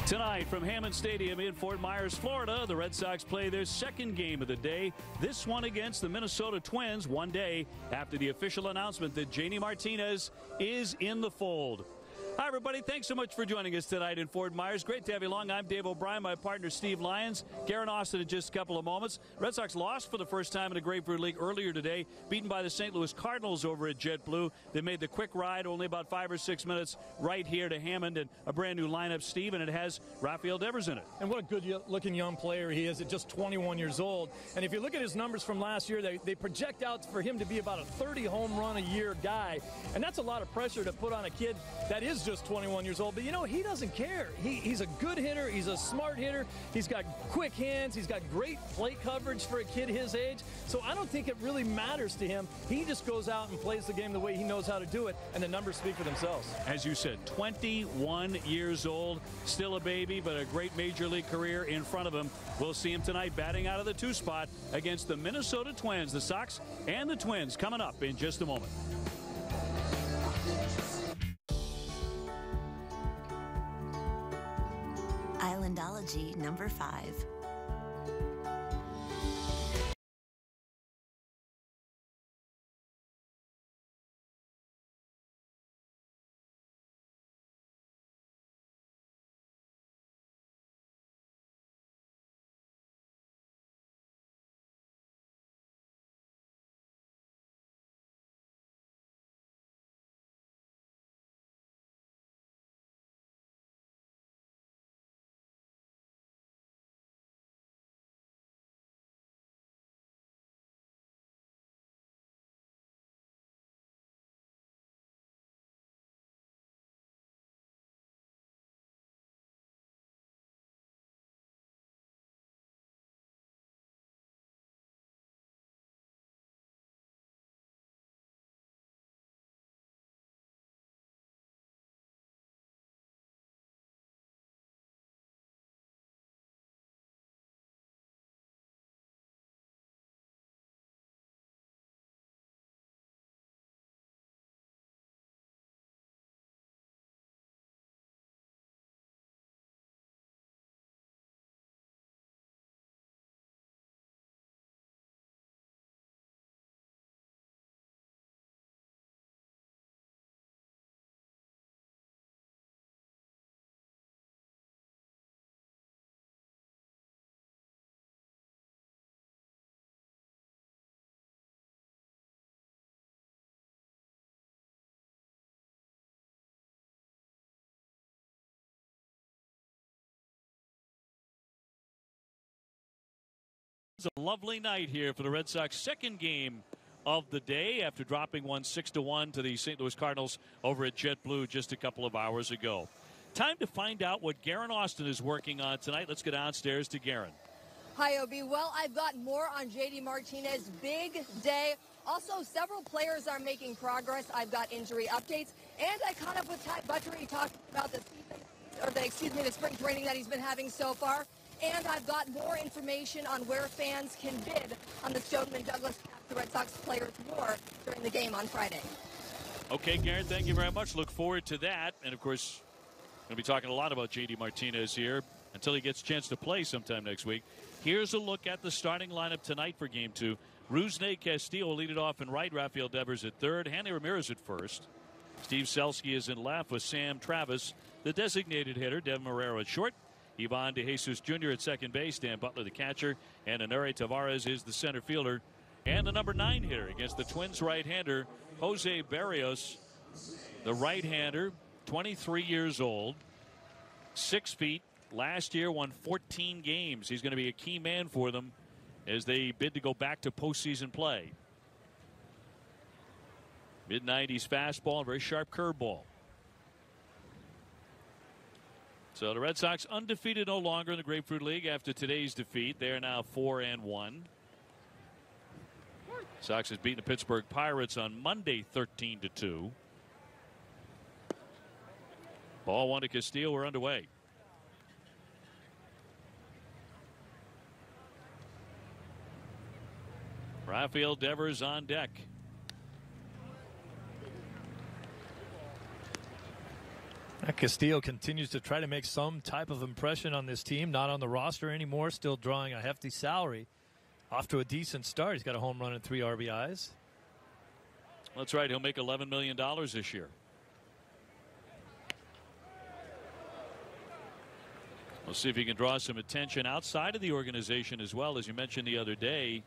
Tonight from Hammond Stadium in Fort Myers, Florida, the Red Sox play their second game of the day. This one against the Minnesota Twins, one day after the official announcement that JD Martinez is in the fold. Hi, everybody. Thanks so much for joining us tonight in Fort Myers. Great to have you along. I'm Dave O'Brien, my partner Steve Lyons, Garen Austin in just a couple of moments. Red Sox lost for the first time in the Grapefruit League earlier today, beaten by the St. Louis Cardinals over at JetBlue. They made the quick ride, only about 5 or 6 minutes, right here to Hammond, and a brand new lineup, Steve, and it has Rafael Devers in it. And what a good-looking young player he is at just 21 years old. And if you look at his numbers from last year, they project out for him to be about a 30-home-run-a-year guy. And that's a lot of pressure to put on a kid that is just 21 years old. But, you know, he doesn't care. He's a good hitter. He's a smart hitter. He's got quick hands. He's got great plate coverage for a kid his age. So I don't think it really matters to him. He just goes out and plays the game the way he knows how to do it, and the numbers speak for themselves. As you said, 21 years old, still a baby, but a great major league career in front of him. We'll see him tonight batting out of the 2 spot against the Minnesota Twins. The Sox and the Twins coming up in just a moment. Islandology number 5. It's a lovely night here for the Red Sox. Second game of the day after dropping one 6-1 to the St. Louis Cardinals over at JetBlue just a couple of hours ago. Time to find out what Garen Austin is working on tonight. Let's go downstairs to Garen. Hi, Obi. Well, I've got more on JD Martinez. Big day. Also, several players are making progress. I've got injury updates. And I caught up with Ty Buttery talking about the spring training that he's been having so far. And I've got more information on where fans can bid on the Stoneman Douglas the Red Sox players wore during the game on Friday. Okay, Garen, thank you very much. Look forward to that. And, of course, going to be talking a lot about JD Martinez here until he gets a chance to play sometime next week. Here's a look at the starting lineup tonight for Game 2. Rusney Castillo will lead it off in right. Rafael Devers at third. Hanley Ramirez at first. Steve Selsky is in left with Sam Travis, the designated hitter. Devin Marrero at short. Ivan DeJesus Jr. at second base. Dan Butler, the catcher. And Anuri Tavares is the center fielder. And the number 9 hitter against the Twins right-hander, Jose Barrios, the right-hander, 23 years old, 6 feet. Last year won 14 games. He's going to be a key man for them as they bid to go back to postseason play. Mid-90s fastball, very sharp curveball. So the Red Sox undefeated no longer in the Grapefruit League after today's defeat. They are now 4-1. Sox has beaten the Pittsburgh Pirates on Monday 13-2. Ball 1 to Castillo. We're underway. Rafael Devers on deck. Castillo continues to try to make some type of impression on this team. Not on the roster anymore. Still drawing a hefty salary. Off to a decent start. He's got a home run and 3 RBIs. That's right. He'll make $11 million this year. We'll see if he can draw some attention outside of the organization as well. As you mentioned the other day,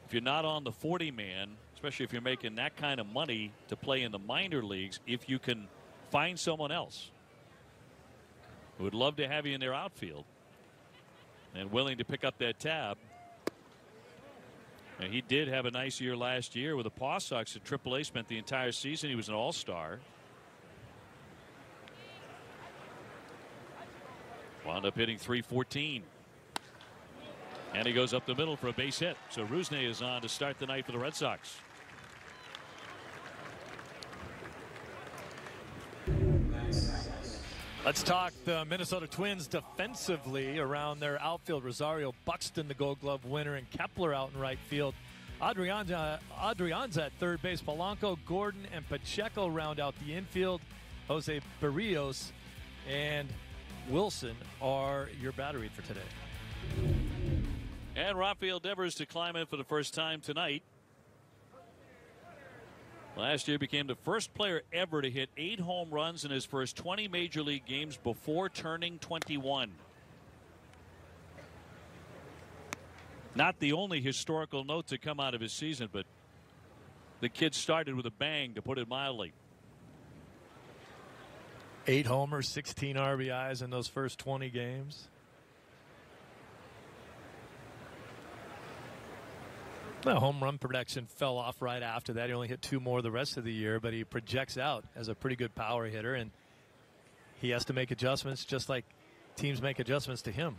if you're not on the 40-man, especially if you're making that kind of money to play in the minor leagues, if you can find someone else who would love to have you in their outfield and willing to pick up that tab. And he did have a nice year last year with the Paw Sox at AAA. Spent the entire season. He was an all-star. Wound up hitting .314. And he goes up the middle for a base hit. So Rusney is on to start the night for the Red Sox. Let's talk the Minnesota Twins defensively around their outfield. Rosario Buxton, the Gold Glove winner, and Kepler out in right field. Adrianza at third base. Polanco, Gordon, and Pacheco round out the infield. Jose Barrios and Wilson are your battery for today. And Rafael Devers to climb in for the first time tonight. Last year became the first player ever to hit 8 home runs in his first 20 major league games before turning 21. Not the only historical note to come out of his season, but the kid started with a bang, to put it mildly. 8 homers, 16 RBIs in those first 20 games. The home run production fell off right after that. He only hit 2 more the rest of the year, but he projects out as a pretty good power hitter, and he has to make adjustments just like teams make adjustments to him.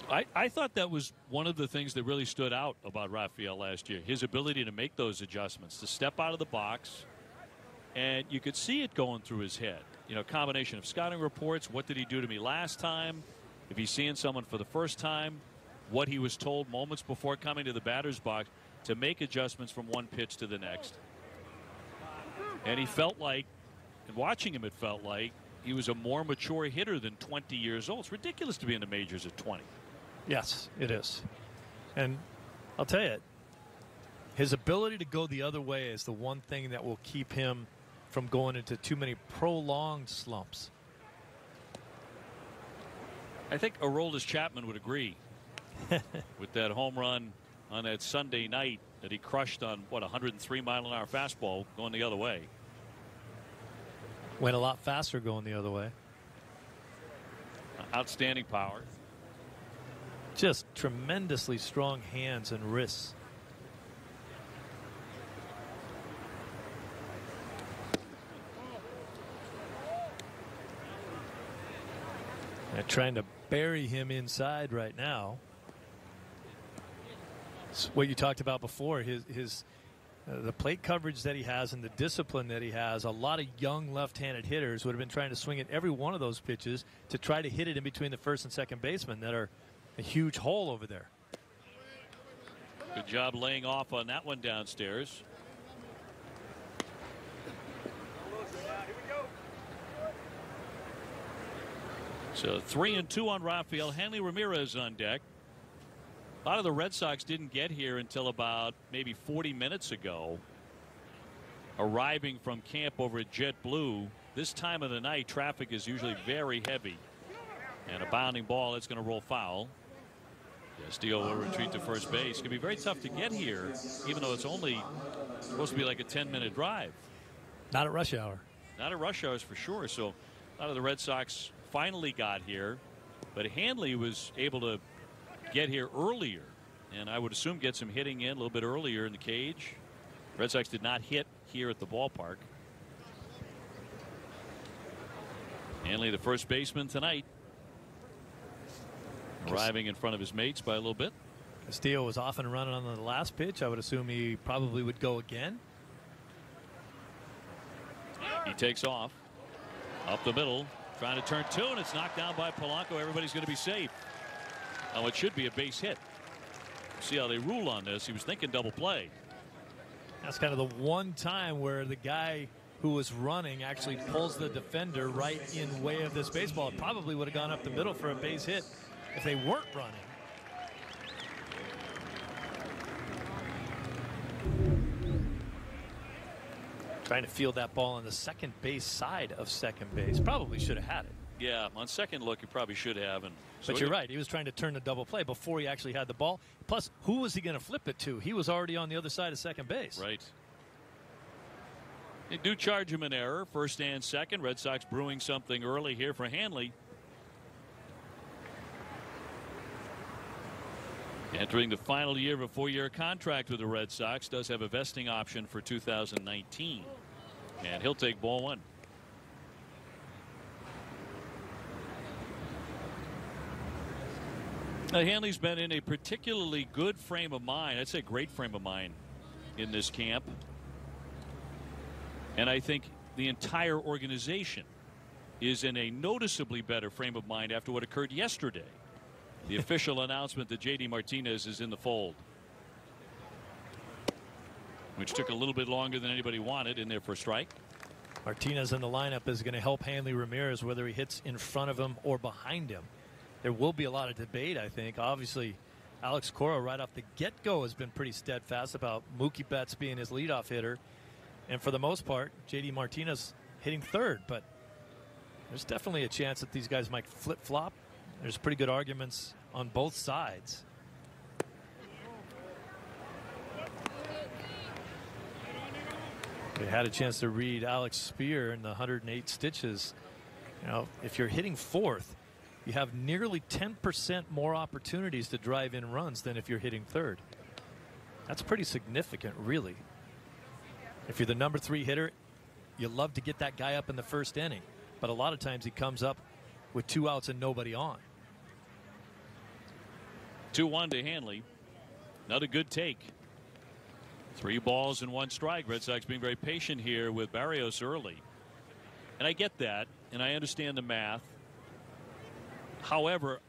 I thought that was one of the things that really stood out about Rafael last year. His ability to make those adjustments, to step out of the box, and you could see it going through his head. You know, combination of scouting reports, what did he do to me last time, if he's seeing someone for the first time, what he was told moments before coming to the batter's box to make adjustments from one pitch to the next. And he felt like, and watching him, it felt like he was a more mature hitter than 20 years old. It's ridiculous to be in the majors at 20. Yes, it is. And I'll tell you, his ability to go the other way is the one thing that will keep him from going into too many prolonged slumps. I think Aroldis Chapman would agree. With that home run on that Sunday night that he crushed on, what, 103-mile-an-hour fastball going the other way. Went a lot faster going the other way. Outstanding power. Just tremendously strong hands and wrists. They're trying to bury him inside right now. It's what you talked about before, the plate coverage that he has and the discipline that he has. A lot of young left-handed hitters would have been trying to swing at every one of those pitches to try to hit it in between the first and second baseman that are a huge hole over there. Good job laying off on that one downstairs. So 3-2 on Rafael. Hanley Ramirez on deck. A lot of the Red Sox didn't get here until about maybe 40 minutes ago. Arriving from camp over at JetBlue. This time of the night, traffic is usually very heavy. And a bounding ball that's going to roll foul. Castillo will retreat to first base. It's going to be very tough to get here, even though it's only supposed to be like a 10-minute drive. Not at rush hour. Not at rush hours for sure. So a lot of the Red Sox finally got here. But Hanley was able to get here earlier, and I would assume get some hitting in a little bit earlier in the cage. Red Sox did not hit here at the ballpark. Hanley, the first baseman tonight, arriving in front of his mates by a little bit. Castillo was off and running on the last pitch. I would assume he probably would go again. He takes off up the middle, trying to turn 2, and it's knocked down by Polanco. Everybody's going to be safe. Oh, it should be a base hit. See how they rule on this. He was thinking double play. That's kind of the one time where the guy who was running actually pulls the defender right in way of this baseball. It probably would have gone up the middle for a base hit if they weren't running. Trying to field that ball on the second base side of second base. Probably should have had it. Yeah, on second look, he probably should have. But you're right. He was trying to turn the double play before he actually had the ball. Plus, who was he going to flip it to? He was already on the other side of second base. Right. They do charge him an error. First and second. Red Sox brewing something early here for Hanley. Entering the final year of a 4-year contract with the Red Sox. Does have a vesting option for 2019. And he'll take ball one. Now, Hanley's been in a particularly good frame of mind. I'd say great frame of mind in this camp. And I think the entire organization is in a noticeably better frame of mind after what occurred yesterday. The official announcement that J.D. Martinez is in the fold, which took a little bit longer than anybody wanted in there for a strike. Martinez in the lineup is going to help Hanley Ramirez, whether he hits in front of him or behind him. There will be a lot of debate, I think. Obviously, Alex Cora right off the get-go has been pretty steadfast about Mookie Betts being his leadoff hitter. And for the most part, J.D. Martinez hitting third. But there's definitely a chance that these guys might flip-flop. There's pretty good arguments on both sides. They had a chance to read Alex Spear in the 108 stitches. You know, if you're hitting fourth, you have nearly 10% more opportunities to drive in runs than if you're hitting third. That's pretty significant, really. If you're the number 3 hitter, you love to get that guy up in the first inning. But a lot of times he comes up with 2 outs and nobody on. 2-1 to Hanley. Another good take. 3 balls and 1 strike. Red Sox being very patient here with Barrios early. And I get that, and I understand the math. However,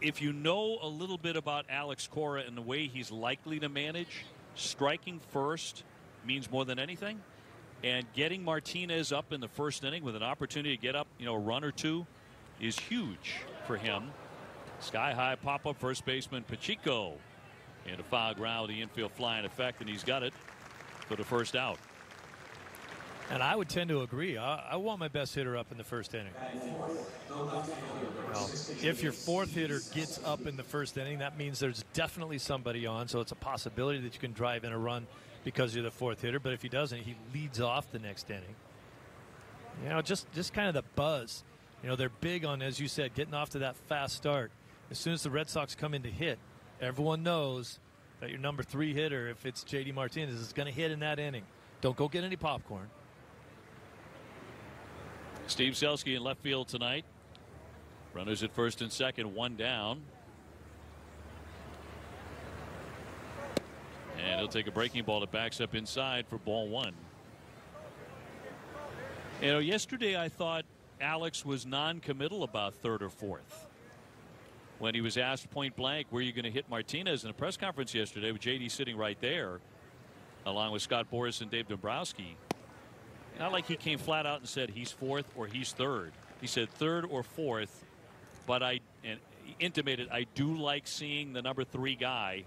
if you know a little bit about Alex Cora and the way he's likely to manage, striking first means more than anything. And getting Martinez up in the first inning with an opportunity to get up, a run or two is huge for him. Sky high pop up first baseman Pacheco. And a foul ground, the infield fly in effect, and he's got it for the first out. And I would tend to agree. I want my best hitter up in the first inning. Well, if your fourth hitter gets up in the first inning, that means there's definitely somebody on. So it's a possibility that you can drive in a run because you're the fourth hitter. But if he doesn't, he leads off the next inning. Just kind of the buzz. They're big on, as you said, getting off to that fast start. As soon as the Red Sox come in to hit, everyone knows that your number 3 hitter, if it's J.D. Martinez, is going to hit in that inning. Don't go get any popcorn. Steve Selski in left field tonight. Runners at first and second, 1 down. And he'll take a breaking ball that backs up inside for ball 1. Yesterday I thought Alex was non-committal about third or fourth. When he was asked point blank, where are you going to hit Martinez in a press conference yesterday with JD sitting right there, along with Scott Boras and Dave Dombrowski. Not like he came flat out and said he's fourth or he's third. He said third or fourth, but he intimated I do like seeing the number 3 guy.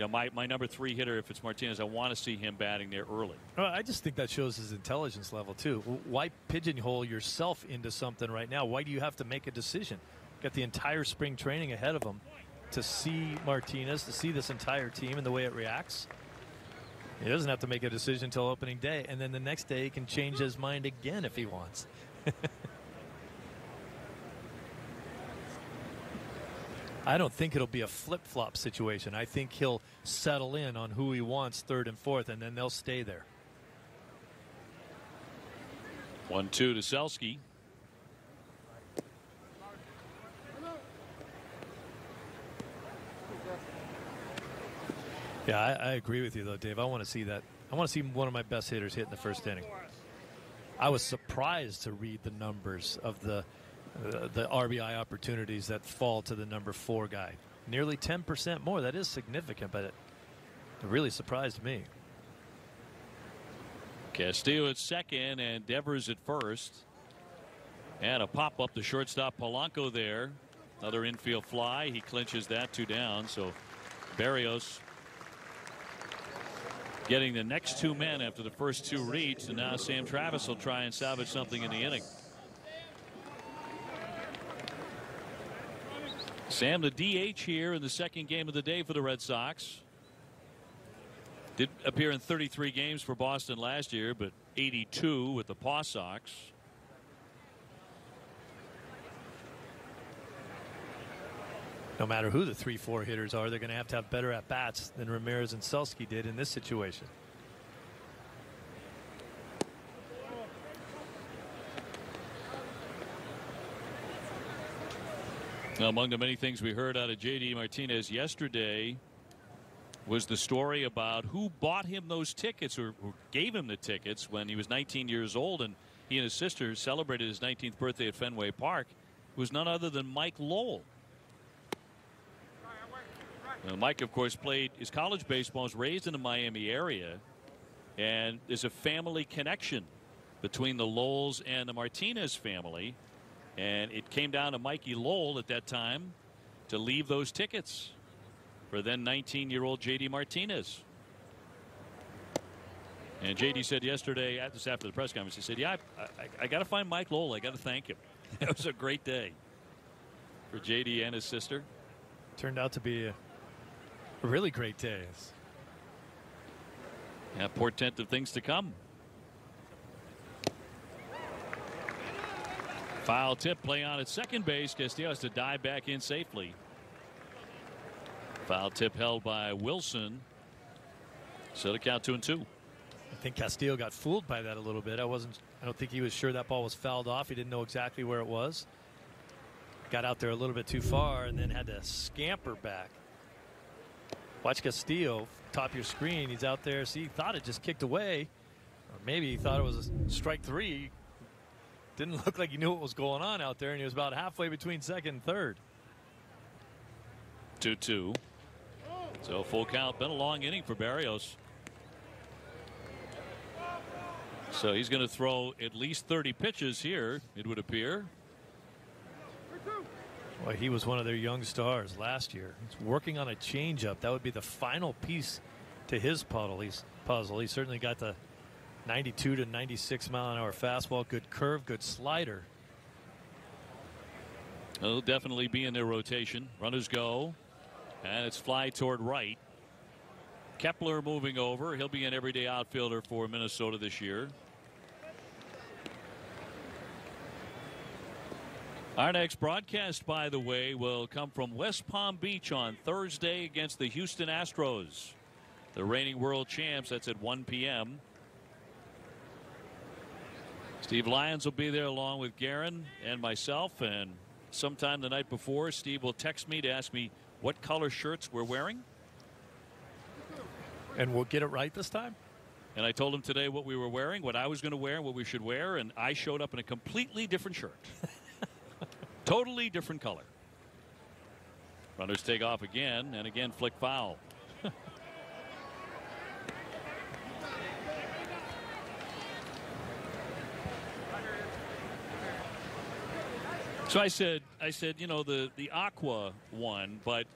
My number 3 hitter, if it's Martinez, I want to see him batting there early. I just think that shows his intelligence level, too. Why pigeonhole yourself into something right now? Why do you have to make a decision? Got the entire spring training ahead of him to see Martinez, to see this entire team and the way it reacts. He doesn't have to make a decision until opening day, and then the next day he can change his mind again if he wants. I don't think it'll be a flip-flop situation. I think he'll settle in on who he wants third and fourth, and then they'll stay there. 1-2 to Selski. Yeah, I agree with you, though, Dave. I want to see that. I want to see one of my best hitters hit in the first inning. I was surprised to read the numbers of the RBI opportunities that fall to the number 4 guy. Nearly 10% more. That is significant, but it really surprised me. Castillo at second and Devers at first. And a pop up the shortstop Polanco there. Another infield fly. He clinches that, 2 down. So Berrios getting the next 2 men after the first 2 reached. And now Sam Travis will try and salvage something in the inning. Sam, the DH here in the second game of the day for the Red Sox. Did appear in 33 games for Boston last year, but 82 with the Paw Sox. No matter who the 3-4 hitters are, they're going to have better at bats than Ramirez and Selsky did in this situation. Now, among the many things we heard out of J.D. Martinez yesterday was the story about who bought him those tickets or gave him the tickets when he was 19 years old, and he and his sister celebrated his 19th birthday at Fenway Park. It was none other than Mike Lowell. Now, Mike, of course, played his college baseball, was raised in the Miami area, and there's a family connection between the Lowells and the Martinez family. And it came down to Mikey Lowell at that time to leave those tickets for then 19-year-old J.D. Martinez. And J.D. said yesterday, after the press conference, he said, yeah, I got to find Mike Lowell. I got to thank him. It was a great day for J.D. and his sister. Turned out to be a really great day. Yeah, portent of things to come. Foul tip, play on at second base. Castillo has to dive back in safely. Foul tip held by Wilson. So the count 2-2. I think Castillo got fooled by that a little bit. I don't think he was sure that ball was fouled off. He didn't know exactly where it was. Got out there a little bit too far and then had to scamper back. Watch Castillo, top of your screen. He's out there. See, he thought it just kicked away. Or maybe he thought it was a strike 3. Didn't look like he knew what was going on out there, and he was about halfway between second and third. 2-2. So full count. Been a long inning for Berrios. So he's going to throw at least 30 pitches here, it would appear. Well, he was one of their young stars last year. He's working on a changeup. That would be the final piece to his puzzle. He certainly got the 92 to 96 mile an hour fastball, good curve, good slider. He'll definitely be in their rotation. Runners go, and it's fly toward right. Kepler moving over. He'll be an everyday outfielder for Minnesota this year. Our next broadcast, by the way, will come from West Palm Beach on Thursday against the Houston Astros, the reigning world champs. That's at 1 p.m. Steve Lyons will be there along with Guerin and myself, and sometime the night before, Steve will text me to ask me what color shirts we're wearing. And we'll get it right this time? And I told him today what we were wearing, what I was going to wear, and what we should wear, and I showed up in a completely different shirt. Totally different color. Runners take off again, and again flick foul. So I said, you know, the aqua one, but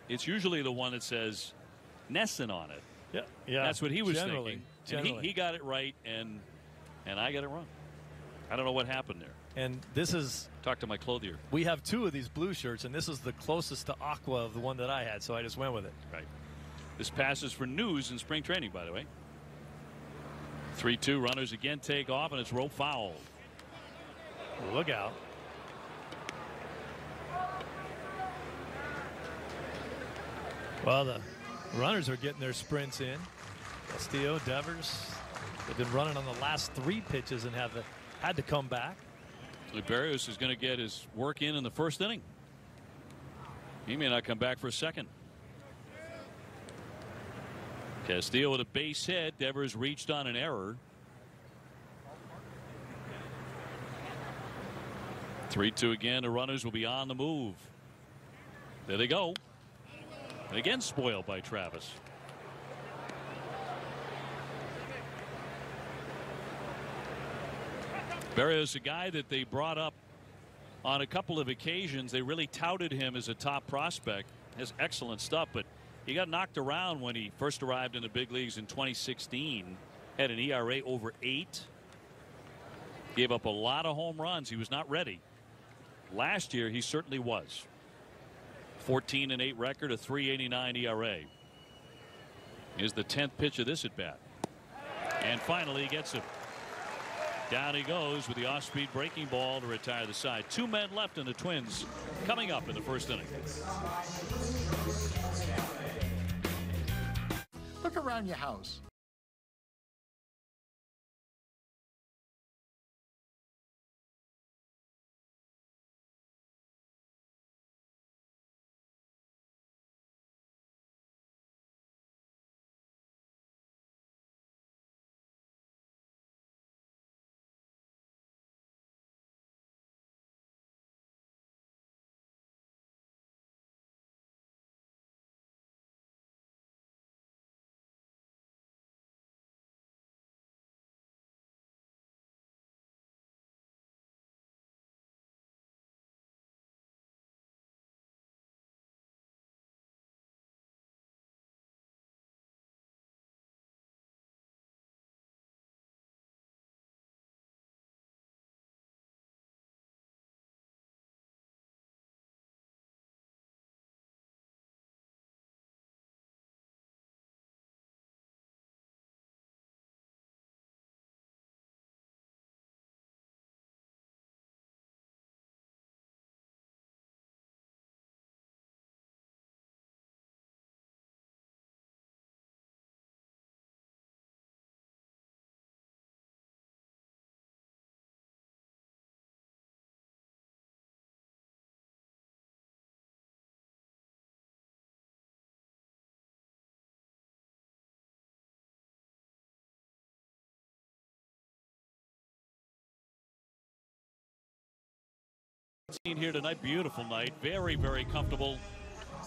it's usually the one that says Nesson on it. Yeah. That's what he was Generally. thinking. And he got it right, and I got it wrong. I don't know what happened there. And this is. Talk to my clothier. We have 2 of these blue shirts, and this is the closest to aqua of the one that I had, so I just went with it. Right. This passes for news in spring training, by the way. 3-2. Runners again take off, and it's rope foul. Look out. Well, the runners are getting their sprints in. Castillo, Devers, they've been running on the last 3 pitches and had to come back. Berrios is going to get his work in the first inning. He may not come back for a second. Castillo with a base hit. Devers reached on an error. 3-2 again. The runners will be on the move. There they go. And again spoiled by Travis. Berrios, a guy that they brought up on a couple of occasions. They really touted him as a top prospect. Has excellent stuff, but he got knocked around when he first arrived in the big leagues in 2016. Had an ERA over 8. Gave up a lot of home runs. He was not ready. Last year he certainly was. 14-8 record, a 3.89 ERA. Is the 10th pitch of this at bat. And finally he gets him. Down he goes with the off-speed breaking ball to retire the side. 2 men left in the Twins coming up in the first inning. Look around your house. Here tonight, beautiful night, very, very comfortable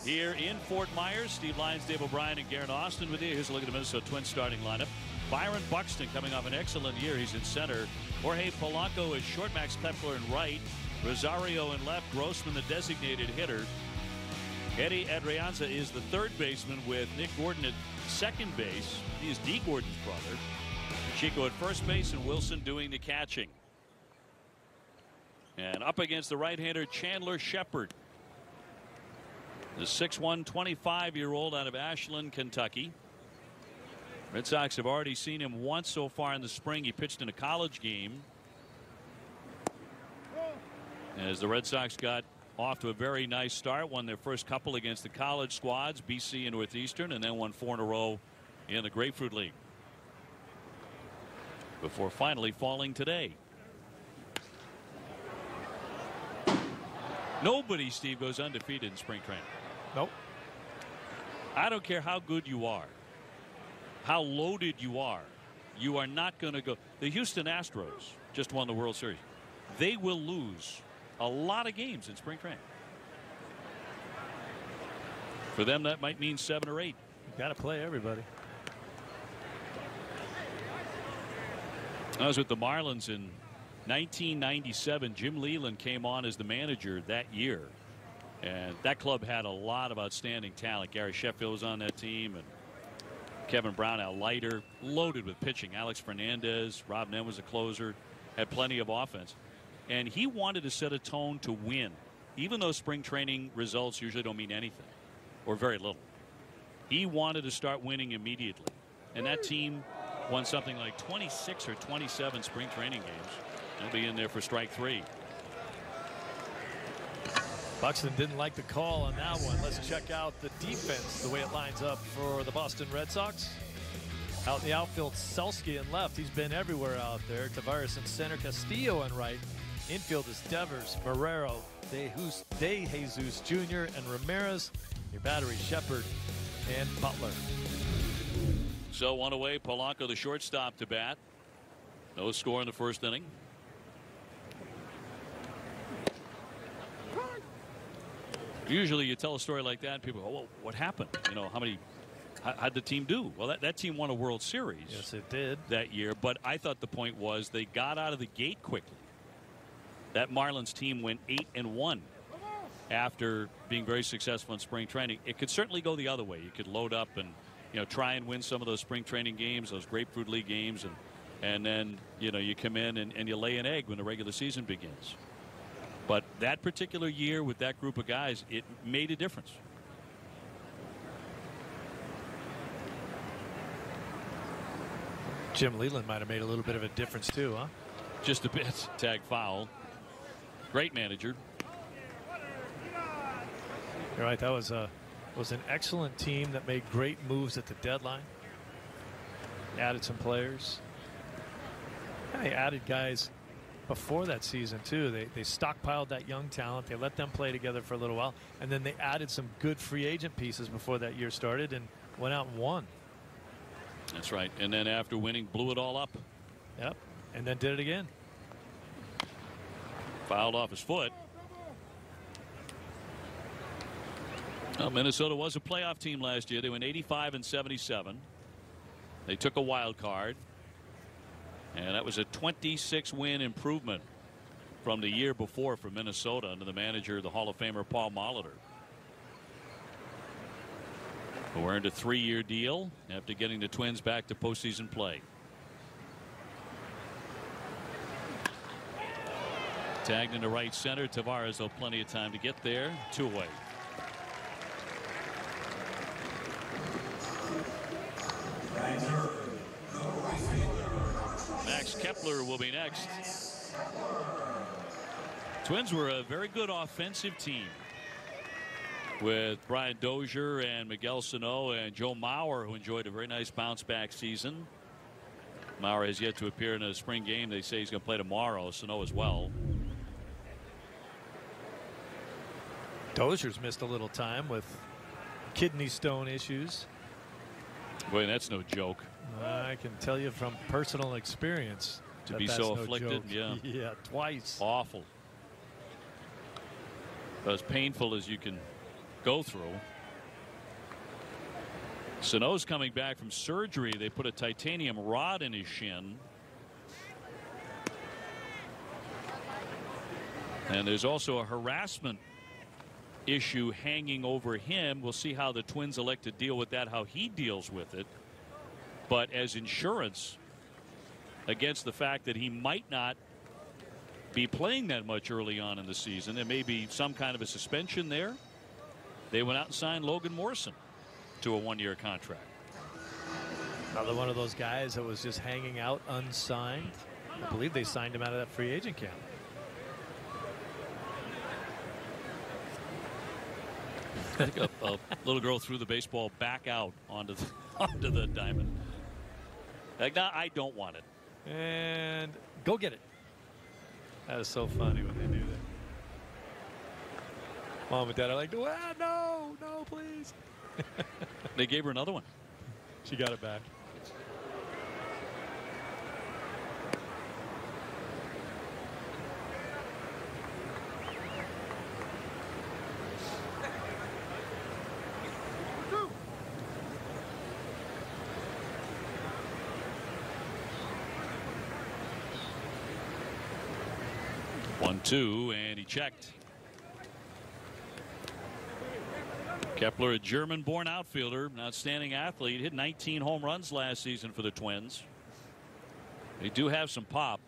here in Fort Myers. Steve Lyons, Dave O'Brien, and Garrett Austin with you. Here's a look at the Minnesota Twins starting lineup. Byron Buxton coming off an excellent year. He's in center. Jorge Polanco is short. Max Kepler in right. Rosario in left. Grossman, the designated hitter. Eddie Adrianza is the third baseman with Nick Gordon at second base. He is Dee Gordon's brother. Chico at first base and Wilson doing the catching. And up against the right-hander Chandler Shepard, the 6'1", 25-year-old out of Ashland, Kentucky. Red Sox have already seen him once so far in the spring. He pitched in a college game as the Red Sox got off to a very nice start. Won their first couple against the college squads, BC and Northeastern, and then won 4 in a row in the Grapefruit League before finally falling today. Nobody, Steve, goes undefeated in spring training. Nope. I don't care how good you are, how loaded you are not going to go. The Houston Astros just won the World Series. They will lose a lot of games in spring training. For them, that might mean 7 or 8. You've got to play everybody. I was with the Marlins in 1997. Jim Leland came on as the manager that year, and that club had a lot of outstanding talent. Gary Sheffield was on that team, and Kevin Brown, Al Leiter, loaded with pitching. Alex Fernandez, Rob Nen was a closer, had plenty of offense, and he wanted to set a tone to win, even though spring training results usually don't mean anything or very little. He wanted to start winning immediately, and that team won something like 26 or 27 spring training games. They'll be in there for strike 3. Buxton didn't like the call on that one. Let's check out the defense, the way it lines up for the Boston Red Sox. Out in the outfield, Selsky in left. He's been everywhere out there. Tavares in center, Castillo in right. Infield is Devers, Barrero, De Jesus Jr., and Ramirez. Your battery, Shepard and Butler. So one away, Polanco, the shortstop, to bat. No score in the first inning. Usually you tell a story like that, people go, well, what happened? You know, how many How'd the team do? Well, that team won a World Series. Yes, it did. That year. But I thought the point was they got out of the gate quickly. That Marlins team went 8-1 after being very successful in spring training. It could certainly go the other way. You could load up and try and win some of those spring training games, those Grapefruit League games, and then you come in and you lay an egg when the regular season begins. But that particular year with that group of guys, it made a difference. Jim Leland might have made a little bit of a difference too, huh? Just a bit. Tag foul. Great manager. You're right. That was an excellent team that made great moves at the deadline. Added some players. And they added guys before that season too. They stockpiled that young talent. They let them play together for a little while, and then they added some good free agent pieces before that year started and went out and won. That's right. And then after winning, blew it all up. Yep. And then did it again. Fouled off his foot. Well, Minnesota was a playoff team last year. They went 85-77. They took a wild card. And that was a 26-win improvement from the year before for Minnesota under the manager, the Hall of Famer Paul Molitor, who earned a 3-year deal after getting the Twins back to postseason play. Tagged into right center. Tavares, though, plenty of time to get there. 2 away. Max Kepler will be next. Twins were a very good offensive team with Brian Dozier and Miguel Sano and Joe Mauer, who enjoyed a very nice bounce back season. Mauer has yet to appear in a spring game. They say he's going to play tomorrow. Sano as well. Dozier's missed a little time with kidney stone issues. Boy, that's no joke. I can tell you from personal experience to be so afflicted. Yeah. Yeah, twice. Awful. As painful as you can go through. Sano's coming back from surgery. They put a titanium rod in his shin. And there's also a harassment issue hanging over him. We'll see how the Twins elect to deal with that, how he deals with it. But as insurance against the fact that he might not be playing that much early on in the season, there may be some kind of a suspension there. They went out and signed Logan Morrison to a 1-year contract. Another one of those guys that was just hanging out unsigned. I believe they signed him out of that free agent camp. I think a little girl threw the baseball back out onto the diamond. Like, no, I don't want it. And go get it. That is so funny when they do that. Mom and Dad are like, no, please. They gave her another one. She got it back. One-two, and he checked. Kepler, a German-born outfielder, an outstanding athlete, hit 19 home runs last season for the Twins. They do have some pop.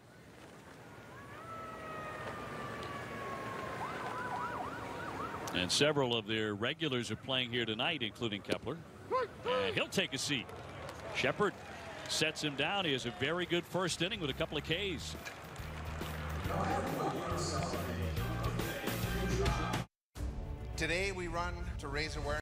And several of their regulars are playing here tonight, including Kepler. And he'll take a seat. Shepard sets him down. He has a very good first inning with a couple of Ks. Today we run to raise awareness.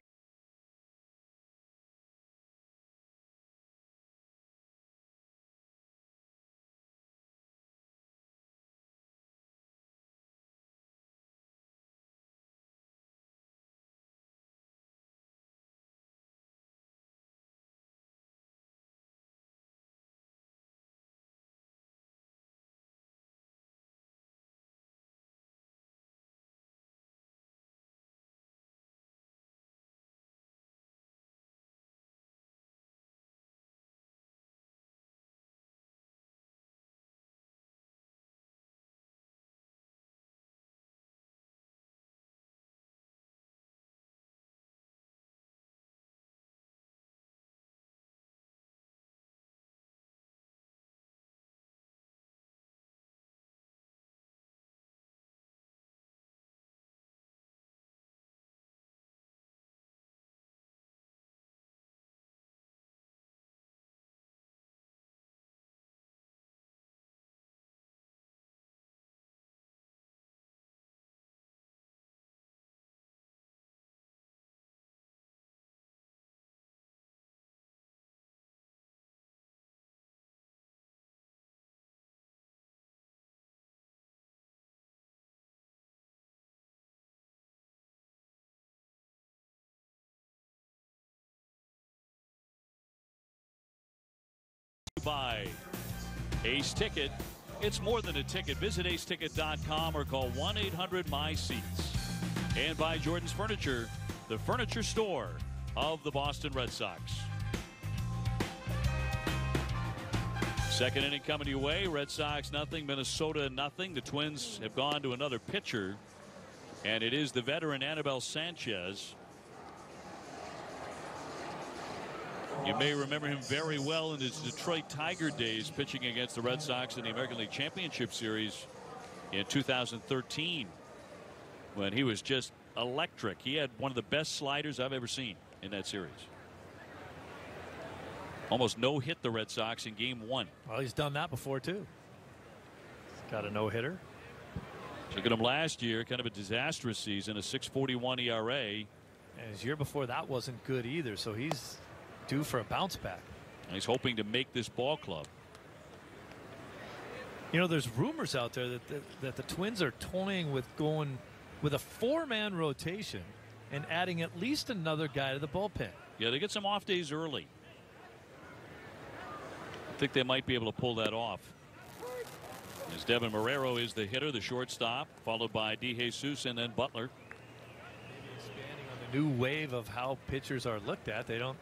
by Ace Ticket. It's more than a ticket. Visit aceticket.com or call 1-800-MY-SEATS. And by Jordan's Furniture, the furniture store of the Boston Red Sox. Second inning coming your way. Red Sox nothing, Minnesota nothing. The Twins have gone to another pitcher, and it is the veteran Anibal Sanchez. You may remember him very well in his Detroit Tiger days, pitching against the Red Sox in the American League Championship Series in 2013, when he was just electric. He had one of the best sliders I've ever seen in that series. Almost no hit the Red Sox in game 1. Well, he's done that before too. He's got a no-hitter. Look at him last year, kind of a disastrous season, a 6.41 ERA. And his year before that wasn't good either, so he's due for a bounce back. And he's hoping to make this ball club. You know, there's rumors out there that the Twins are toying with going with a 4-man rotation and adding at least another guy to the bullpen. Yeah, they get some off days early. I think they might be able to pull that off. As Devin Marrero is the hitter, the shortstop, followed by DeJesus and then Butler. Maybe expanding on the new wave of how pitchers are looked at. They don't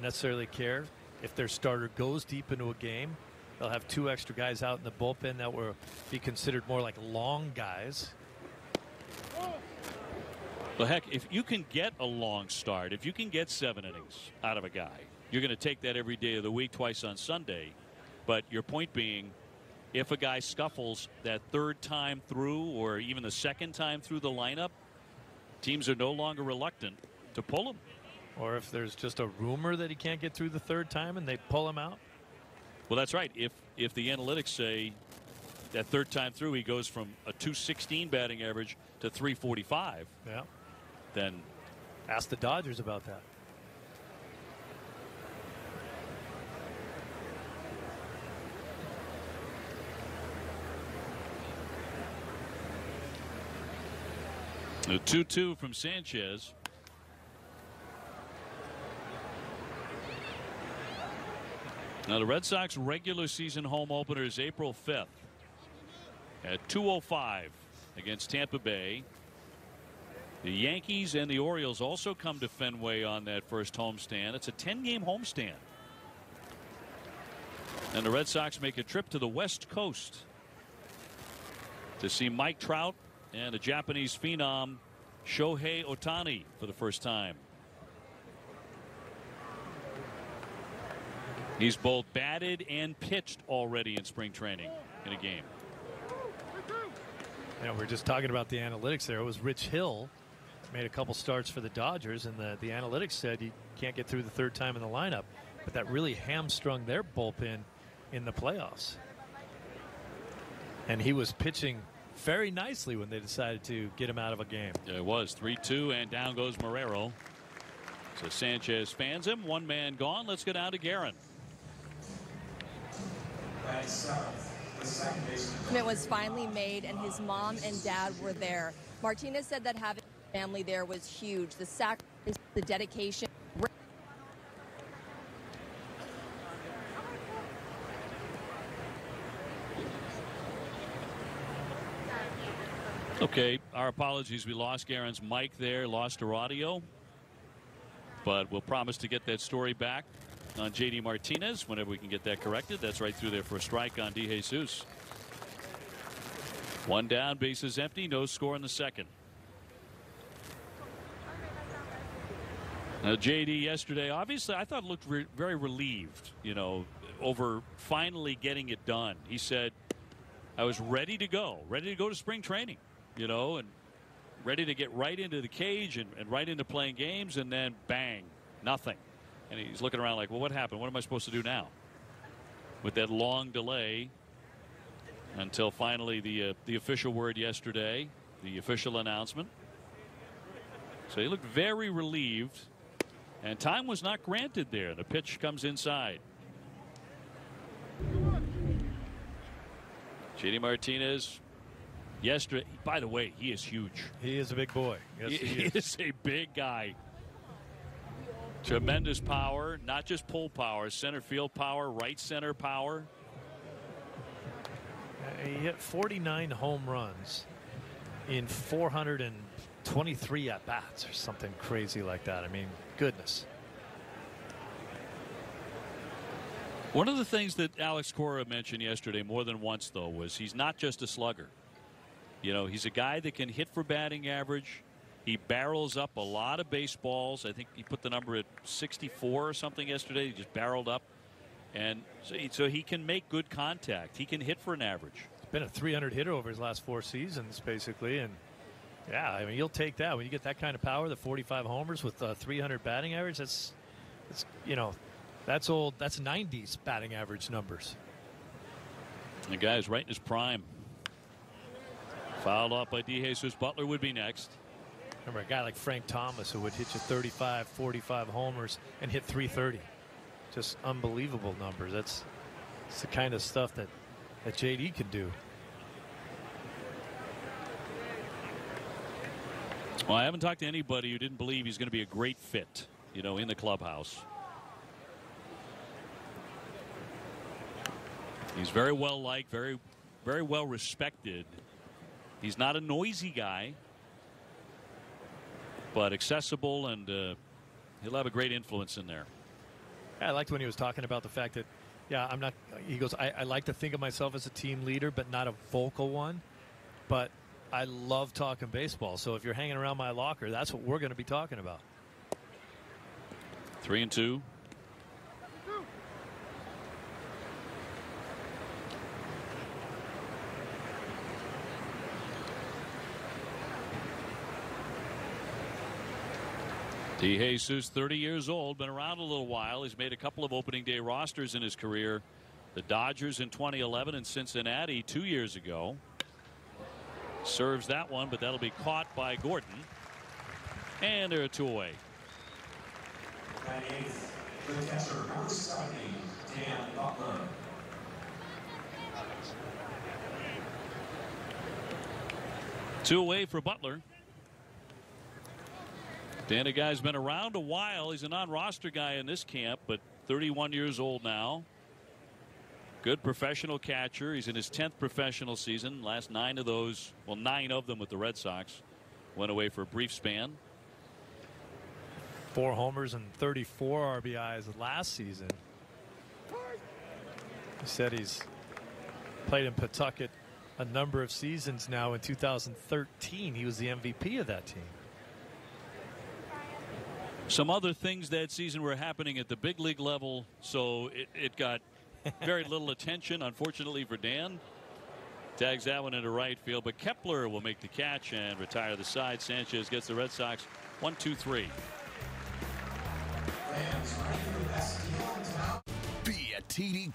necessarily care if their starter goes deep into a game. They'll have 2 extra guys out in the bullpen that will be considered more like long guys. Well, heck, if you can get a long start, if you can get 7 innings out of a guy, you're going to take that every day of the week, twice on Sunday. But your point being, if a guy scuffles that 3rd time through or even the 2nd time through the lineup, teams are no longer reluctant to pull him. Or if there's just a rumor that he can't get through the 3rd time and they pull him out. Well, that's right. If the analytics say that 3rd time through he goes from a .216 batting average to .345, yeah, then ask the Dodgers about that. A 2-2 from Sanchez. Now the Red Sox regular season home opener is April 5th at 2:05 against Tampa Bay. The Yankees and the Orioles also come to Fenway on that first homestand. It's a 10-game homestand. And the Red Sox make a trip to the West Coast to see Mike Trout and the Japanese phenom Shohei Ohtani for the first time. He's both batted and pitched already in spring training in a game. You know, we're just talking about the analytics there. It was Rich Hill made a couple starts for the Dodgers, and the analytics said he can't get through the 3rd time in the lineup. But that really hamstrung their bullpen in the playoffs. And he was pitching very nicely when they decided to get him out of a game. Yeah, it was 3-2, and down goes Marrero. So Sanchez fans him. 1 man gone. Let's go down to Guerin. It was finally made, and his mom and dad were there. Martinez said that having family there was huge. The sacrifice, the dedication. Okay, our apologies. We lost Guerin's mic there, lost our audio. But we'll promise to get that story back on JD Martinez whenever we can get that corrected. That's right through there for a strike on DeJesus. 1 down, bases empty, no score in the 2nd. Now, JD yesterday, obviously, I thought looked very relieved, you know, over finally getting it done. He said, I was ready to go to spring training, you know, and ready to get right into the cage and right into playing games, and then bang, nothing. And he's looking around like, well, what happened? What am I supposed to do now? With that long delay until finally the official word yesterday, the official announcement. So he looked very relieved, and time was not granted there. The pitch comes inside. JD Martinez yesterday, by the way, he is huge. He is a big boy. Yes, he is a big guy. Tremendous power, not just pull power, center field power, right center power. He hit 49 home runs in 423 at-bats or something crazy like that. I mean, goodness. One of the things that Alex Cora mentioned yesterday more than once, though, was he's not just a slugger. You know, he's a guy that can hit for batting average. He barrels up a lot of baseballs. I think he put the number at 64 or something yesterday. He just barreled up. And so he can make good contact. He can hit for an average. He's been a 300 hitter over his last 4 seasons, basically. And, yeah, I mean, you'll take that. When you get that kind of power, the 45 homers with 300 batting average, that's you know, that's old. That's 90s batting average numbers. The guy's right in his prime. Fouled off by DeJesus. Butler would be next. Remember a guy like Frank Thomas who would hit you 35, 45 homers and hit 330. Just unbelievable numbers. That's the kind of stuff that JD can do. Well, I haven't talked to anybody who didn't believe he's going to be a great fit, you know, in the clubhouse. He's very well liked, very well respected. He's not a noisy guy, but accessible, and he'll have a great influence in there. I liked when he was talking about the fact that, yeah, I'm not, he goes, I like to think of myself as a team leader, but not a vocal one. But I love talking baseball. So if you're hanging around my locker, that's what we're going to be talking about. 3-2. DeJesus, 30 years old, been around a little while. He's made a couple of opening day rosters in his career. The Dodgers in 2011 and Cincinnati 2 years ago. Serves that one, but that'll be caught by Gordon. And there are 2 away. The catcher, number 70, Dan Butler. Two away for Butler. Dan, a guy's been around a while. He's a non-roster guy in this camp, but 31 years old now. Good professional catcher. He's in his 10th professional season. Last 9 of those, well, 9 of them with the Red Sox, went away for a brief span. 4 homers and 34 RBIs last season. He said he's played in Pawtucket a number of seasons now. In 2013, he was the MVP of that team. Some other things that season were happening at the big league level, so it got very little attention, unfortunately for Dan. Tags that one into right field, but Kepler will make the catch and retire the side. Sanchez gets the Red Sox 1-2-3. Be a TD.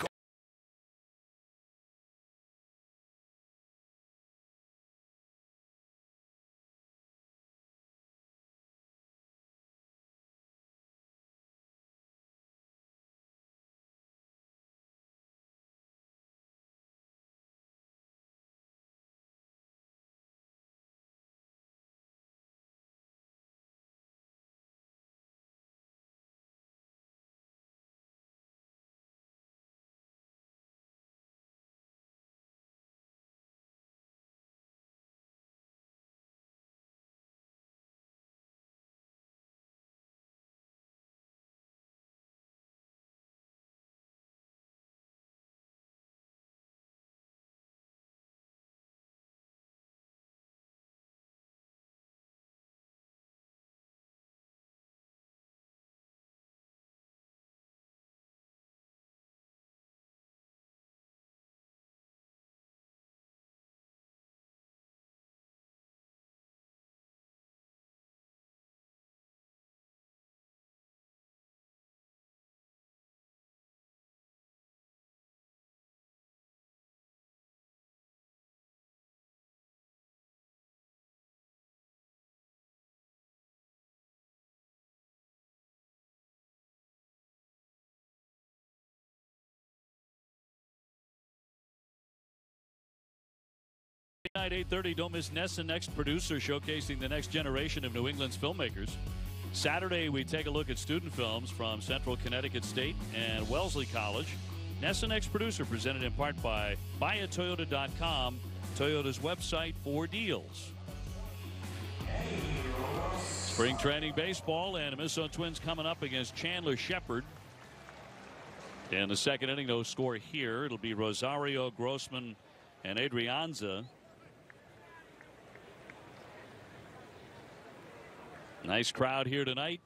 Night 8:30. Don't miss Nessa next, producer showcasing the next generation of New England's filmmakers. Saturday, we take a look at student films from Central Connecticut State and Wellesley College. Nessa Next Producer, presented in part by buyatoyota.com, Toyota's website for deals. Spring training baseball, and the Minnesota Twins coming up against Chandler Shepherd. In the second inning, no score here. It'll be Rosario, Grossman, and Adrianza. Nice crowd here tonight.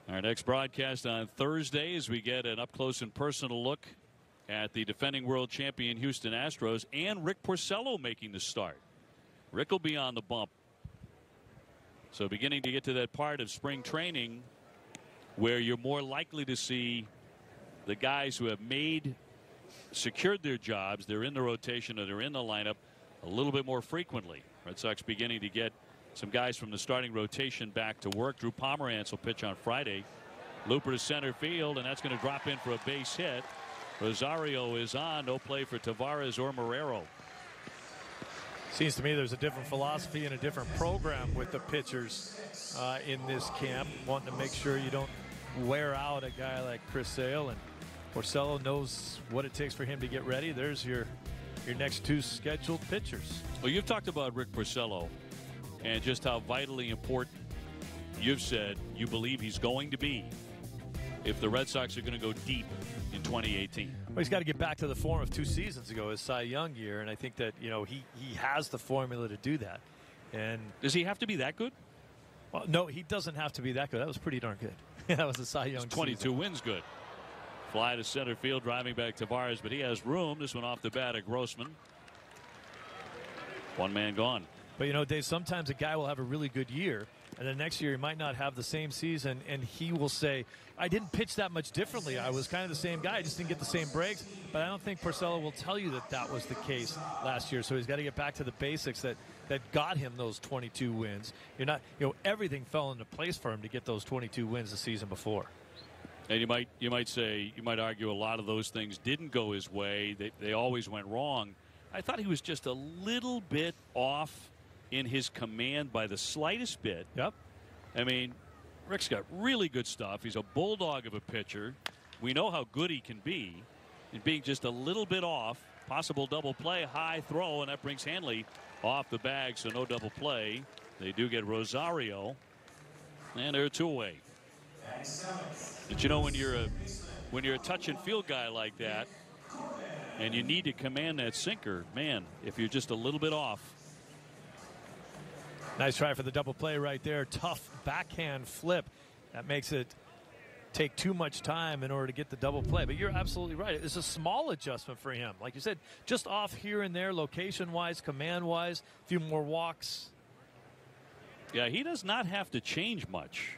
Our next broadcast on Thursday as we get an up-close and personal look at the defending world champion Houston Astros and Rick Porcello making the start. Rick will be on the bump. So beginning to get to that part of spring training where you're more likely to see the guys who have secured their jobs, they're in the rotation or they're in the lineup a little bit more frequently. Red Sox beginning to get some guys from the starting rotation back to work. Drew Pomerantz will pitch on Friday. Looper to center field, and that's going to drop in for a base hit. Rosario is on. No play for Tavares or Marrero. Seems to me there's a different philosophy and a different program with the pitchers in this camp, wanting to make sure you don't wear out a guy like Chris Sale, and Porcello knows what it takes for him to get ready. There's your next two scheduled pitchers. Well, you've talked about Rick Porcello and just how vitally important you've said you believe he's going to be if the Red Sox are going to go deep in 2018. Well, he's got to get back to the form of 2 seasons ago, his Cy Young year, and I think that he has the formula to do that. And does he have to be that good? Well, no, he doesn't have to be that good. That was pretty darn good. That was a Cy Young. 22 season. wins good. Fly to center field, driving back Tavares, but he has room. This one off the bat of Grossman. One man gone. But Dave, sometimes a guy will have a really good year, and the next year he might not have the same season, and he will say, I didn't pitch that much differently. I was kind of the same guy. I just didn't get the same breaks. But I don't think Porcello will tell you that that was the case last year. So he's got to get back to the basics that got him those 22 wins. Everything fell into place for him to get those 22 wins the season before. And you might argue a lot of those things didn't go his way. They always went wrong. I thought he was just a little bit off in his command by the slightest bit. Yep. I mean, Rick's got really good stuff. He's a bulldog of a pitcher. We know how good he can be. And being just a little bit off, possible double play, high throw, and that brings Hanley off the bag, so no double play. They do get Rosario, and they're 2 away. But when you're a touch and field guy like that, and you need to command that sinker, man, if you're just a little bit off. Nice try for the double play right there. Tough backhand flip. That makes it take too much time in order to get the double play. But you're absolutely right. It's a small adjustment for him. Like you said, just off here and there, location-wise, command-wise, a few more walks. Yeah, he does not have to change much.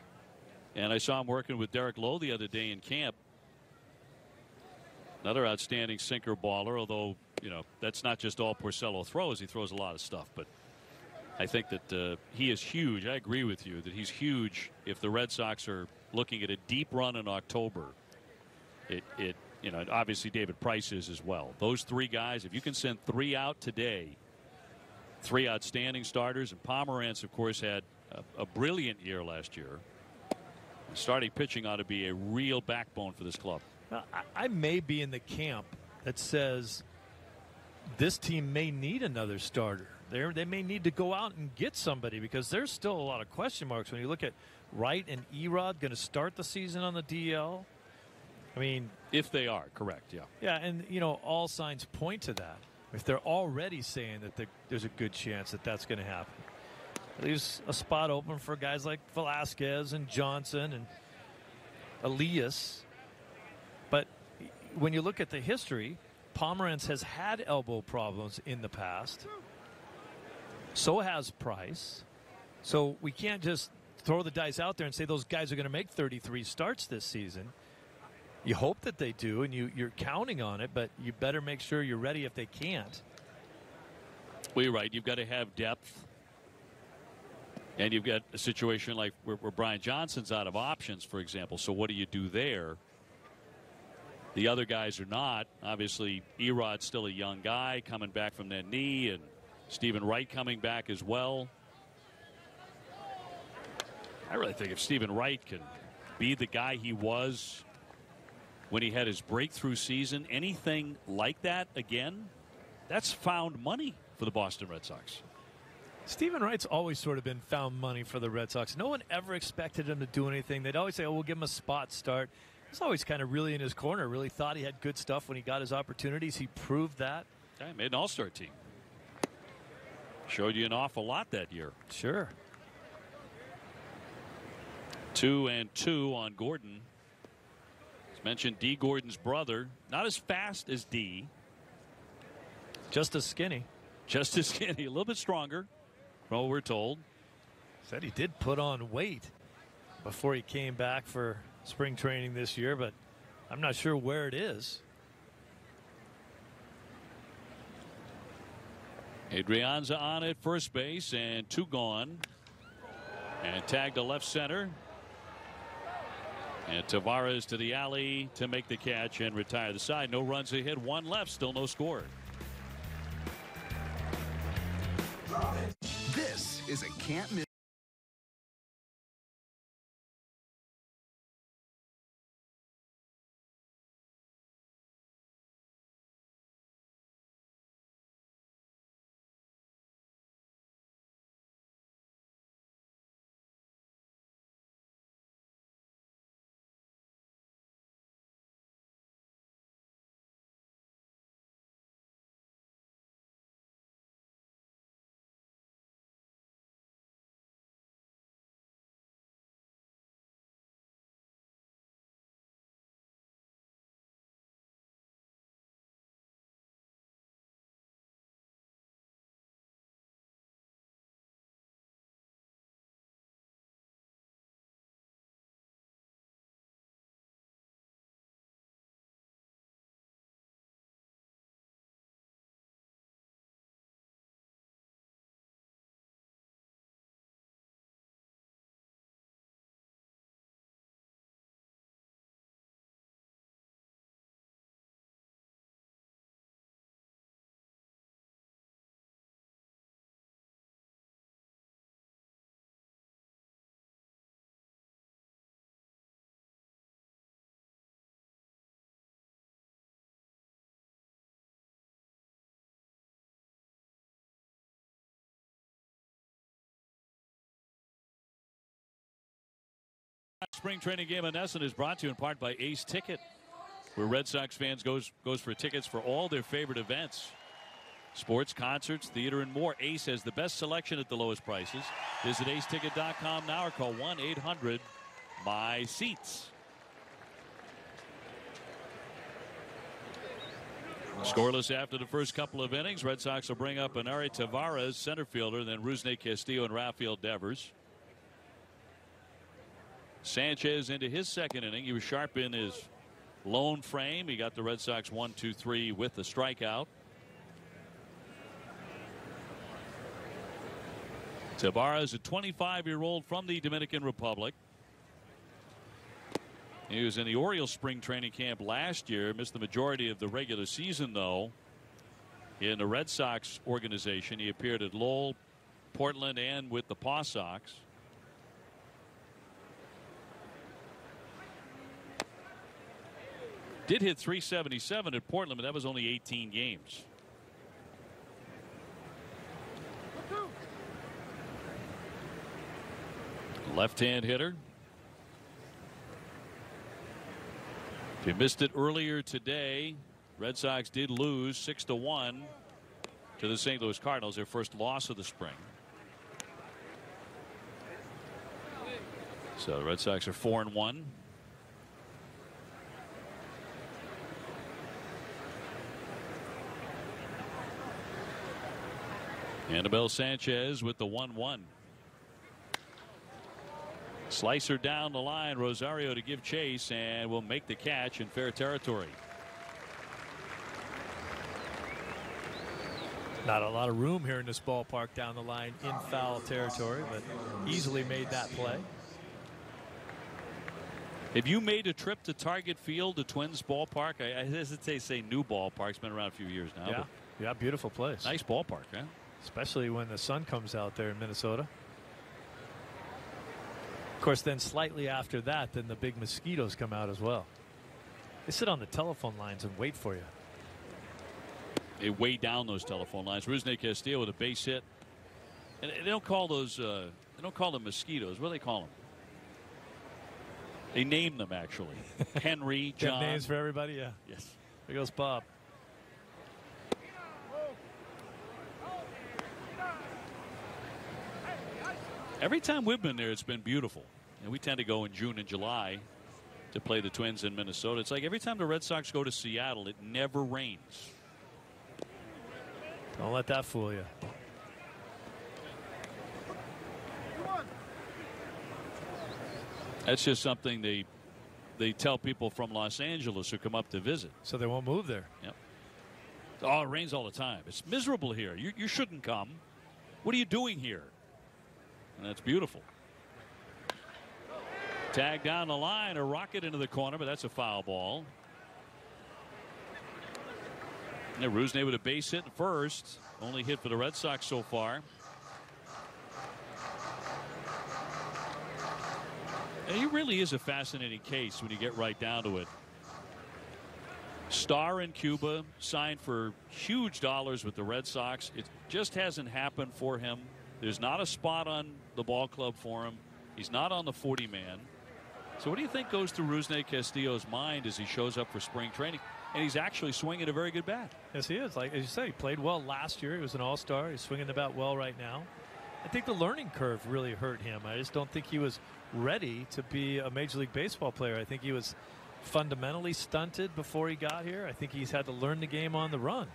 And I saw him working with Derek Lowe the other day in camp. Another outstanding sinker baller, although, that's not just all Porcello throws. He throws a lot of stuff, but I think that he is huge. I agree with you that he's huge if the Red Sox are looking at a deep run in October. Obviously David Price is as well. Those 3 guys, if you can send 3 out today, 3 outstanding starters, and Pomerantz, of course, had a brilliant year last year. Starting pitching ought to be a real backbone for this club. I may be in the camp that says this team may need another starter. They may need to go out and get somebody because there's still a lot of question marks when you look at Wright and Erod going to start the season on the DL. I mean, if they are correct, yeah. Yeah, and all signs point to that. If they're already saying that there's a good chance that that's going to happen, leaves a spot open for guys like Velasquez and Johnson and Elias. But when you look at the history, Pomerantz has had elbow problems in the past. So has Price. So we can't just throw the dice out there and say those guys are going to make 33 starts this season. You hope that they do, and you're counting on it, but you better make sure you're ready if they can't. Well, you're right. You've got to have depth. And you've got a situation like where Brian Johnson's out of options, for example. So what do you do there? The other guys are not. Obviously, Erod's still a young guy coming back from that knee, and Stephen Wright coming back as well. I really think if Stephen Wright can be the guy he was when he had his breakthrough season, anything like that again, that's found money for the Boston Red Sox. Stephen Wright's always sort of been found money for the Red Sox. No one ever expected him to do anything. They'd always say, oh, we'll give him a spot start. He's always kind of really in his corner, really thought he had good stuff when he got his opportunities. He proved that. Okay, made an all-star team. Showed you an awful lot that year. Sure. 2-2 on Gordon. As mentioned, D. Gordon's brother, not as fast as D. Just as skinny. Just as skinny, a little bit stronger, from what we're told. Said he did put on weight before he came back for spring training this year, but I'm not sure where it is. Adrianza on at first base, and 2 gone. And tagged to left center. And Tavares to the alley to make the catch and retire the side. No runs ahead, 1 left, still no score. This is a can't miss. Spring training game in Essen is brought to you in part by Ace Ticket, where Red Sox fans goes for tickets for all their favorite events. Sports, concerts, theater, and more. Ace has the best selection at the lowest prices. Visit aceticket.com now or call 1-800-MY-SEATS. Scoreless after the first couple of innings. Red Sox will bring up Anari Tavares, center fielder, then Rusney Castillo and Rafael Devers. Sanchez into his second inning. He was sharp in his lone frame. He got the Red Sox 1-2-3 with the strikeout. Tavares, a 25-year-old from the Dominican Republic. He was in the Orioles spring training camp last year. Missed the majority of the regular season, though. In the Red Sox organization, he appeared at Lowell, Portland, and with the Paw Sox. Did hit .377 at Portland, but that was only 18 games. Left-hand hitter. If you missed it earlier today, Red Sox did lose 6-1 to the St. Louis Cardinals, their first loss of the spring. So the Red Sox are 4-1. Anibal Sanchez with the 1-1. Slicer down the line. Rosario to give chase and will make the catch in fair territory. Not a lot of room here in this ballpark down the line in foul territory, but easily made that play. Have you made a trip to Target Field, the Twins ballpark? I hesitate to say new ballpark. It's been around a few years now. Yeah, yeah, beautiful place. Nice ballpark, huh? Especially when the sun comes out there in Minnesota. course, then slightly after that, then the big mosquitoes come out as well. They sit on the telephone lines and wait for you. They weigh down those telephone lines. Rusney Castillo with a base hit. And they don't call those, they don't call them mosquitoes. What do they call them? They name them, actually. Henry, John. Got names for everybody, yeah. Yes. There goes Bob. Every time we've been there, it's been beautiful. And we tend to go in June and July to play the Twins in Minnesota. It's like every time the Red Sox go to Seattle, it never rains. Don't let that fool you. That's just something they tell people from Los Angeles who come up to visit. So they won't move there. Yep. Oh, it rains all the time. It's miserable here. You shouldn't come. What are you doing here? And that's beautiful. Tag down the line, a rocket into the corner, but that's a foul ball. And Rusney with a base hit first. Only hit for the Red Sox so far. And he really is a fascinating case when you get right down to it. Star in Cuba, signed for huge dollars with the Red Sox. It just hasn't happened for him. There's not a spot on the ball club for him. He's not on the 40-man. So what do you think goes through Rusney Castillo's mind as he shows up for spring training? And he's actually swinging a very good bat. Yes, he is. Like as you say, he played well last year. He was an all-star. He's swinging the bat well right now. I think the learning curve really hurt him. I just don't think he was ready to be a Major League Baseball player. I think he was fundamentally stunted before he got here. I think he's had to learn the game on the run.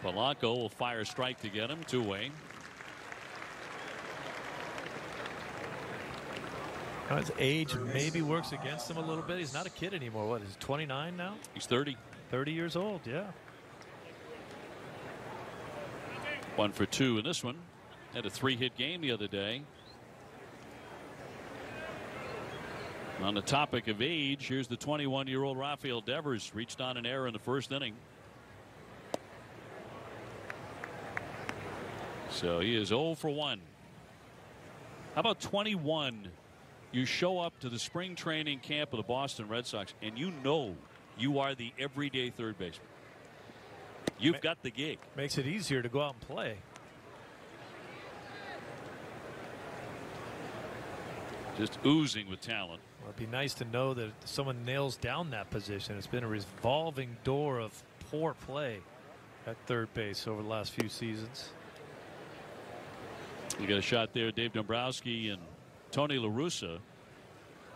Polanco will fire a strike to get him. Two-way. His age maybe works against him a little bit. He's not a kid anymore. What, is he 29 now? He's 30. 30 years old, yeah. 1 for 2 in this one. Had a 3-hit game the other day. On the topic of age, here's the 21-year-old Rafael Devers. Reached on an error in the first inning. So he is 0 for 1. How about 21? You show up to the spring training camp of the Boston Red Sox and you know you are the everyday third baseman. You've got the gig. Makes it easier to go out and play. Just oozing with talent. Well, it'd be nice to know that someone nails down that position. It's been a revolving door of poor play at third base over the last few seasons. You got a shot there, Dave Dombrowski and Tony La Russa.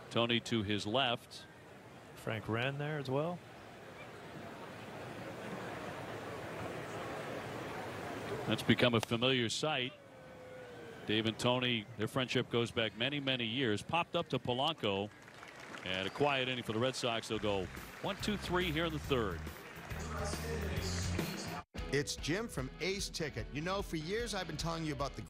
Tony to his left. Frank Wren there as well. That's become a familiar sight. Dave and Tony, their friendship goes back many, many years. Popped up to Polanco. And a quiet inning for the Red Sox. They'll go 1, 2, 3 here in the third. It's Jim from Ace Ticket. You know, for years I've been telling you about the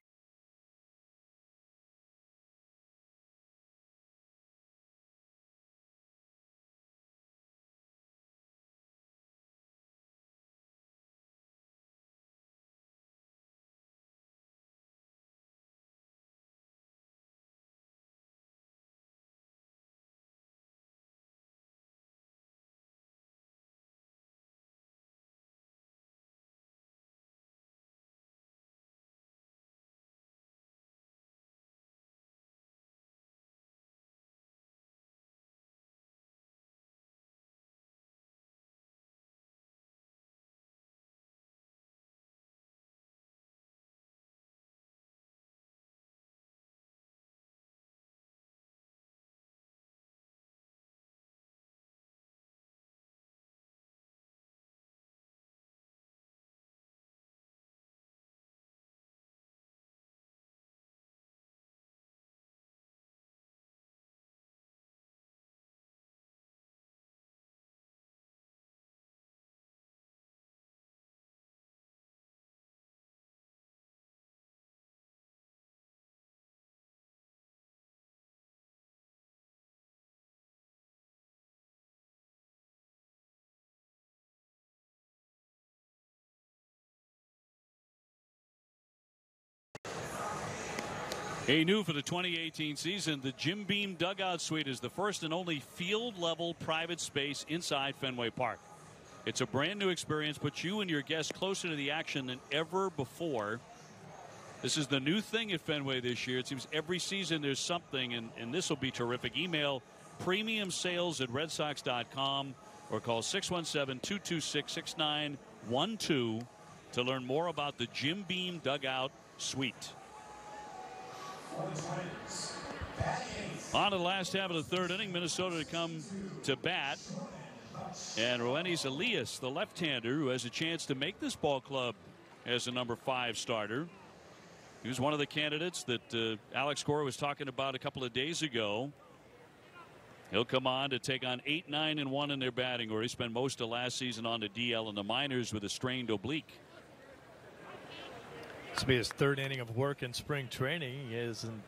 A new for the 2018 season, the Jim Beam Dugout Suite is the first and only field-level private space inside Fenway Park. It's a brand new experience, puts you and your guests closer to the action than ever before. This is the new thing at Fenway this year. It seems every season there's something, and this will be terrific. Email premiumsales@redsox.com or call 617-226-6912 to learn more about the Jim Beam Dugout Suite. On to the last half of the third inning, Minnesota to come to bat. And Roenis Elias, the left-hander, who has a chance to make this ball club as a number 5 starter. He was one of the candidates that Alex Cora was talking about a couple of days ago. He'll come on to take on 8, 9, and 1 in their batting order. He spent most of last season on the DL in the minors with a strained oblique. This will be his 3rd inning of work in spring training. He hasn't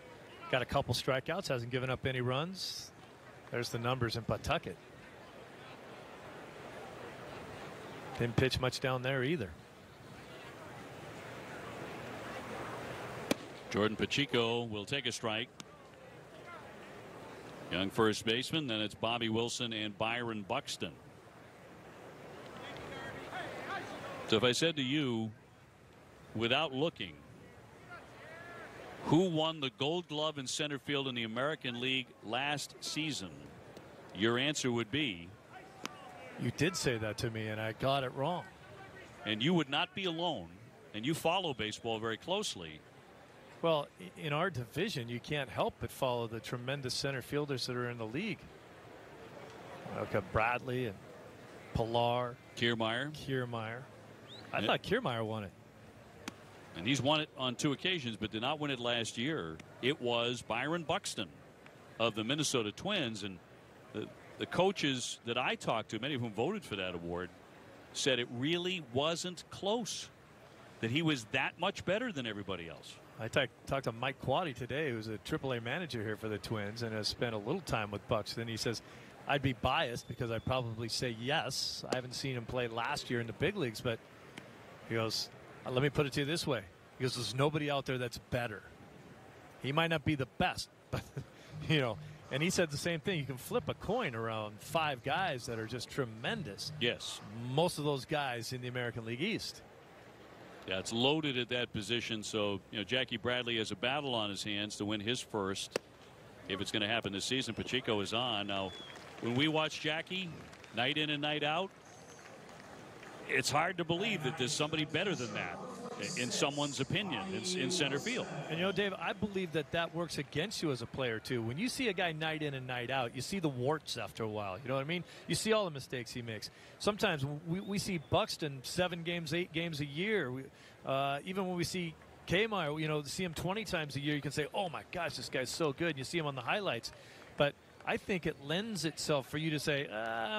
got a couple strikeouts, hasn't given up any runs. There's the numbers in Pawtucket. Didn't pitch much down there either. Jordan Pacheco will take a strike. Young first baseman, then it's Bobby Wilson and Byron Buxton. So if I said to you, without looking, who won the Gold Glove in center field in the American League last season, your answer would be? You did say that to me, and I got it wrong. And you would not be alone, and you follow baseball very closely. Well, in our division, you can't help but follow the tremendous center fielders that are in the league. Look at Bradley and Pilar. Kiermaier. I thought Kiermaier won it. And he's won it on 2 occasions, but did not win it last year. It was Byron Buxton of the Minnesota Twins. And the coaches that I talked to, many of whom voted for that award, said it really wasn't close, that he was that much better than everybody else. I talked to Mike Quaddy today, who's a AAA manager here for the Twins and has spent a little time with Buxton. He says, I'd be biased because I'd probably say yes. I haven't seen him play last year in the big leagues, but he goes, let me put it to you this way. He goes, there's nobody out there that's better. He might not be the best, but, you know, and he said the same thing. You can flip a coin around 5 guys that are just tremendous. Yes. Most of those guys in the American League East. Yeah, it's loaded at that position. So, you know, Jackie Bradley has a battle on his hands to win his first. If it's going to happen this season, Pacheco is on. Now, when we watch Jackie night in and night out, it's hard to believe that there's somebody better than that in someone's opinion in center field. And, you know, Dave, I believe that works against you as a player, too. When you see a guy night in and night out, you see the warts after a while. You know what I mean? You see all the mistakes he makes. Sometimes we see Buxton 7 games, 8 games a year. Even when we see Kiermaier, you know, see him 20 times a year, you can say, oh, my gosh, this guy's so good. And you see him on the highlights. But I think it lends itself for you to say,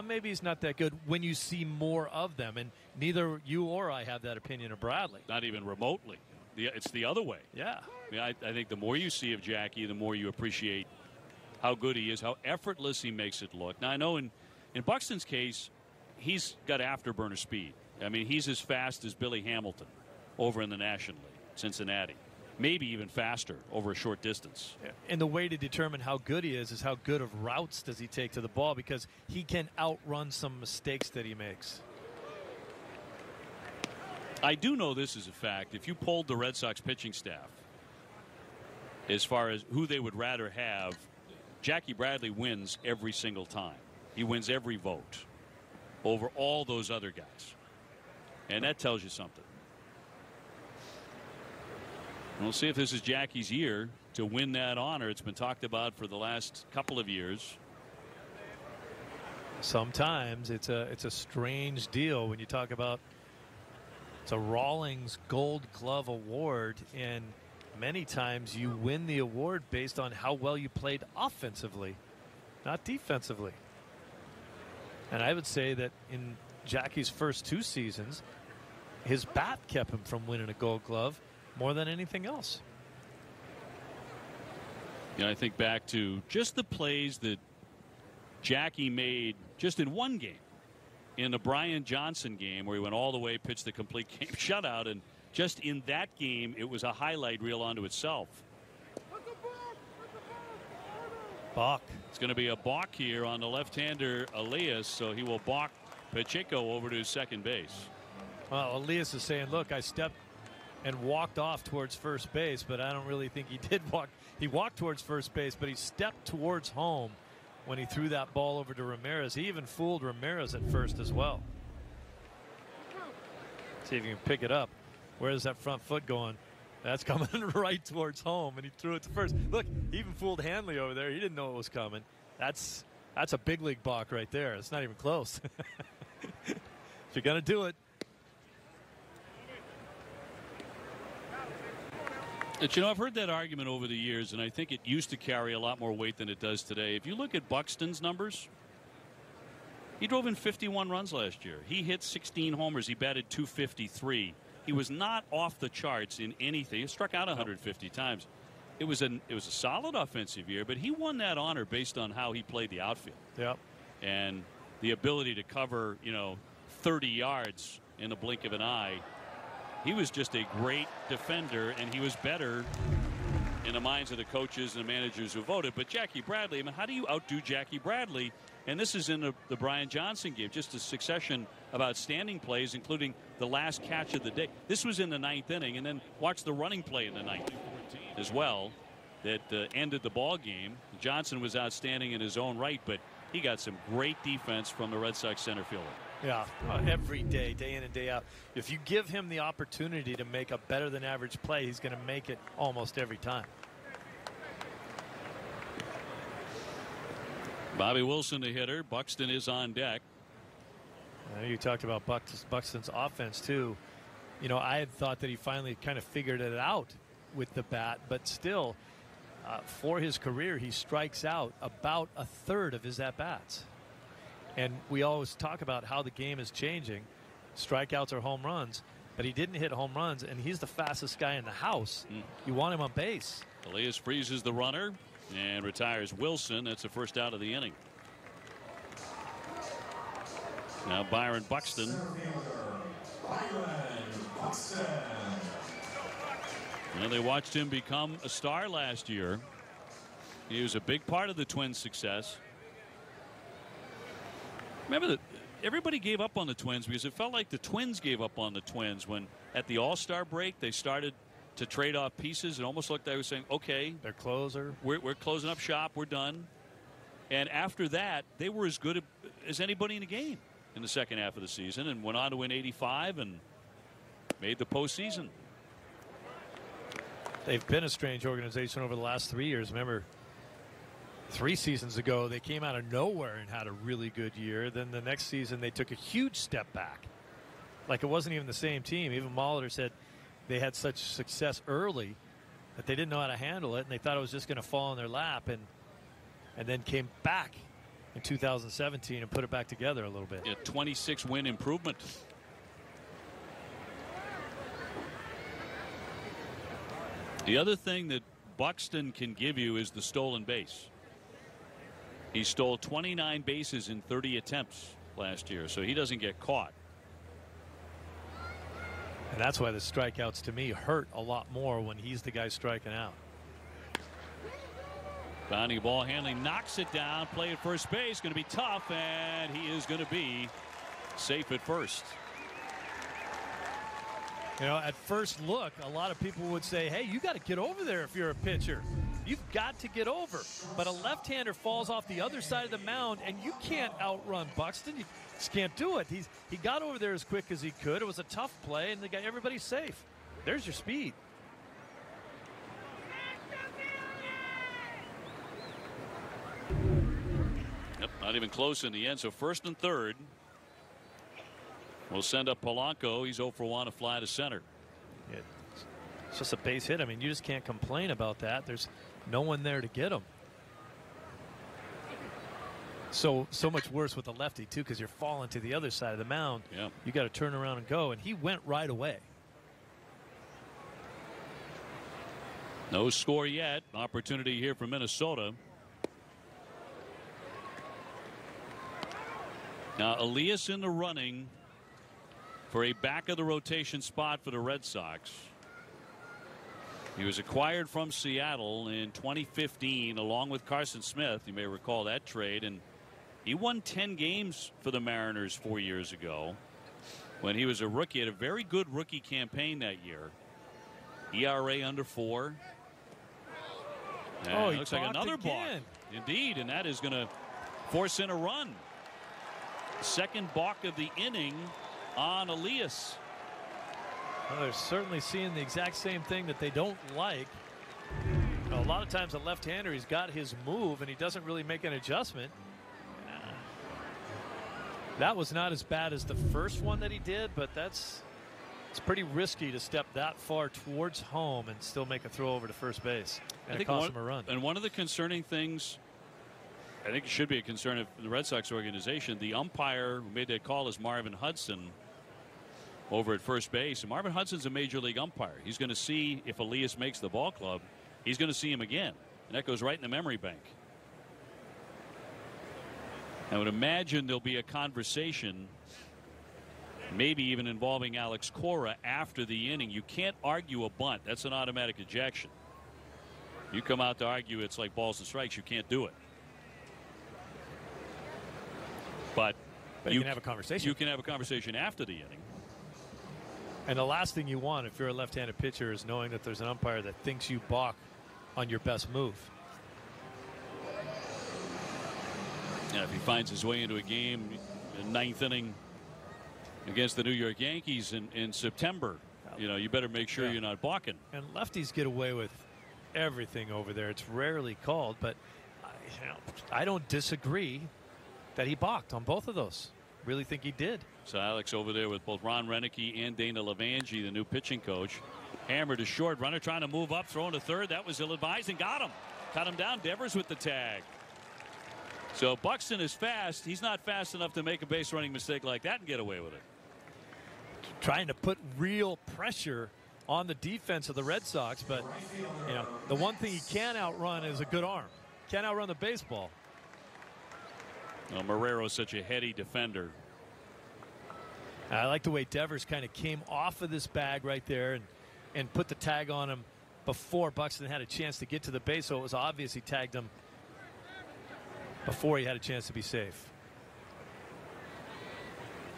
maybe he's not that good when you see more of them. And neither you or I have that opinion of Bradley. Not even remotely. It's the other way. Yeah. I mean, I think the more you see of Jackie, the more you appreciate how good he is, how effortless he makes it look. Now, I know in Buxton's case, he's got afterburner speed. I mean, he's as fast as Billy Hamilton over in the National League, Cincinnati. Maybe even faster over a short distance. And the way to determine how good he is how good of routes does he take to the ball, because he can outrun some mistakes that he makes. I do know this is a fact. If you polled the Red Sox pitching staff as far as who they would rather have, Jackie Bradley wins every single time. He wins every vote over all those other guys. And that tells you something. We'll see if this is Jackie's year to win that honor. It's been talked about for the last couple of years. Sometimes it's a strange deal when you talk about it's a Rawlings Gold Glove award, and many times you win the award based on how well you played offensively, not defensively. And I would say that in Jackie's first 2 seasons, his bat kept him from winning a Gold Glove more than anything else. Yeah, I think back to just the plays that Jackie made just in one game, in the Brian Johnson game, where he went all the way, pitched the complete game shutout, and just in that game, it was a highlight reel unto itself. Balk. It's going to be a balk here on the left-hander Elias, so he will balk Pacheco over to second base. Well, Elias is saying, look, I stepped and walked off towards first base, but I don't really think he did walk. He walked towards first base, but he stepped towards home when he threw that ball over to Ramirez. He even fooled Ramirez at first as well. See if you can pick it up. Where's that front foot going? That's coming right towards home, and he threw it to first. Look, he even fooled Hanley over there. He didn't know it was coming. That's a big league balk right there. It's not even close. If you're going to do it. But, I've heard that argument over the years, and I think it used to carry a lot more weight than it does today. If you look at Buxton's numbers, he drove in 51 runs last year. He hit 16 homers. He batted .253. He was not off the charts in anything. He struck out 150 times. It was a solid offensive year, but he won that honor based on how he played the outfield. Yep. And the ability to cover, 30 yards in the blink of an eye. He was just a great defender, and he was better in the minds of the coaches and the managers who voted. But Jackie Bradley, how do you outdo Jackie Bradley? And this is in the Brian Johnson game, just a succession of outstanding plays, including the last catch of the day. This was in the 9th inning, and then watch the running play in the 9th as well that ended the ball game. Johnson was outstanding in his own right, but he got some great defense from the Red Sox center fielder. Yeah, every day, day in and day out. If you give him the opportunity to make a better than average play, he's going to make it almost every time. Bobby Wilson, the hitter. Buxton is on deck. You talked about Buxton's offense, too. I had thought that he finally kind of figured it out with the bat, but still, for his career, he strikes out about a third of his at-bats. And we always talk about how the game is changing. Strikeouts are home runs, but he didn't hit home runs, and he's the fastest guy in the house. You want him on base. Elias freezes the runner and retires Wilson. That's the first out of the inning. Now Byron Buxton. They watched him become a star last year. He was a big part of the Twins' success. Remember that everybody gave up on the Twins because it felt like the Twins gave up on the Twins when at the All-Star break they started to trade off pieces. It almost looked like they were saying, okay, they're closer. We're closing up shop. We're done. And after that, they were as good as anybody in the game in the second half of the season and went on to win 85 and made the postseason. They've been a strange organization over the last 3 years. Remember, 3 seasons ago, they came out of nowhere and had a really good year. Then the next season, they took a huge step back. Like it wasn't even the same team. Even Molitor said they had such success early that they didn't know how to handle it, and they thought it was just going to fall in their lap, and then came back in 2017 and put it back together a little bit. A 26-win improvement. The other thing that Buxton can give you is the stolen base. He stole 29 bases in 30 attempts last year, so he doesn't get caught. And that's why the strikeouts to me hurt a lot more when he's the guy striking out. Bounding ball handling, knocks it down, play at first base, going to be tough, and he is going to be safe at first. At first look, a lot of people would say, hey, you got to get over there if you're a pitcher. You've got to get over. But a left-hander falls off the other side of the mound, and you can't outrun Buxton. You just can't do it. He got over there as quick as he could. It was a tough play, and everybody's safe. There's your speed. Yep, not even close in the end. So first and third. We'll send up Polanco. He's 0 for 1, a fly to center. Yeah, it's just a base hit. I mean, you just can't complain about that. There's no one there to get him. So much worse with the lefty, too, because you're falling to the other side of the mound. Yeah. You got to turn around and go, and he went right away. No score yet. Opportunity here for Minnesota. Now, Elias in the running for a back of the rotation spot for the Red Sox. He was acquired from Seattle in 2015 along with Carson Smith. You may recall that trade, and he won 10 games for the Mariners 4 years ago when he was a rookie. He had a very good rookie campaign that year. ERA under 4. Oh, he looks like another again. balk. Indeed, and that is going to force in a run. Second balk of the inning on Elias. Well, they're certainly seeing the exact same thing that they don't like. You know, a lot of times a left-hander, he's got his move and he doesn't really make an adjustment. That was not as bad as the first one that he did, but it's pretty risky to step that far towards home and still make a throw over to first base. And it cost him a run. And one of the concerning things, I think it should be a concern of the Red Sox organization, the umpire who made that call is Marvin Hudson over at first base. And Marvin Hudson's a major league umpire. He's going to see if Elias makes the ball club. He's going to see him again. And that goes right in the memory bank. I would imagine there'll be a conversation, maybe even involving Alex Cora after the inning. You can't argue a bunt. That's an automatic ejection. You come out to argue it's like balls and strikes. You can't do it. But you can have a conversation. You can have a conversation after the inning. And the last thing you want if you're a left-handed pitcher is knowing that there's an umpire that thinks you balk on your best move. Yeah, if he finds his way into a game in ninth inning against the New York Yankees in September, you better make sure you're not balking. And lefties get away with everything over there. It's rarely called, but I don't disagree that he balked on both of those. Really think he did. So Alex over there with both Ron Renicky and Dana Levangie, the new pitching coach. Hammered a short runner trying to move up, throwing to third. That was ill-advised and got him. Cut him down. Devers with the tag. So Buxton is fast. He's not fast enough to make a base running mistake like that and get away with it. Trying to put real pressure on the defense of the Red Sox, but the one thing he can't outrun is a good arm. Can't outrun the baseball. Well, Marrero's such a heady defender. I like the way Devers kind of came off of this bag right there and put the tag on him before Buxton had a chance to get to the base, so it was obvious he tagged him before he had a chance to be safe.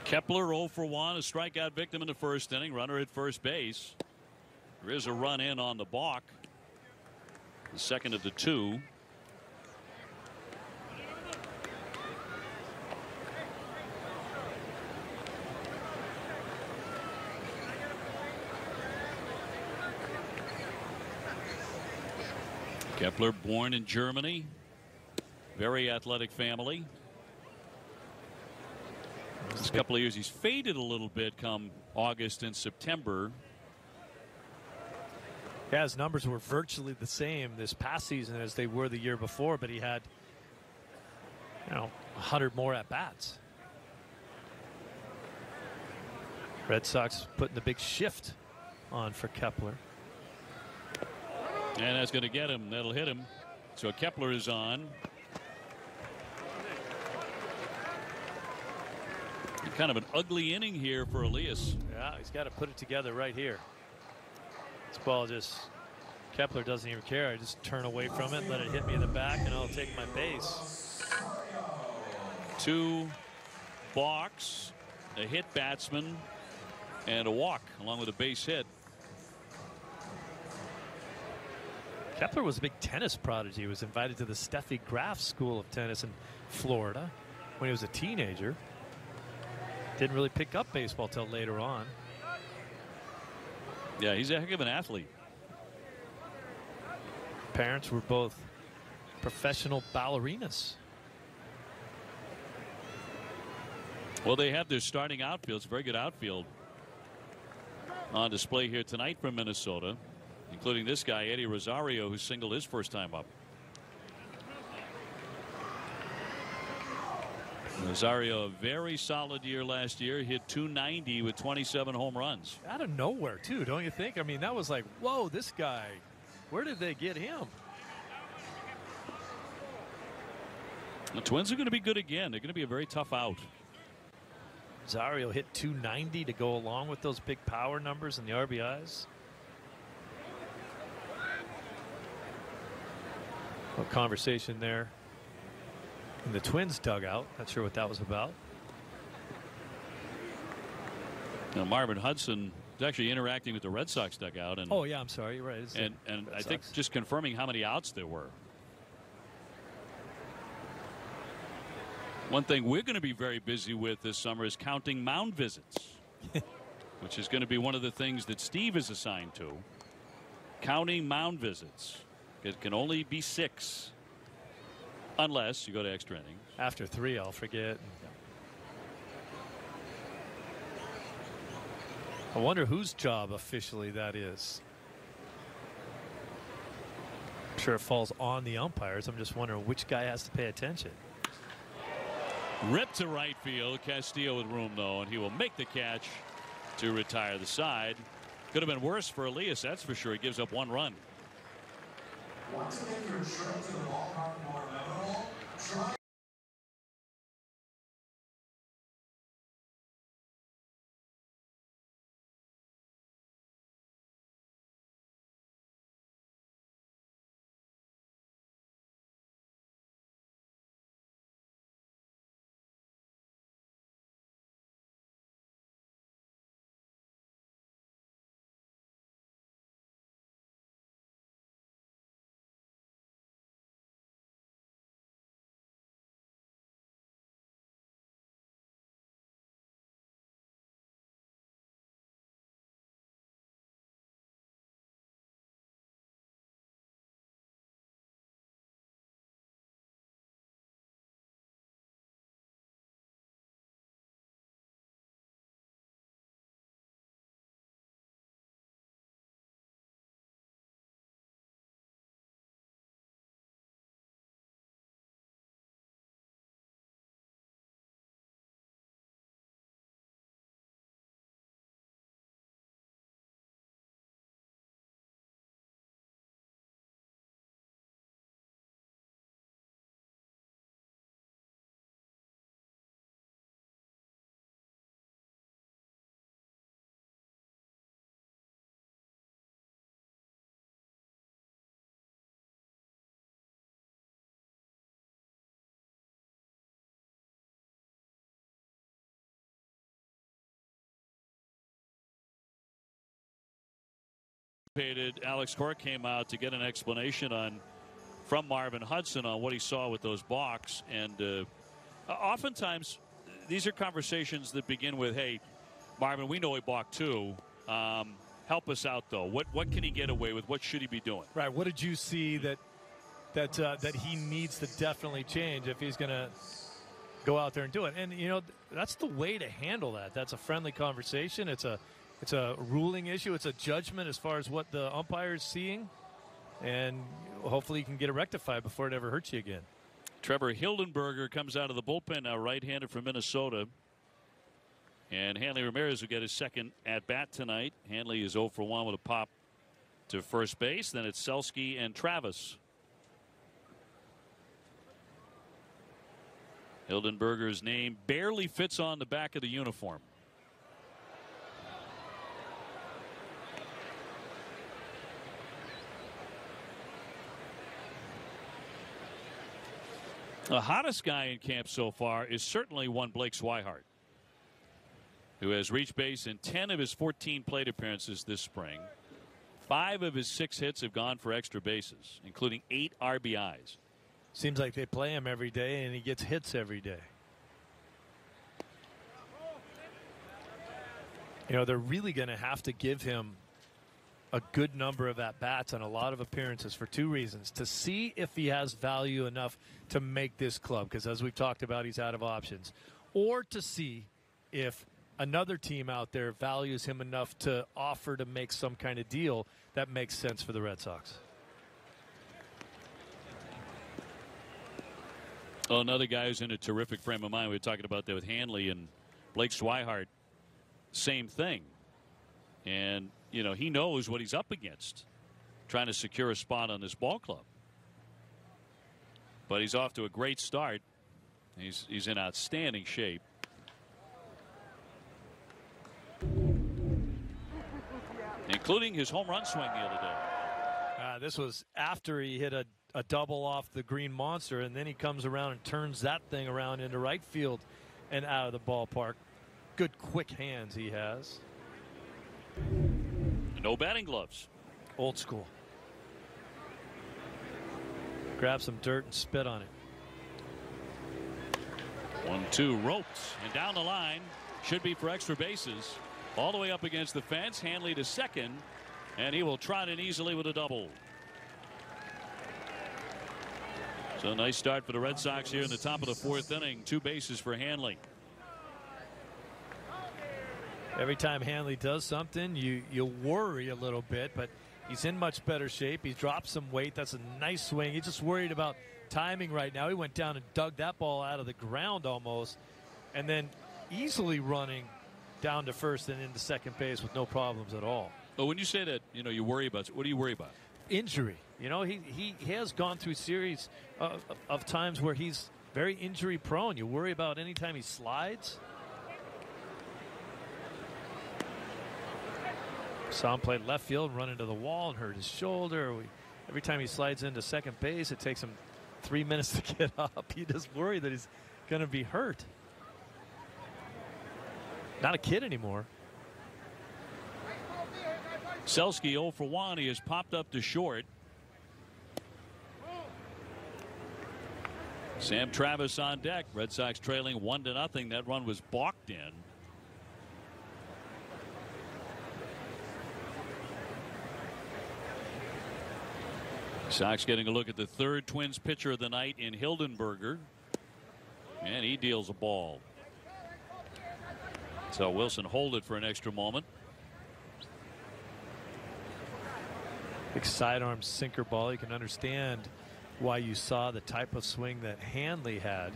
Kepler 0 for 1, a strikeout victim in the first inning, runner at first base. There is a run in on the balk. The second of the 2. Kepler, born in Germany, very athletic family. This couple of years he's faded a little bit come August and September. Yeah, his numbers were virtually the same this past season as they were the year before, but he had 100 more at bats. Red Sox putting the big shift on for Kepler. And that's going to get him. That'll hit him. So Kepler is on. Kind of an ugly inning here for Elias. Yeah, he's got to put it together right here. This ball Kepler doesn't even care. I just turn away from it, let it hit me in the back, and I'll take my base. 2 balks, a hit batsman, and a walk, along with a base hit. Kepler was a big tennis prodigy. He was invited to the Steffi Graf School of Tennis in Florida when he was a teenager. Didn't really pick up baseball till later on. Yeah, he's a heck of an athlete. Parents were both professional ballerinas. Well, they have their starting outfield. It's a very good outfield on display here tonight from Minnesota, including this guy, Eddie Rosario, who singled his first time up. Rosario, a very solid year last year, hit .290 with 27 home runs. Out of nowhere, too, don't you think? I mean, that was like, whoa, this guy, where did they get him? The Twins are going to be good again. They're going to be a very tough out. Rosario hit .290 to go along with those big power numbers and the RBIs. A conversation there in the Twins dugout. Not sure what that was about. Now Marvin Hudson is actually interacting with the Red Sox dugout. And, oh, yeah, I'm sorry. You're right. And I think just confirming how many outs there were. One thing we're going to be very busy with this summer is counting mound visits, which is going to be one of the things that Steve is assigned to. Counting mound visits. It can only be 6 unless you go to extra innings. After 3, I'll forget. I wonder whose job officially that is. I'm sure it falls on the umpires. I'm just wondering which guy has to pay attention. Ripped to right field. Castillo with room, though, and he will make the catch to retire the side. Could have been worse for Elias, that's for sure. He gives up 1 run. Want to make your trip to the ballpark more memorable? Try Alex Cora came out to get an explanation from Marvin Hudson on what he saw with those balks, and oftentimes these are conversations that begin with, "Hey, Marvin, we know he balked too. Help us out though. What can he get away with? What should he be doing?" Right. What did you see that he needs to definitely change if he's going to go out there and do it? And you know, that's the way to handle that. That's a friendly conversation. It's a ruling issue. It's a judgment as far as what the umpire is seeing, and hopefully you can get it rectified before it ever hurts you again. Trevor Hildenberger comes out of the bullpen now, right-handed from Minnesota. And Hanley Ramirez will get his second at-bat tonight. Hanley is 0 for 1 with a pop to first base. Then it's Selsky and Travis. Hildenberger's name barely fits on the back of the uniform. The hottest guy in camp so far is certainly one Blake Swihart, who has reached base in 10 of his 14 plate appearances this spring. 5 of his 6 hits have gone for extra bases, including 8 RBIs. Seems like they play him every day, and he gets hits every day. You know, they're really going to have to give him a good number of at-bats on a lot of appearances for 2 reasons. To see if he has value enough to make this club, because as we've talked about, he's out of options. Or to see if another team out there values him enough to offer to make some kind of deal that makes sense for the Red Sox. Well, another guy who's in a terrific frame of mind. We were talking about that with Hanley and Blake Swihart. Same thing. And, you know, he knows what he's up against, trying to secure a spot on this ball club. But he's off to a great start. He's in outstanding shape. Including his home run swing the other day. This was after he hit a a double off the green monster, and then he comes around and turns that thing around into right field and out of the ballpark. Good quick hands he has. No batting gloves. Old school. Grab some dirt and spit on it. 1-2 ropes and down the line. Should be for extra bases. All the way up against the fence. Hanley to second, and he will trot in easily with a double. So nice start for the Red Sox here in the top of the 4th inning. 2 bases for Hanley. Every time Hanley does something, you worry a little bit, but he's in much better shape. He's dropped some weight. That's a nice swing. He's just worried about timing right now. He went down and dug that ball out of the ground almost, and then easily running down to first and into second base with no problems at all. But when you say that, you worry about, what do you worry about? Injury. He has gone through series of times where he's very injury prone. You worry about any time he slides. Saw him play left field, run into the wall and hurt his shoulder. Every time he slides into second base, it takes him 3 minutes to get up. You just worry that he's going to be hurt. Not a kid anymore. Selski 0 for 1. He has popped up to short. Sam Travis on deck. Red Sox trailing 1-0. That run was balked in. Sox getting a look at the 3rd Twins pitcher of the night in Hildenberger. And he deals a ball. So Wilson hold it for an extra moment. Big sidearm sinker ball. You can understand why you saw the type of swing that Hanley had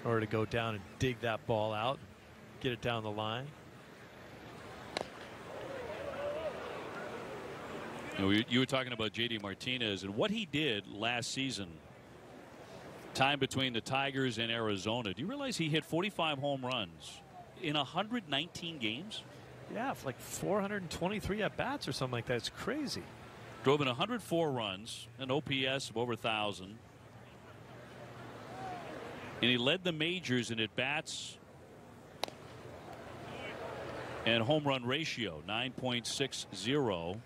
in order to go down and dig that ball out, get it down the line. You were talking about J.D. Martinez and what he did last season. Time between the Tigers and Arizona. Do you realize he hit 45 home runs in 119 games? Yeah, like 423 at bats or something like that. It's crazy. Drove in 104 runs, an OPS of over 1,000. And he led the majors in at bats and home run ratio, 9.60.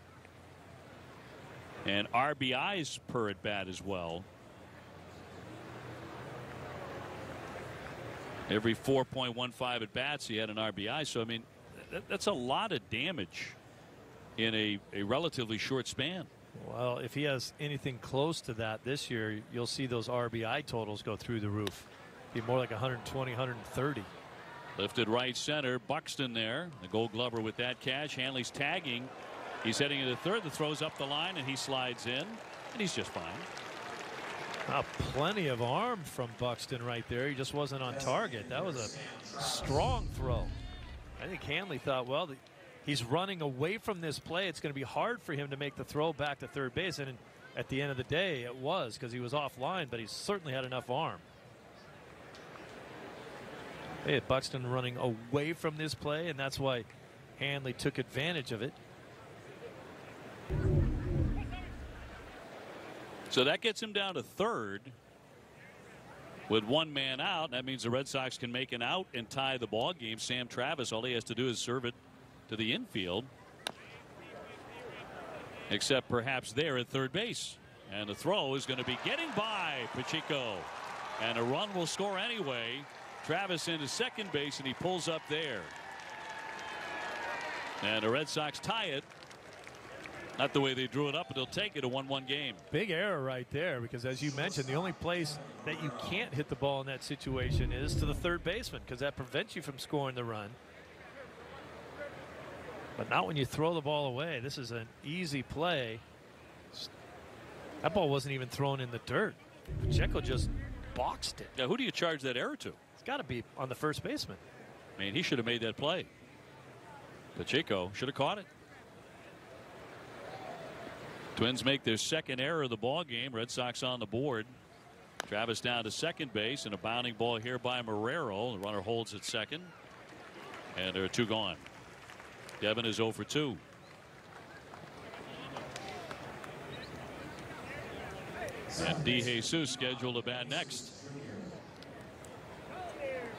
And RBIs per at bat as well. Every 4.15 at bats he had an RBI. So I mean that's a lot of damage in a relatively short span. Well, if he has anything close to that this year, you'll see those RBI totals go through the roof. Be more like 120, 130. Lifted right center. Buxton there. The Gold Glover with that catch. Hanley's tagging. He's heading into third. The throw's up the line and he slides in and he's just fine. Plenty of arm from Buxton right there. He just wasn't on target. That was a strong throw. I think Hanley thought, well, he's running away from this play. It's going to be hard for him to make the throw back to third base. And at the end of the day, it was, because he was offline, but he certainly had enough arm. They had Buxton running away from this play, and that's why Hanley took advantage of it. So that gets him down to third with 1 man out. That means the Red Sox can make an out and tie the ball game. Sam Travis, all he has to do is serve it to the infield, except perhaps there at third base. And the throw is going to be getting by Pacheco, and a run will score anyway. Travis into second base and he pulls up there, and the Red Sox tie it. Not the way they drew it up, but they'll take it a 1-1 game. Big error right there, because as you mentioned, the only place that you can't hit the ball in that situation is to the third baseman, because that prevents you from scoring the run. But not when you throw the ball away. This is an easy play. That ball wasn't even thrown in the dirt. Pacheco just boxed it. Now, who do you charge that error to? It's got to be on the first baseman. I mean, he should have made that play. Pacheco should have caught it. Twins make their second error of the ball game. Red Sox on the board. Travis down to second base, and a bounding ball here by Marrero. The runner holds at second, and there are 2 gone. Devin is 0 for 2. And DeJesus scheduled to bat next.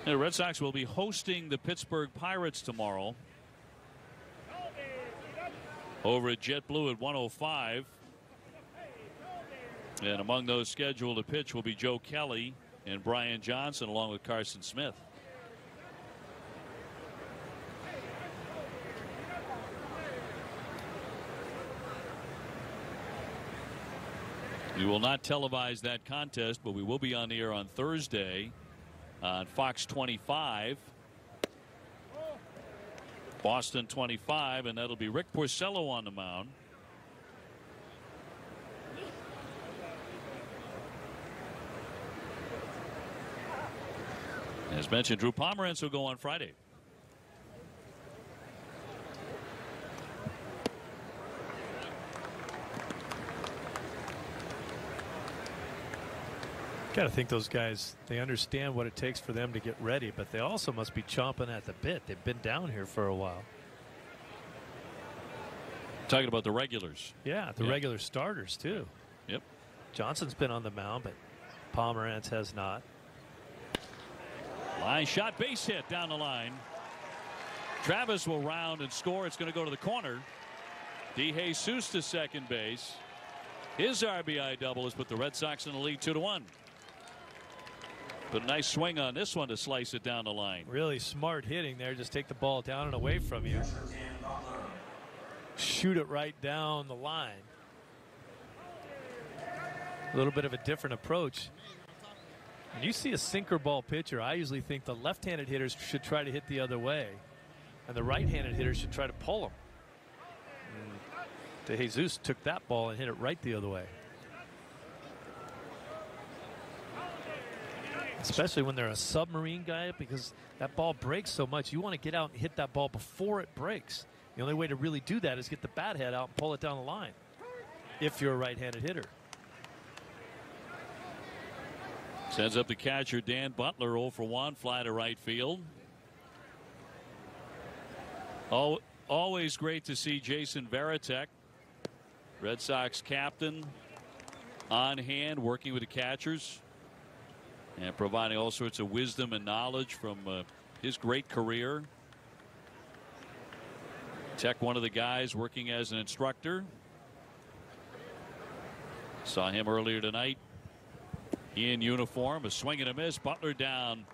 The Red Sox will be hosting the Pittsburgh Pirates tomorrow over at JetBlue at 1:05. And among those scheduled to pitch will be Joe Kelly and Brian Johnson along with Carson Smith. We will not televise that contest, but we will be on the air on Thursday on Fox 25. Boston 25, and that'll be Rick Porcello on the mound. As mentioned, Drew Pomeranz will go on Friday. Got to think those guys, they understand what it takes for them to get ready, but they also must be chomping at the bit. They've been down here for a while. Talking about the regulars. Yeah, the regular starters too. Yep. Johnson's been on the mound, but Pomeranz has not. Line shot, base hit down the line. Travis will round and score. It's going to go to the corner. DeJesus to second base. His RBI double has put the Red Sox in the lead 2-1. But a nice swing on this one to slice it down the line. Really smart hitting there. Just take the ball down and away from you. Shoot it right down the line. A little bit of a different approach. When you see a sinker ball pitcher, I usually think the left-handed hitters should try to hit the other way, and the right-handed hitters should try to pull them. DeJesus took that ball and hit it right the other way. Especially when they're a submarine guy, because that ball breaks so much. You want to get out and hit that ball before it breaks. The only way to really do that is get the bat head out and pull it down the line if you're a right-handed hitter. Sends up the catcher Dan Butler, 0 for 1, fly to right field. Always great to see Jason Varitek, Red Sox captain, on hand working with the catchers and providing all sorts of wisdom and knowledge from his great career. Tech, one of the guys working as an instructor. Saw him earlier tonight in uniform. A swing and a miss. Butler down,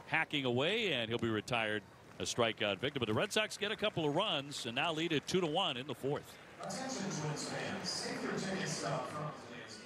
hacking away, and he'll be retired. A strikeout victim. But the Red Sox get a couple of runs and now lead it 2-1 in the fourth. Attention Twins fans, save your ticket stub from today's game.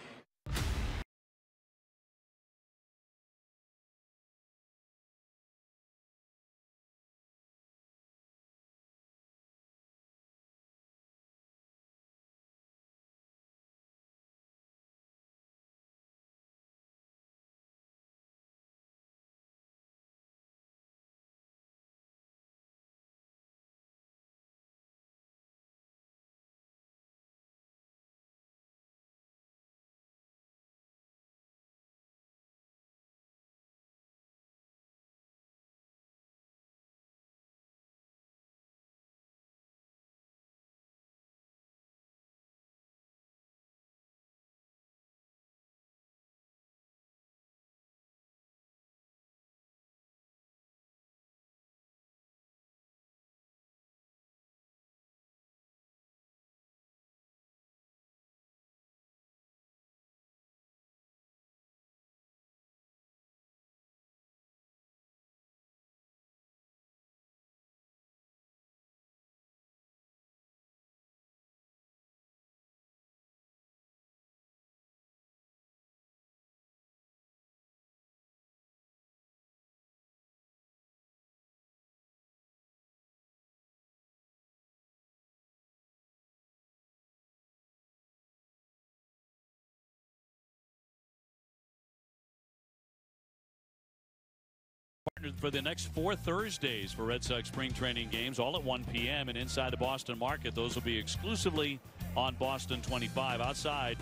For the next 4 Thursdays for Red Sox spring training games, all at 1 p.m. and inside the Boston market. Those will be exclusively on Boston 25. Outside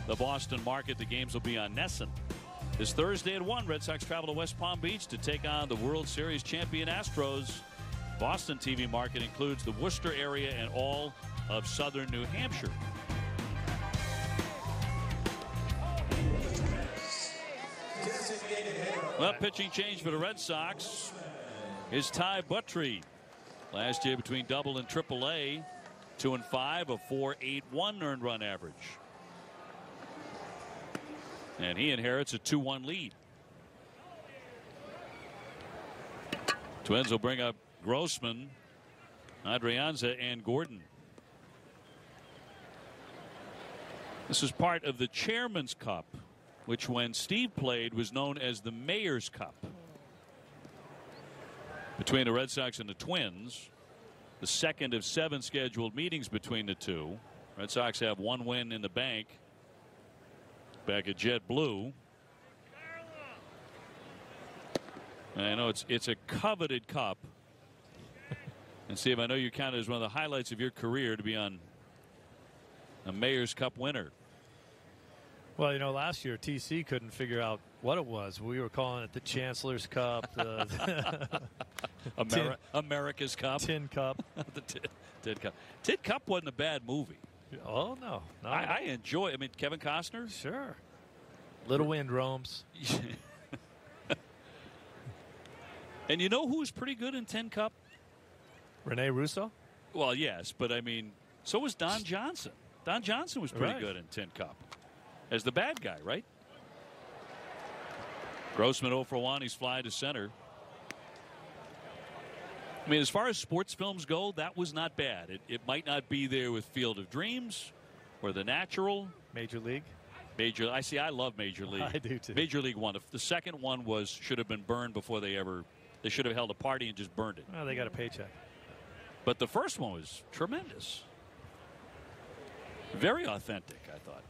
the Boston market, the games will be on Nesson. This Thursday at 1, Red Sox travel to West Palm Beach to take on the World Series champion Astros. Boston TV market includes the Worcester area and all of southern New Hampshire. Well, pitching change for the Red Sox is Ty Buttrey. Last year between Double and Triple A, 2-5, a 4.81 earned run average. And he inherits a 2-1 lead. Twins will bring up Grossman, Adrianza, and Gordon. This is part of the Chairman's Cup, which when Steve played was known as the Mayor's Cup. Between the Red Sox and the Twins, the second of 7 scheduled meetings between the two. Red Sox have 1 win in the bank back at JetBlue. And I know it's a coveted cup. And Steve, I know you count it as one of the highlights of your career to be on a Mayor's Cup winner. Well, you know, last year TC couldn't figure out what it was. We were calling it the Chancellor's Cup, America's Cup, Tin Cup. The Tin Cup. Tin Cup wasn't a bad movie. Oh no, I enjoy. I mean, Kevin Costner. Sure. Little Wind Roams. And you know who's pretty good in Tin Cup? Rene Russo. Well, yes, but I mean, so was Don Johnson. Don Johnson was pretty good in Tin Cup as the bad guy, right? Grossman 0 for 1. He's flying to center. I mean, as far as sports films go, that was not bad. It might not be there with Field of Dreams or The Natural. Major League. I love Major League. I do too. Major League 1. The second one should have been burned before they should have held a party and just burned it. Well, they got a paycheck. But the first one was tremendous. Very authentic, I thought.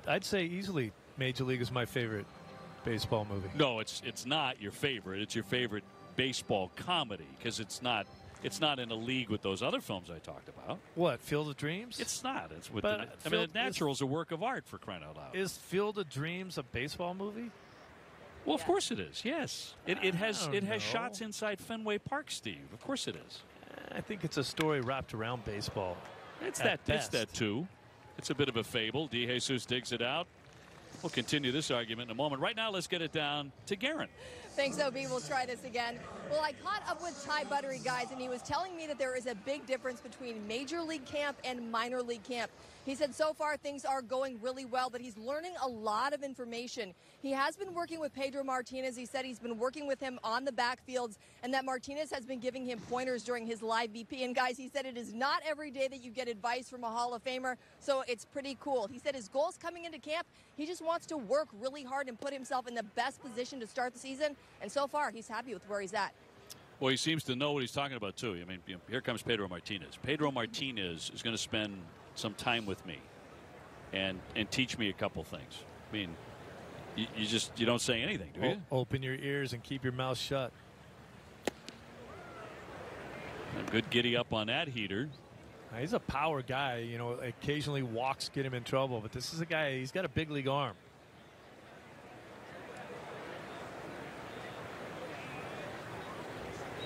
I'd say easily Major League is my favorite baseball movie. No, it's not your favorite. It's your favorite baseball comedy because it's not in a league with those other films I talked about. What, Field of Dreams? It's not. It's with The Natural's a work of art, for crying out loud. Is Field of Dreams a baseball movie? Well, of course it is. Yes, it has know. shots inside Fenway Park, Steve. Of course it is. I think it's a story wrapped around baseball. It's that too. It's a bit of a fable. DeJesus digs it out. We'll continue this argument in a moment. Right now, let's get it down to Guerin. Thanks, OB. We'll try this again. Well, I caught up with Ty Buttrey, guys, and he was telling me that there is a big difference between Major League camp and minor league camp. He said so far things are going really well, but he's learning a lot of information. He has been working with Pedro Martinez. He said he's been working with him on the backfields and that Martinez has been giving him pointers during his live BP. And, guys, he said it is not every day that you get advice from a Hall of Famer, so it's pretty cool. He said his goals coming into camp, he just wants to work really hard and put himself in the best position to start the season. And so far, he's happy with where he's at. Well, he seems to know what he's talking about, too. I mean, here comes Pedro Martinez. Pedro Martinez is going to spend some time with me and teach me a couple things. I mean, you don't say anything, do you? Open your ears and keep your mouth shut. A good giddy up on that heater. He's a power guy. You know, occasionally walks get him in trouble, but this is a guy, he's got a big league arm.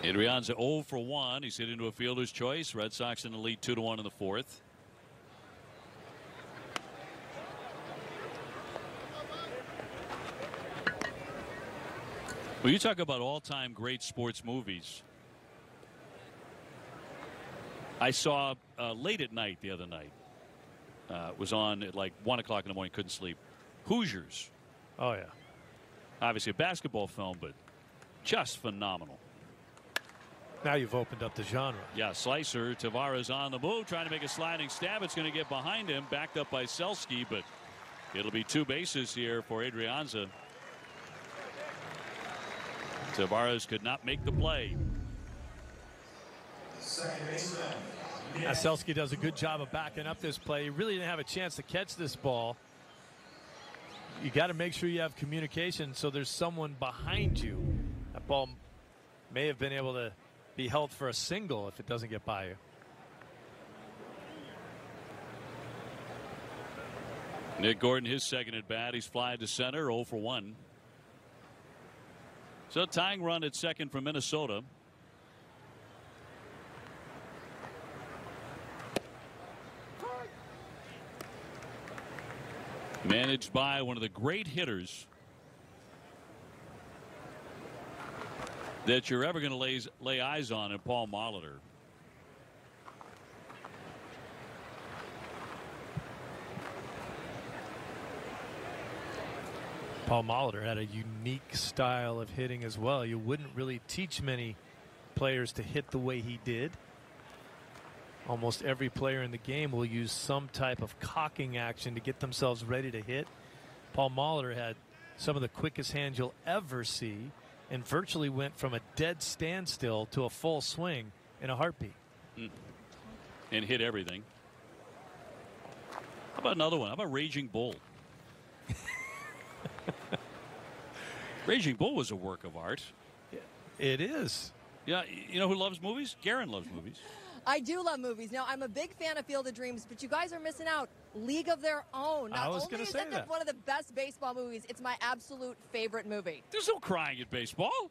Adrianza 0 for 1. He's hit into a fielder's choice. Red Sox in the lead 2-1 in the fourth. Well, you talk about all-time great sports movies. I saw late at night the other night. Was on at like 1 o'clock in the morning. Couldn't sleep. Hoosiers. Oh, yeah. Obviously a basketball film, but just phenomenal. Now you've opened up the genre. Yeah, Slicer. Tavares on the move, trying to make a sliding stab. It's going to get behind him, backed up by Selsky, but it'll be 2 bases here for Adrianza. Tavares could not make the play. Selsky does a good job of backing up this play. He really didn't have a chance to catch this ball. You got to make sure you have communication so there's someone behind you. That ball may have been able to be held for a single if it doesn't get by you. Nick Gordon, his second at bat. He's flying to center, 0 for 1. So tying run at second for Minnesota. Managed by one of the great hitters that you're ever going to lay eyes on in Paul Molitor. Paul Molitor had a unique style of hitting as well. You wouldn't really teach many players to hit the way he did. Almost every player in the game will use some type of cocking action to get themselves ready to hit. Paul Molitor had some of the quickest hands you'll ever see and virtually went from a dead standstill to a full swing in a heartbeat. And hit everything. How about another one? How about Raging Bull? Raging Bull was a work of art. It is. Yeah, you know who loves movies? Garen loves movies. I do love movies. Now, I'm a big fan of Field of Dreams, but you guys are missing out. League of Their Own. Not I was only going to is say that that. one of the best baseball movies, it's my absolute favorite movie. There's no crying at baseball.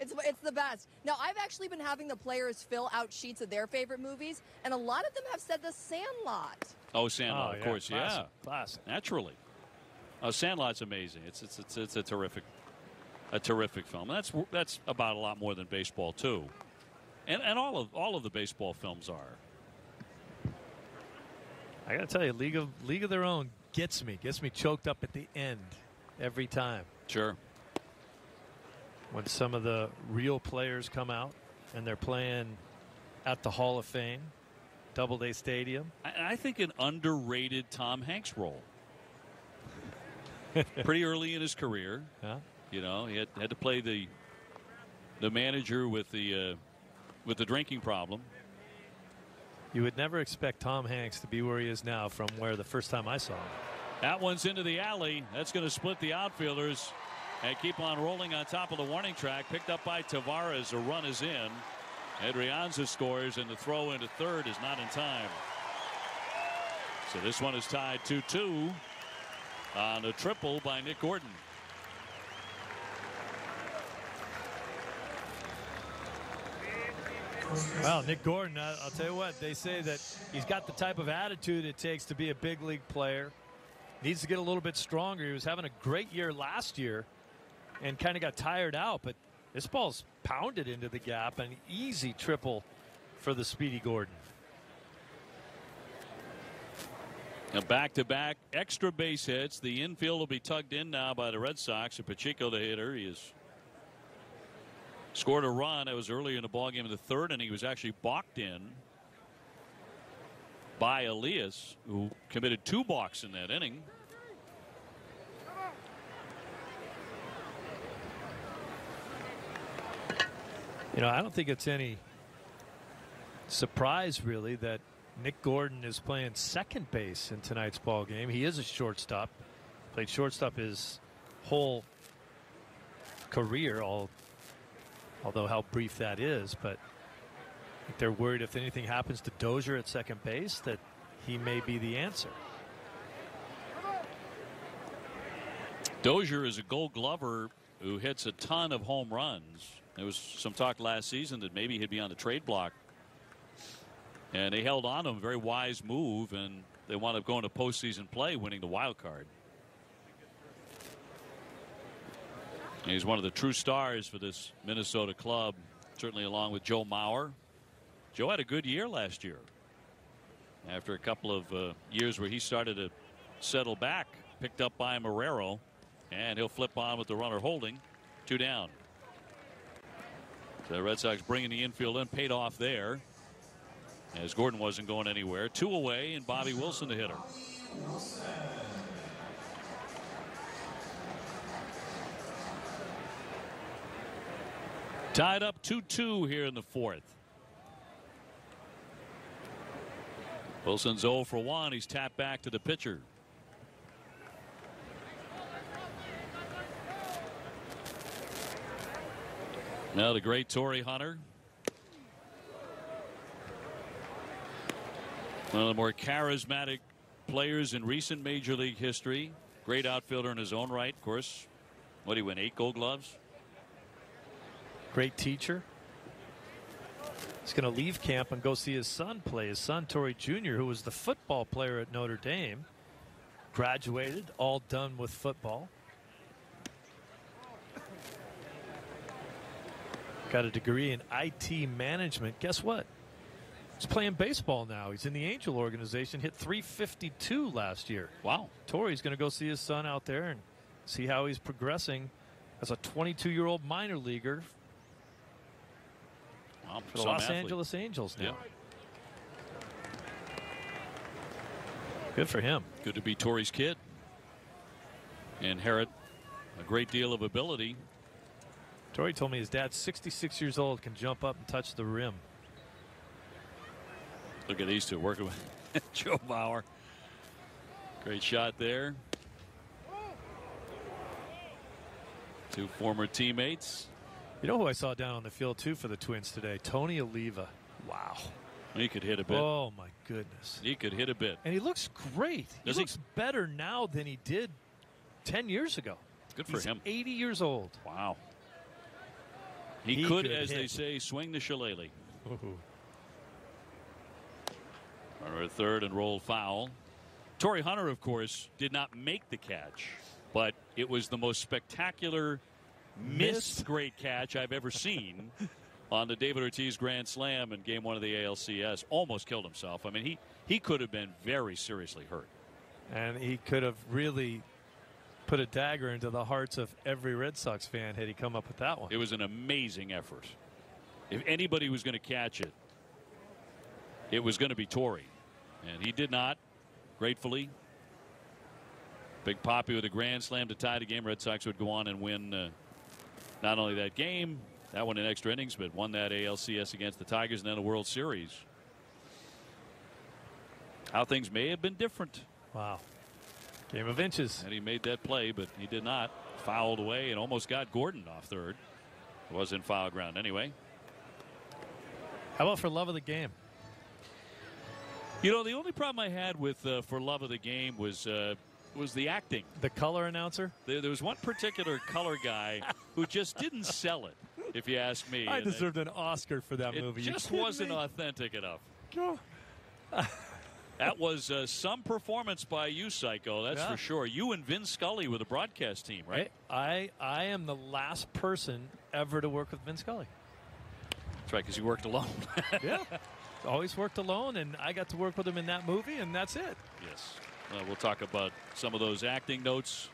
It's the best. Now, I've actually been having the players fill out sheets of their favorite movies, and a lot of them have said The Sandlot. Oh, Sandlot, Oh, of course, classic, yeah. classic. Naturally. Oh, Sandlot's amazing. It's a terrific film. And that's about a lot more than baseball too. And all of the baseball films are. I got to tell you, League of Their Own gets me choked up at the end every time. Sure. When some of the real players come out and they're playing at the Hall of Fame, Doubleday Stadium. I think an underrated Tom Hanks role. Pretty early in his career. Yeah. You know, he had to play the manager with the drinking problem. You would never expect Tom Hanks to be where he is now from where the first time I saw him. That one's into the alley. That's going to split the outfielders and keep on rolling on top of the warning track. Picked up by Tavares. A run is in. Adrianza scores, and the throw into third is not in time. So this one is tied 2-2 on a triple by Nick Gordon. Well, Nick Gordon, I'll tell you what, they say that he's got the type of attitude it takes to be a big league player. Needs to get a little bit stronger. He was having a great year last year and kind of got tired out, but this ball's pounded into the gap. An easy triple for the speedy Gordon. Now back-to-back extra base hits. The infield will be tugged in now by the Red Sox. And Pacheco, the hitter, he has scored a run. That was earlier in the ballgame in the third, and he was actually balked in by Elias, who committed 2 balks in that inning. You know, I don't think it's any surprise really that Nick Gordon is playing second base in tonight's ball game. He is a shortstop. Played shortstop his whole career, although how brief that is. But I think they're worried if anything happens to Dozier at second base that he may be the answer. Dozier is a Gold Glover who hits a ton of home runs. There was some talk last season that maybe he'd be on the trade block. And they held on to him. Very wise move, and they wound up going to postseason play, winning the wild card. And he's one of the true stars for this Minnesota club, certainly along with Joe Mauer. Joe had a good year last year. After a couple of years where he started to settle back, picked up by Marrero, and he'll flip on with the runner holding. 2 down. So the Red Sox bringing the infield in, paid off there, as Gordon wasn't going anywhere. 2 away, and Bobby Wilson the hitter. Tied up 2-2 here in the 4th. Wilson's 0 for 1. He's tapped back to the pitcher. Now the great Torrey Hunter. One of the more charismatic players in recent Major League history. Great outfielder in his own right, of course. What did he win? 8 Gold Gloves? Great teacher. He's going to leave camp and go see his son play. His son, Torrey Jr., who was the football player at Notre Dame, graduated, all done with football. Got a degree in IT management. Guess what? He's playing baseball now. He's in the Angel organization. Hit .352 last year. Wow. Torrey's going to go see his son out there and see how he's progressing as a 22-year-old minor leaguer for the Los Angeles Angels now. Yeah. Good for him. Good to be Torrey's kid. Inherit a great deal of ability. Torrey told me his dad's 66 years old, can jump up and touch the rim. Look at these two working with Joe Bauer. Great shot there. Two former teammates. You know who I saw down on the field, too, for the Twins today? Tony Oliva. Wow. He could hit a bit. Oh, my goodness. He could hit a bit. And he looks great. He looks better now than he did 10 years ago. Good for him. 80 years old. Wow. He could, as they say, swing the shillelagh. Runner at third and rolled foul. Torrey Hunter, of course, did not make the catch, but it was the most spectacular missed great catch I've ever seen on the David Ortiz Grand Slam in Game 1 of the ALCS. Almost killed himself. I mean, he could have been very seriously hurt. And he could have really put a dagger into the hearts of every Red Sox fan had he come up with that one. It was an amazing effort. If anybody was going to catch it, it was going to be Torrey. And he did not, gratefully. Big Papi with a grand slam to tie the game. Red Sox would go on and win not only that game, that one in extra innings, but won that ALCS against the Tigers and then a World Series. How things may have been different. Wow. Game of inches. And he made that play, but he did not. Fouled away and almost got Gordon off third. It was in foul ground anyway. How about for love of the game? You know, the only problem I had with for love of the game was the acting. The color announcer? There was one particular color guy who just didn't sell it, if you ask me. I deserved an Oscar for that movie. It just wasn't authentic enough. That was some performance by you, Psycho. That's for sure. You and Vin Scully were the broadcast team, right? I am the last person ever to work with Vin Scully. That's right, because you worked alone. Yeah. Always worked alone, and I got to work with him in that movie, and that's it. Yes. We'll talk about some of those acting notes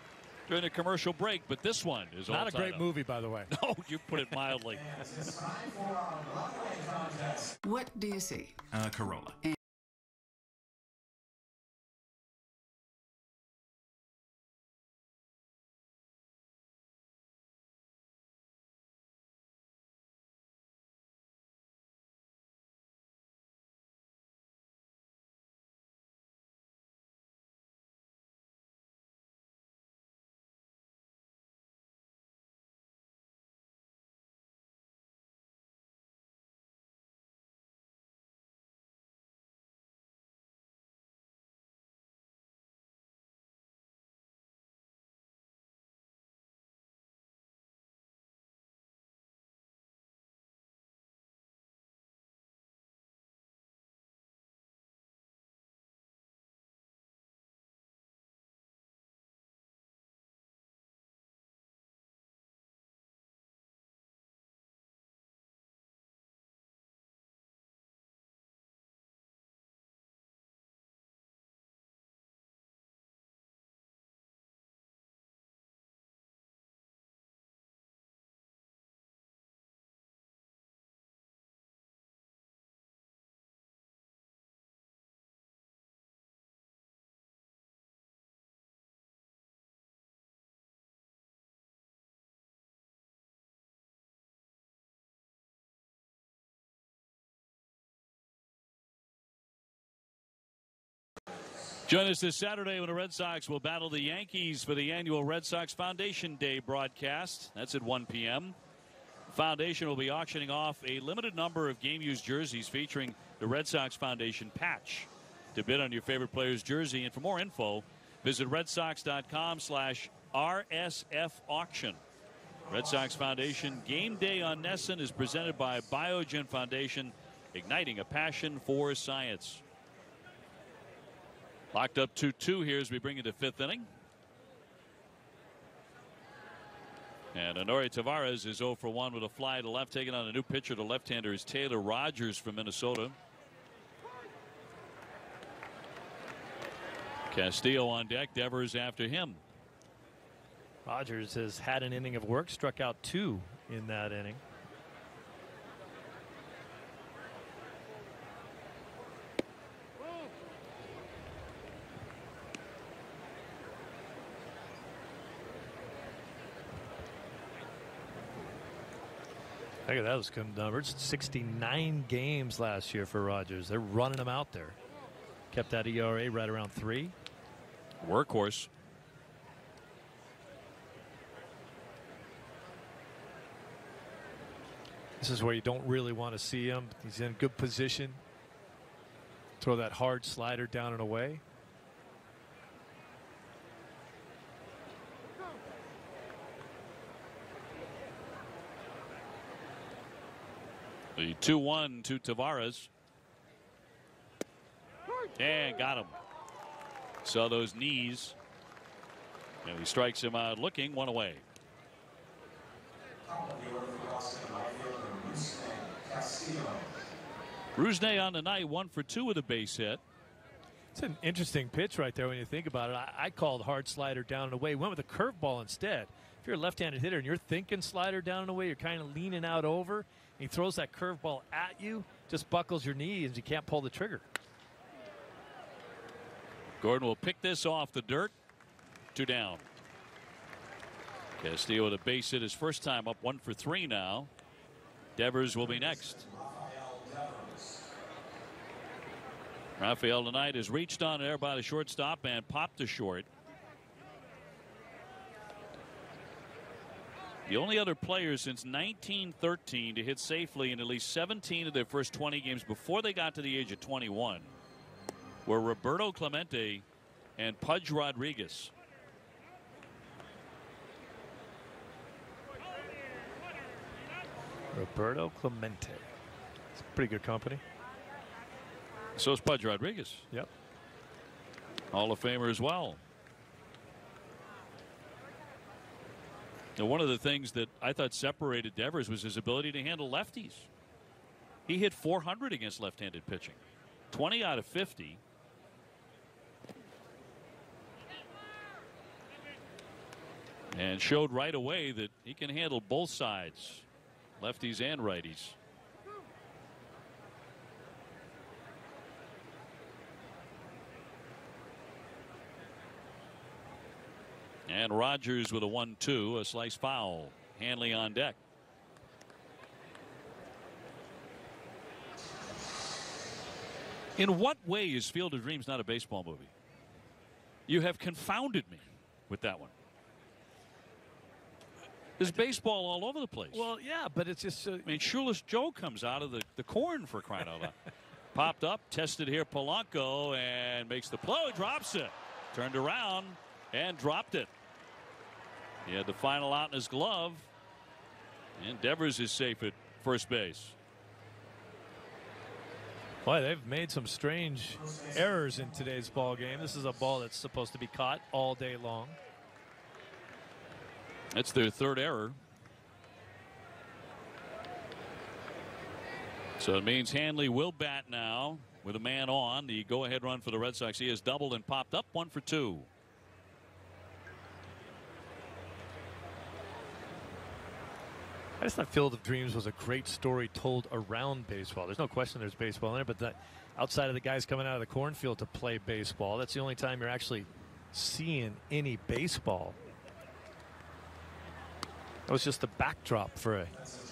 during the commercial break, but this one is not a great movie, by the way. No, you put it mildly. What do you see? Corolla. Join us this Saturday when the Red Sox will battle the Yankees for the annual Red Sox Foundation Day broadcast. That's at 1 p.m. Foundation will be auctioning off a limited number of game-used jerseys featuring the Red Sox Foundation patch. To bid on your favorite player's jersey and for more info, visit redsox.com/RSF auction. Red Sox Foundation Game Day on Nesson is presented by Biogen Foundation, igniting a passion for science. Locked up 2-2 here as we bring into fifth inning. And Honore Tavares is 0 for 1 with a fly to left, taking on a new pitcher. The left-hander is Taylor Rogers from Minnesota. Castillo on deck. Devers after him. Rogers has had an inning of work, struck out 2 in that inning. Look at those numbers. 69 games last year for Rogers. They're running him out there. Kept that ERA right around 3. Workhorse. This is where you don't really want to see him. He's in good position. Throw that hard slider down and away. The 2-1 to Tavares. And got him. Saw those knees. And he strikes him out looking. 1 away. Rusney on the night, 1 for 2 with a base hit. It's an interesting pitch right there when you think about it. I called hard slider down and away. Went with a curveball instead. If you're a left-handed hitter and you're thinking slider down and away, you're kind of leaning out over. He throws that curveball at you, just buckles your knee, and you can't pull the trigger. Gordon will pick this off the dirt. 2 down. Castillo with a base hit his first time up, 1 for 3 now. Devers will be next. Rafael tonight has reached on there by the shortstop and popped to short. The only other players since 1913 to hit safely in at least 17 of their first 20 games before they got to the age of 21 were Roberto Clemente and Pudge Rodriguez. Roberto Clemente. It's pretty good company. So is Pudge Rodriguez. Yep. Hall of Famer as well. Now, one of the things that I thought separated Devers was his ability to handle lefties. He hit 400 against left-handed pitching. 20 out of 50. And showed right away that he can handle both sides, lefties and righties. And Rogers with a 1-2, a slice foul. Hanley on deck. In what way is Field of Dreams not a baseball movie? You have confounded me with that one. There's baseball all over the place. Well, yeah, but it's just... I mean, Shoeless Joe comes out of the corn for crying out loud. Popped up, tested here, Polanco, and makes the play, drops it. Turned around and dropped it. He had the final out in his glove. And Devers is safe at first base. Boy, they've made some strange errors in today's ball game. This is a ball that's supposed to be caught all day long. That's their 3rd error. So it means Hanley will bat now with a man on. The go-ahead run for the Red Sox. He has doubled and popped up, 1 for 2. I just thought Field of Dreams was a great story told around baseball. There's no question there's baseball in it, but outside of the guys coming out of the cornfield to play baseball, that's the only time you're actually seeing any baseball. It was just the backdrop for a...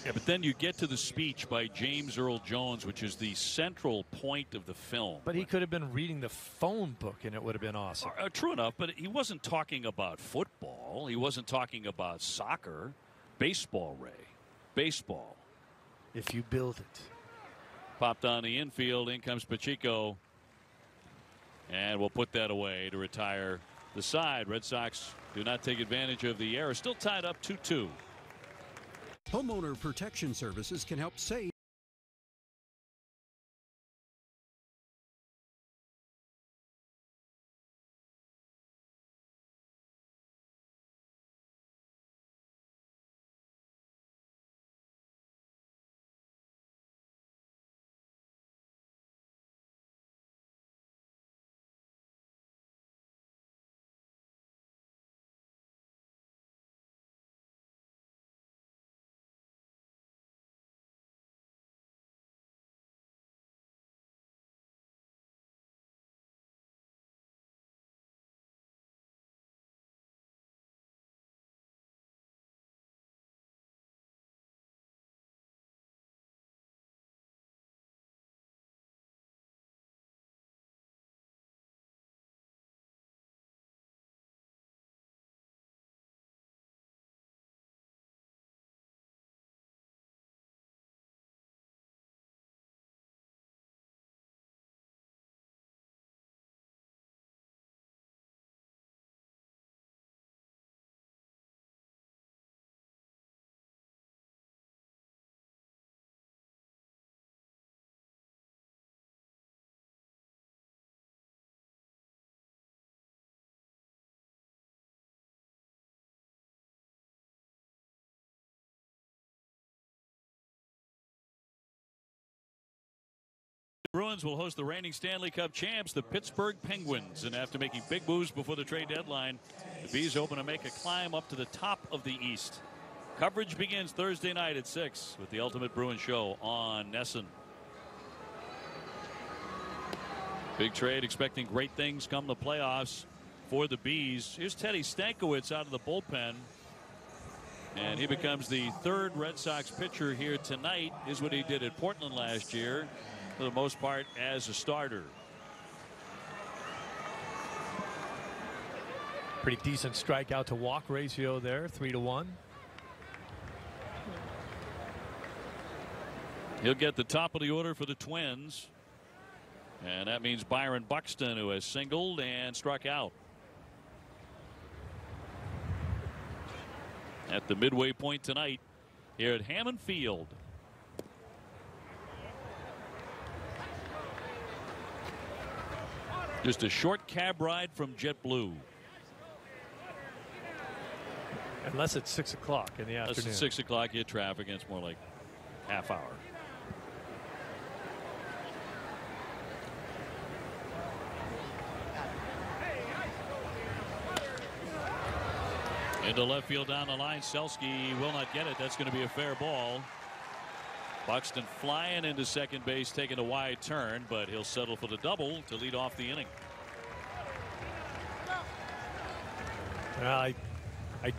Yeah, but then you get to the speech by James Earl Jones, which is the central point of the film. But he could have been reading the phone book, and it would have been awesome. True enough, but he wasn't talking about football. He wasn't talking about soccer. Baseball, Ray. Baseball. If you build it. Popped on the infield. In comes Pacheco. And we'll put that away to retire the side. Red Sox do not take advantage of the error. Still tied up 2-2. Homeowner Protection Services can help save Bruins will host the reigning Stanley Cup champs, the Pittsburgh Penguins. And after making big moves before the trade deadline, the Bees open to make a climb up to the top of the East. Coverage begins Thursday night at 6 with the Ultimate Bruins Show on NESN. Big trade, expecting great things come the playoffs for the Bees. Here's Teddy Stankiewicz out of the bullpen. And he becomes the third Red Sox pitcher here tonight. Is what he did at Portland last year, for the most part as a starter. Pretty decent strikeout to walk ratio there, 3-1. He'll get the top of the order for the Twins. And that means Byron Buxton, who has singled and struck out. At the midway point tonight here at Hammond Field. Just a short cab ride from JetBlue. Unless it's 6 o'clock in the afternoon. Unless it's 6 o'clock, you hit traffic, and it's more like half hour. Into left field down the line. Selski will not get it. That's going to be a fair ball. Buxton flying into second base, taking a wide turn, but he'll settle for the double to lead off the inning. I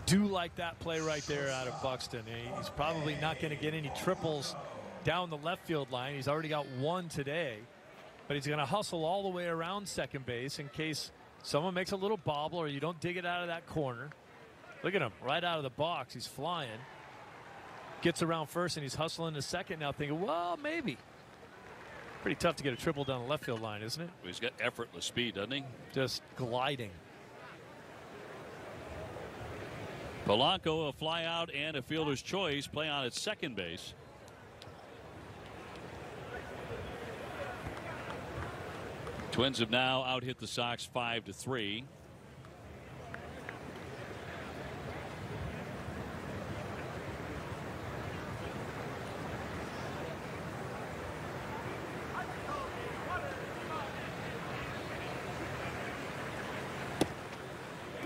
do like that play right there out of Buxton. He's probably not going to get any triples down the left field line. He's already got one today, but he's going to hustle all the way around second base in case someone makes a little bobble or you don't dig it out of that corner. Look at him right out of the box. He's flying. Gets around first and he's hustling to second now, thinking, well, maybe. Pretty tough to get a triple down the left field line, isn't it? He's got effortless speed, doesn't he? Just gliding. Polanco, a fly out and a fielder's choice, play on at second base. Twins have now out hit the Sox 5-3.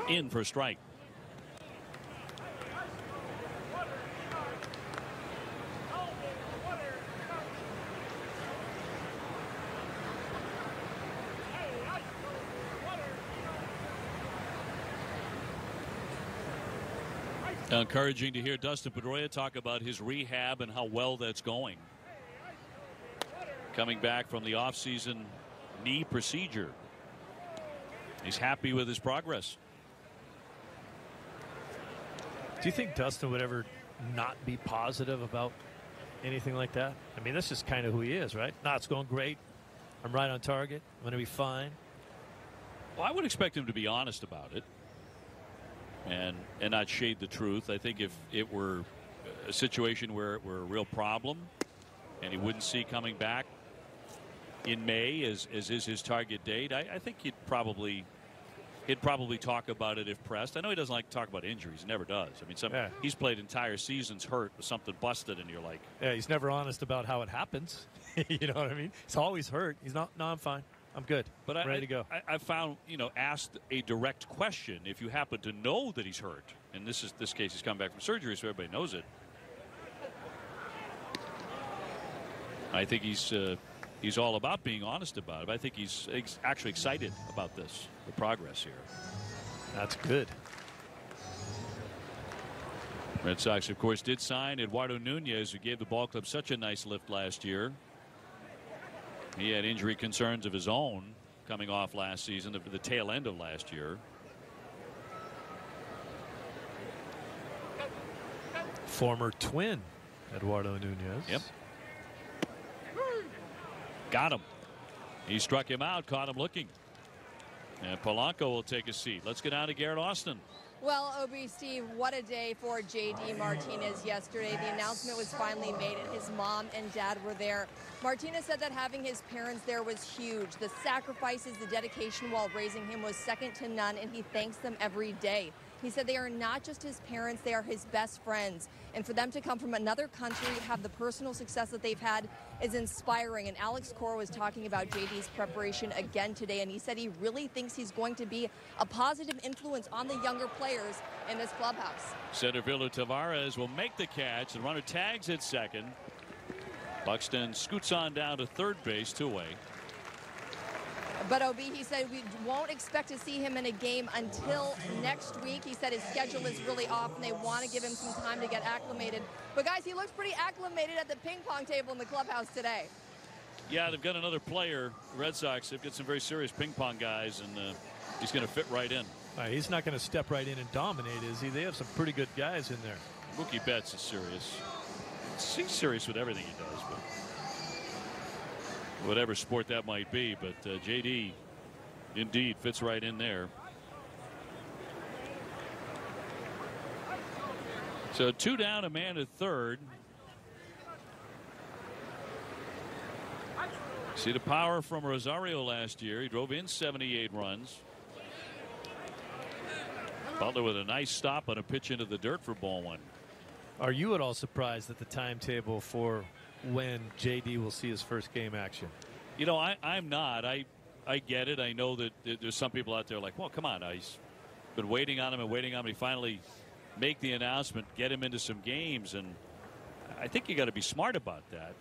In for a strike. Now, encouraging to hear Dustin Pedroia talk about his rehab and how well that's going. Coming back from the offseason knee procedure. He's happy with his progress. Do you think Dustin would ever not be positive about anything like that? I mean, that's just kind of who he is, right? No, it's going great. I'm right on target. I'm going to be fine. Well, I would expect him to be honest about it and not shade the truth. I think if it were a situation where it were a real problem and he wouldn't see coming back in May as is his target date, I think he'd probably talk about it if pressed. I know he doesn't like to talk about injuries. He never does. I mean, he's played entire seasons hurt with something busted, and you're like, yeah, he's never honest about how it happens. You know what I mean? He's always hurt. He's not. No, I'm fine. I'm good. But I'm ready to go. I found, asked a direct question. If you happen to know that he's hurt, and this case, he's come back from surgery, so everybody knows it. I think he's all about being honest about it. I think he's actually excited about this, the progress here. That's good. Red Sox, of course, did sign Eduardo Nunez, who gave the ball club such a nice lift last year. He had injury concerns of his own coming off last season, the tail end of last year. Former Twin Eduardo Nunez. Yep. Got him. He struck him out, caught him looking. And Polanco will take a seat. Let's get down to Garrett Austin. Well, OB, Steve, what a day for J.D. Martinez yesterday. The announcement was finally made, and his mom and dad were there. Martinez said that having his parents there was huge. The sacrifices, the dedication while raising him was second to none, and he thanks them every day. He said they are not just his parents, they are his best friends. And for them to come from another country, have the personal success that they've had is inspiring. And Alex Cora was talking about JD's preparation again today, and he said he really thinks he's going to be a positive influence on the younger players in this clubhouse. Centerfielder Tavares will make the catch. The runner tags at second. Buxton scoots on down to third base, 2 away. But OB, he said we won't expect to see him in a game until next week. He said his schedule is really off and they want to give him some time to get acclimated. But guys, he looks pretty acclimated at the ping pong table in the clubhouse today. Yeah, they've got another player, Red Sox. They've got some very serious ping pong guys, and he's going to fit right in. He's not going to step right in and dominate, is he? They have some pretty good guys in there. Mookie Betts is serious. He's serious with everything he does, but whatever sport that might be. But JD indeed fits right in there. So 2 down, a man at third. See the power from Rosario last year. He drove in 78 runs. Butler with a nice stop on a pitch into the dirt for ball 1. Are you at all surprised at the timetable for when JD will see his first game action? You know, I'm not. I get it. I know that there's some people out there like, well, come on. He's been waiting on him and waiting on him. He finally make the announcement, get him into some games. And I think you got to be smart about that.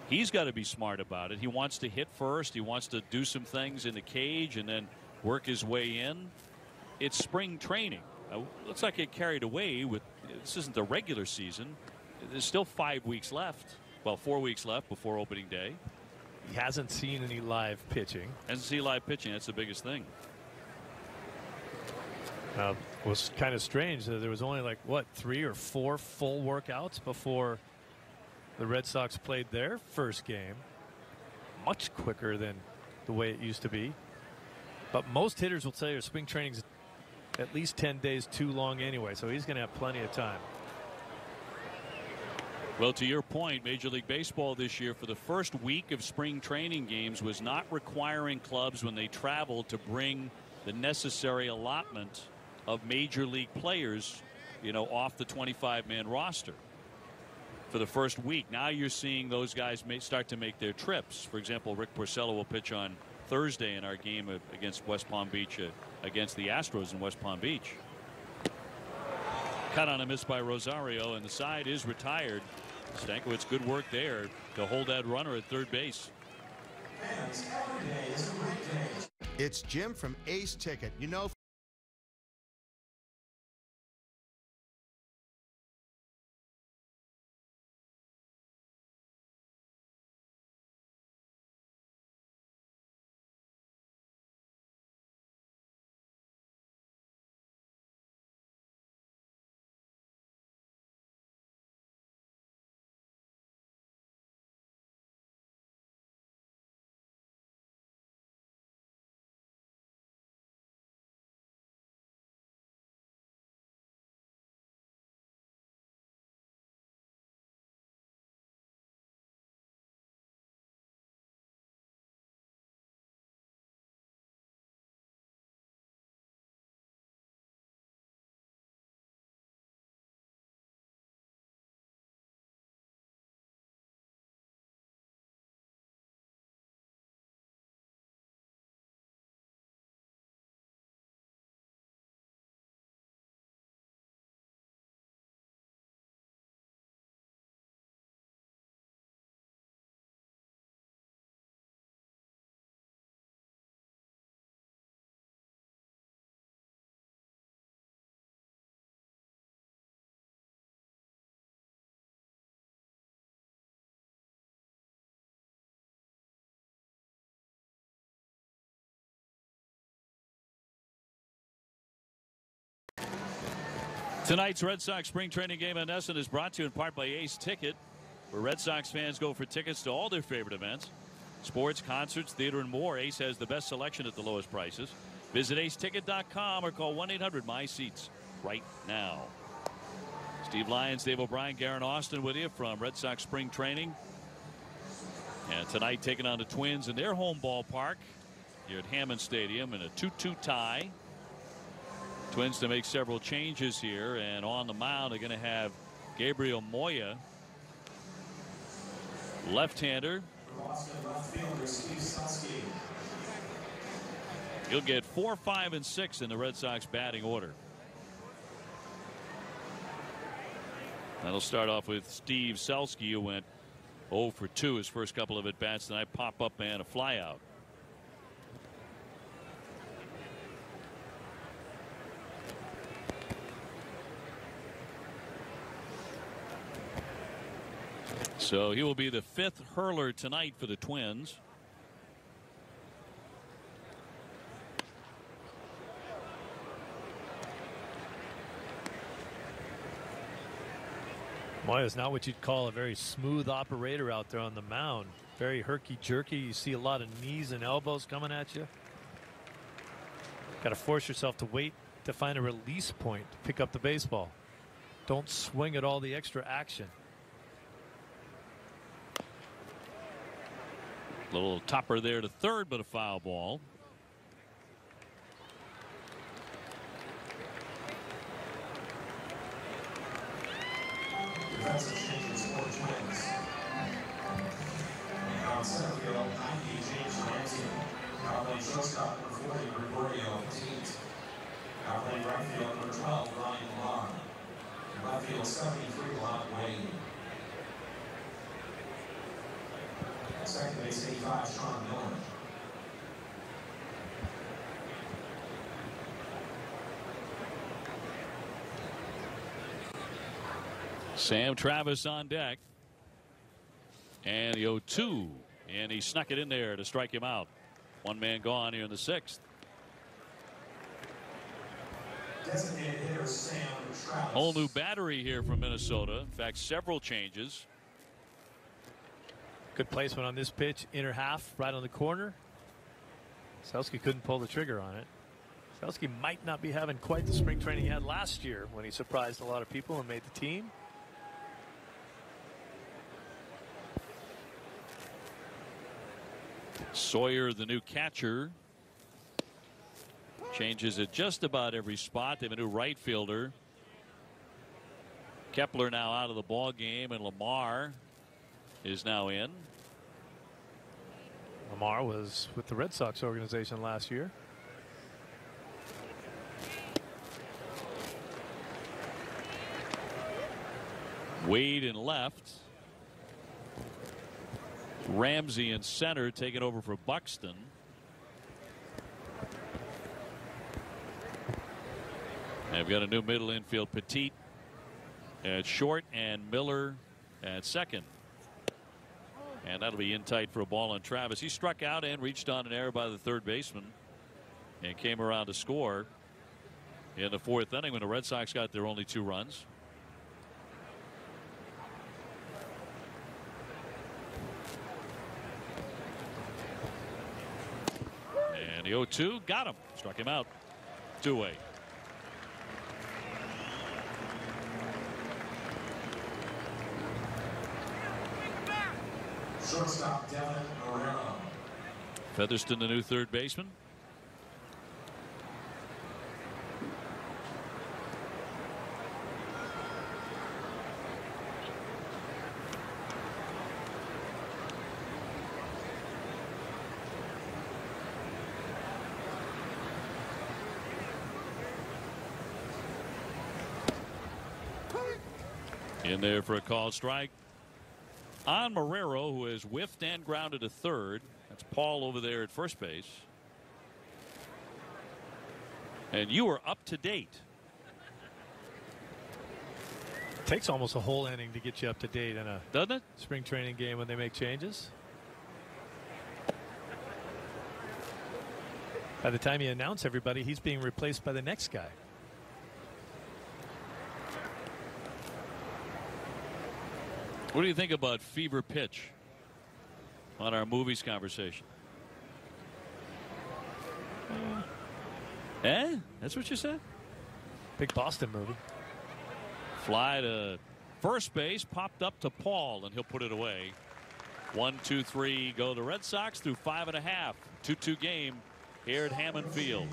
He's got to be smart about it. He wants to hit first. He wants to do some things in the cage and then work his way in. It's spring training. Let's not get carried away with this. Isn't the regular season. There's still 5 weeks left. Well, 4 weeks left before opening day. He hasn't seen any live pitching. Hasn't seen live pitching. That's the biggest thing. It was kind of strange that there was only like, what, 3 or 4 full workouts before the Red Sox played their first game. Much quicker than the way it used to be. But most hitters will tell you spring training's at least 10 days too long anyway, so he's going to have plenty of time. Well, to your point, Major League Baseball this year for the first week of spring training games was not requiring clubs when they traveled to bring the necessary allotment of major league players, you know, off the 25-man roster for the first week. Now you're seeing those guys start to make their trips. For example, Rick Porcello will pitch on Thursday in our game against West Palm Beach, against the Astros in West Palm Beach. Cut on a miss by Rosario, and the side is retired. Stankiewicz, good work there to hold that runner at third base. It's Jim from Ace Ticket. You know, Tonight's Red Sox spring training game on NESN is brought to you in part by Ace Ticket, where Red Sox fans go for tickets to all their favorite events. Sports, concerts, theater, and more. Ace has the best selection at the lowest prices. Visit aceticket.com or call 1-800-MY-SEATS right now. Steve Lyons, Dave O'Brien, Garen Austin with you from Red Sox spring training. And tonight taking on the Twins in their home ballpark here at Hammond Stadium in a 2-2 tie. Twins to make several changes here, and on the mound they're going to have Gabriel Moya, left-hander. You'll get 4, 5, and 6 in the Red Sox batting order. That'll start off with Steve Selski, who went 0 for 2 his first couple of at-bats tonight. Pop up and a flyout. So he will be the 5th hurler tonight for the Twins. Moya is not what you'd call a very smooth operator out there on the mound. Very herky-jerky. You see a lot of knees and elbows coming at you. Got to force yourself to wait to find a release point to pick up the baseball. Don't swing at all the extra action. Little topper there to third, but a foul ball. Defensive changes for Twins. On center field, 90, James Ramsey. Now playing shortstop, number 40, Gregorio Petit. Now playing right field, number 12, Ryan Long. Left field, 73, Lon Wade. Second base, 85, Sean Miller. Sam Travis on deck. And the 0-2. And he snuck it in there to strike him out. One man gone here in the 6th. Designated hitter Sam Travis. Whole new battery here from Minnesota. In fact, several changes. Good placement on this pitch. Inner half, right on the corner. Selski couldn't pull the trigger on it. Selski might not be having quite the spring training he had last year when he surprised a lot of people and made the team. Sawyer, the new catcher, changes at just about every spot. They have a new right fielder. Kepler now out of the ball game, and Lamar is now in. Lamar was with the Red Sox organization last year. Wade in left. Ramsey in center, taking over for Buxton. And we've got a new middle infield, Petit at short and Miller at second. And that'll be in tight for a ball on Travis. He struck out and reached on an error by the third baseman and came around to score in the 4th inning when the Red Sox got their only 2 runs. And the 0-2 got him. Struck him out. 2-way. Shortstop Devin Moreno. Featherston, the new third baseman. In there for a called strike on Marrero, who has whiffed and grounded to third. That's Paul over there at first base. And you are up to date. Takes almost a whole inning to get you up to date in a doesn't it? Spring training game when they make changes. By the time you announce everybody, he's being replaced by the next guy. What do you think about fever pitch on our movies conversation? That's what you said? Big Boston movie. Fly to first base, popped up to Paul, and he'll put it away. 1, 2, 3 go the Red Sox through 5.5. 2-2 game here at Hammond Field.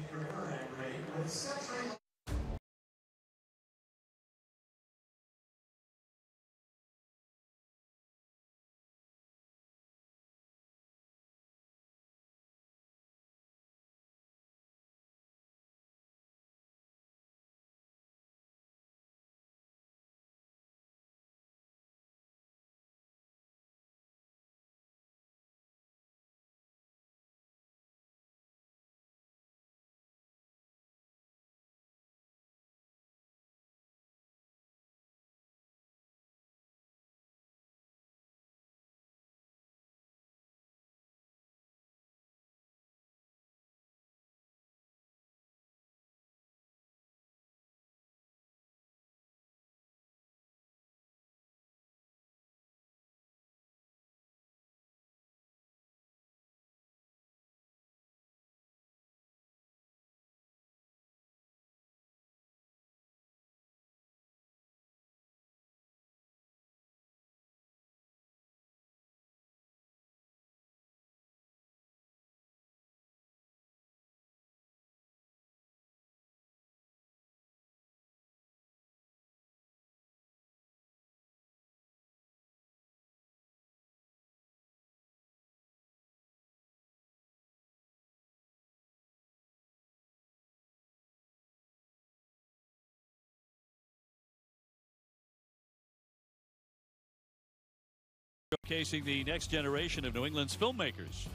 Showcasing the next generation of New England's filmmakers.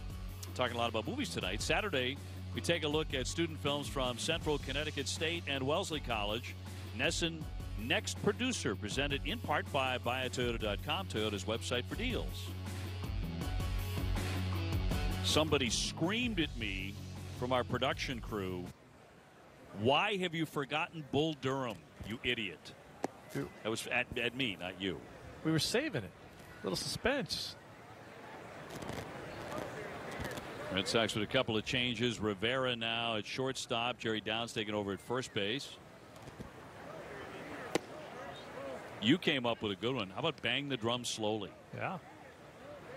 Talking a lot about movies tonight. Saturday, we take a look at student films from Central Connecticut State and Wellesley College. Nesson Next Producer, presented in part by BuyAToyota.com, Toyota's website for deals. Somebody screamed at me from our production crew, "Why have you forgotten Bull Durham, you idiot?" That was at me, not you. We were saving it. A little suspense. Red Sox with a couple of changes. Rivera now at shortstop. Jerry Downs taking over at first base. You came up with a good one. How about Bang the Drum Slowly? Yeah.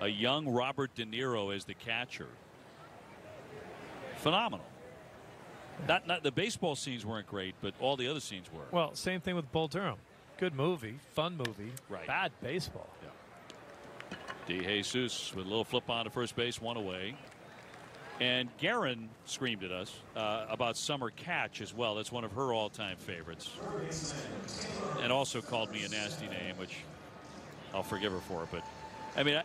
A young Robert De Niro as the catcher. Phenomenal. Not the baseball scenes weren't great, but all the other scenes were. Well, same thing with Bull Durham. Good movie, fun movie, right. Bad baseball. Yeah. DeJesus with a little flip on to first base, one away. And Guerin screamed at us about Summer Catch as well. That's one of her all-time favorites. And also called me a nasty name, which I'll forgive her for. But, I mean,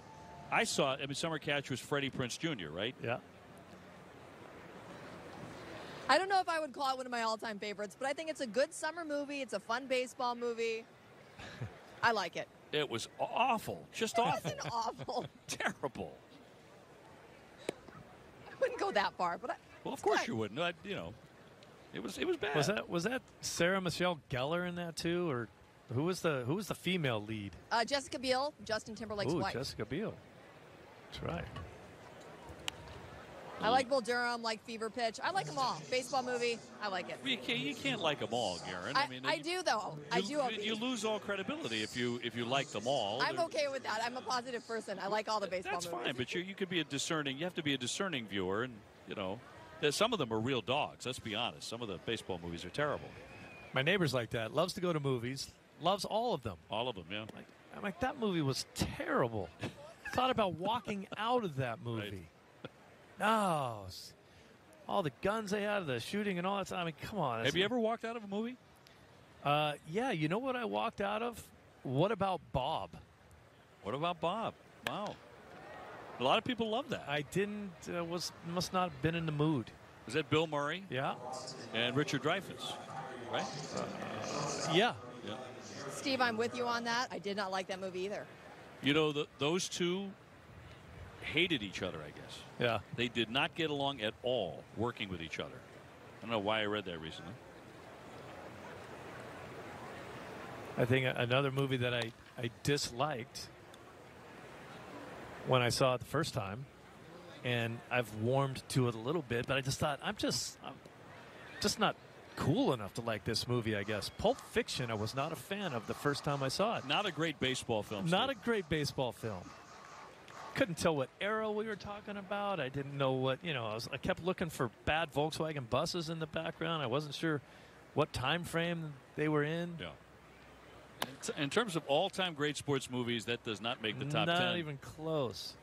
I saw it. I mean, Summer Catch was Freddie Prinze Jr., right? Yeah. I don't know if I would call it one of my all-time favorites, but I think it's a good summer movie. It's a fun baseball movie. I like it. It was awful. Just awful. It wasn't awful. Terrible. I wouldn't go that far, but well, of course you wouldn't. You know, it was bad. Was that Sarah Michelle Gellar in that too, or who was the female lead? Jessica Biel, Justin Timberlake's wife. Jessica Biel. That's right. I like Bull Durham, like Fever Pitch. I like them all. Baseball movie, I like it. You can't like them all, Guerin. I do, though. You lose all credibility if you like them all. I'm okay with that. I'm a positive person. I like all the baseball movies. That's fine, but you could be a discerning. You have to be a discerning viewer, and you know, some of them are real dogs. Let's be honest. Some of the baseball movies are terrible. My neighbor's like that. Loves to go to movies. Loves all of them. All of them, yeah. I'm like, that movie was terrible. Thought about walking out of that movie. Right. No, all the guns they had, the shooting and all that. I mean, come on. Have you ever walked out of a movie? Yeah. You know what I walked out of? What About Bob? What About Bob? Wow. A lot of people love that. I didn't. Must not have been in the mood. Was that Bill Murray? Yeah. And Richard Dreyfuss, right? Yeah. Steve, I'm with you on that. I did not like that movie either. You know, those two hated each other, I guess. Yeah. They did not get along at all working with each other. I don't know why I read that recently. I think another movie that I disliked when I saw it the first time, and I've warmed to it a little bit, but I just thought I'm just not cool enough to like this movie, I guess. Pulp Fiction, I was not a fan of the first time I saw it. Not a great baseball film. Not a great baseball film. Couldn't tell what era we were talking about. I didn't know what, I kept looking for bad Volkswagen buses in the background. I wasn't sure what time frame they were in. Yeah. In terms of all-time great sports movies, that does not make the top 10. Not even close.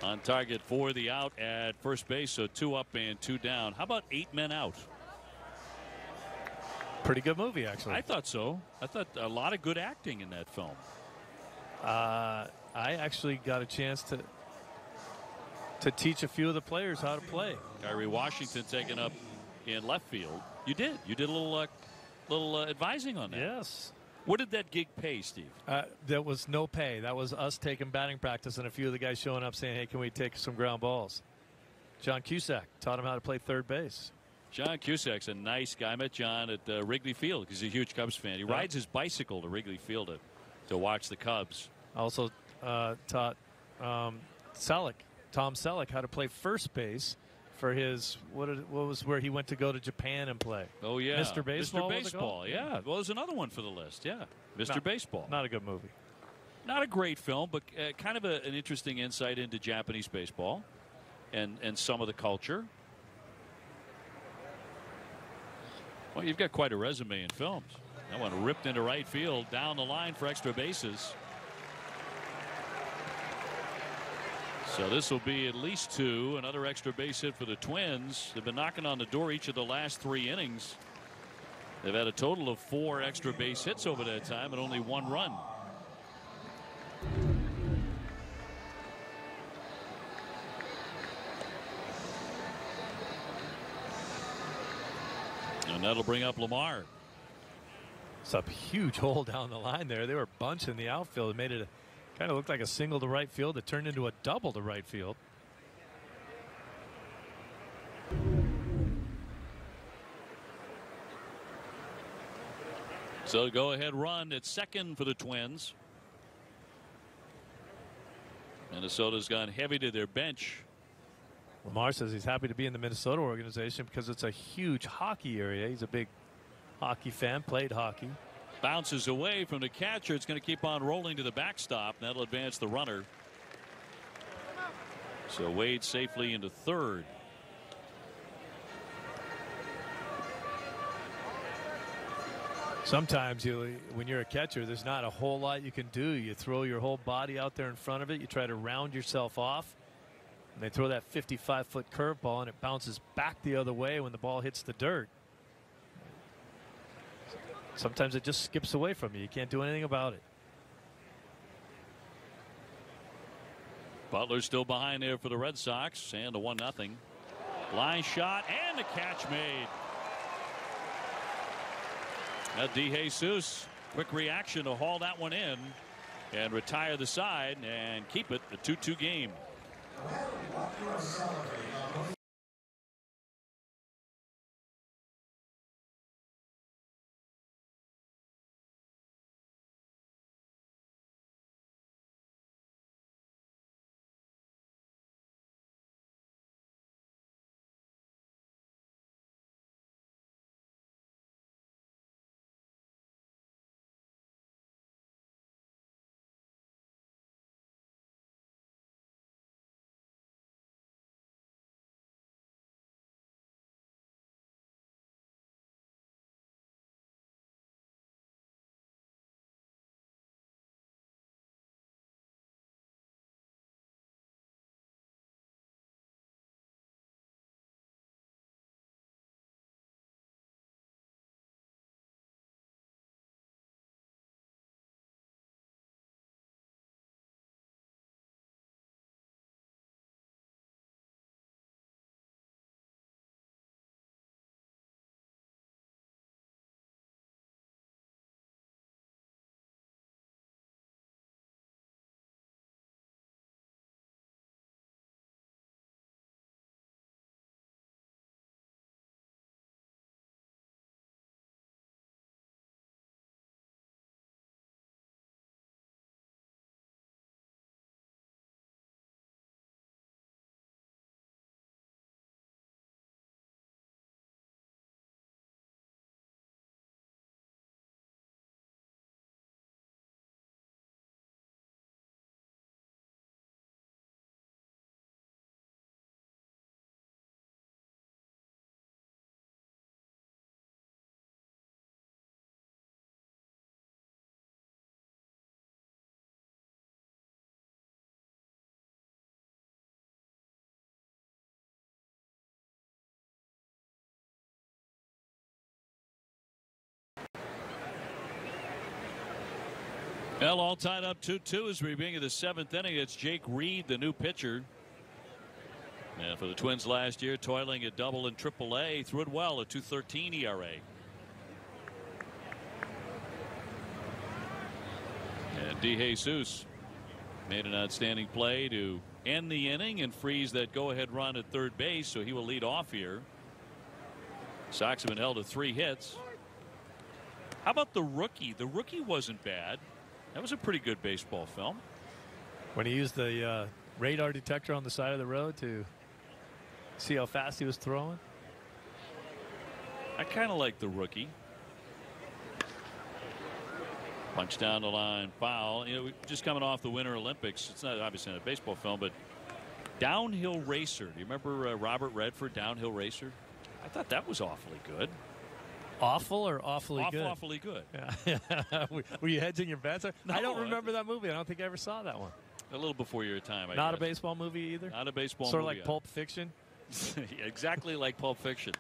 On target for the out at first base, so 2 up and 2 down. How about 8 Men Out? Pretty good movie, actually. I thought so. I thought a lot of good acting in that film. I actually got a chance to teach a few of the players how to play. Kyrie Washington taken up in left field. You did a little advising on that. Yes. What did that gig pay, Steve? There was no pay. That was us taking batting practice and a few of the guys showing up saying, "Hey, can we take some ground balls?" John Cusack taught him how to play third base. John Cusack's a nice guy. I met John at Wrigley Field because he's a huge Cubs fan. He rides his bicycle to Wrigley Field to watch the Cubs. Also taught Tom Selleck how to play first base for his what was where he went to go to Japan and play. Oh yeah, Mr. Baseball. Mr. Baseball. Yeah. Well, there's another one for the list. Yeah, Mr. Baseball. Not a good movie. Not a great film, but kind of an interesting insight into Japanese baseball and some of the culture. Well, you've got quite a resume in films. That one ripped into right field, down the line for extra bases. So this will be at least 2. Another extra base hit for the Twins. They've been knocking on the door each of the last 3 innings. They've had a total of 4 extra base hits over that time and only 1 run. And that'll bring up Lamar. It's a huge hole down the line there. They were bunching the outfield. It made it kind of look like a single to right field. It turned into a double to right field. So go ahead run at second for the Twins. Minnesota's gone heavy to their bench. Lamar says he's happy to be in the Minnesota organization because it's a huge hockey area. He's a big hockey fan, played hockey. Bounces away from the catcher. It's going to keep on rolling to the backstop. That'll advance the runner. So Wade safely into third. Sometimes when you're a catcher, there's not a whole lot you can do. You throw your whole body out there in front of it. You try to round yourself off. And they throw that 55-foot curveball, and it bounces back the other way when the ball hits the dirt. Sometimes it just skips away from you. You can't do anything about it. Butler's still behind there for the Red Sox, and a 1-0 line shot, and the catch made. Now DeJesus, quick reaction to haul that one in and retire the side and keep it a 2-2 game. Well, all tied up 2-2 as we begin the 7th inning. It's Jake Reed, the new pitcher. And for the Twins last year, toiling at double and AAA, threw it well, a 2.13 ERA. And DeJesus made an outstanding play to end the inning and freeze that go-ahead run at third base, so he will lead off here. Sox have been held to 3 hits. How about the rookie? The rookie wasn't bad. That was a pretty good baseball film. When he used the radar detector on the side of the road to see how fast he was throwing. I kind of like the rookie. Punch down the line, foul. You know, just coming off the Winter Olympics. It's not obviously not a baseball film, but downhill racer. Do you remember Robert Redford, downhill racer? I thought that was awfully good. Awful or awfully good? Awfully good. Yeah. Were you hedging your bets? No, I don't remember that movie. I don't think I ever saw that one. A little before your time. I Not guess. A baseball movie either? Not a baseball sort movie. Sort of like Pulp Fiction? Exactly like Pulp Fiction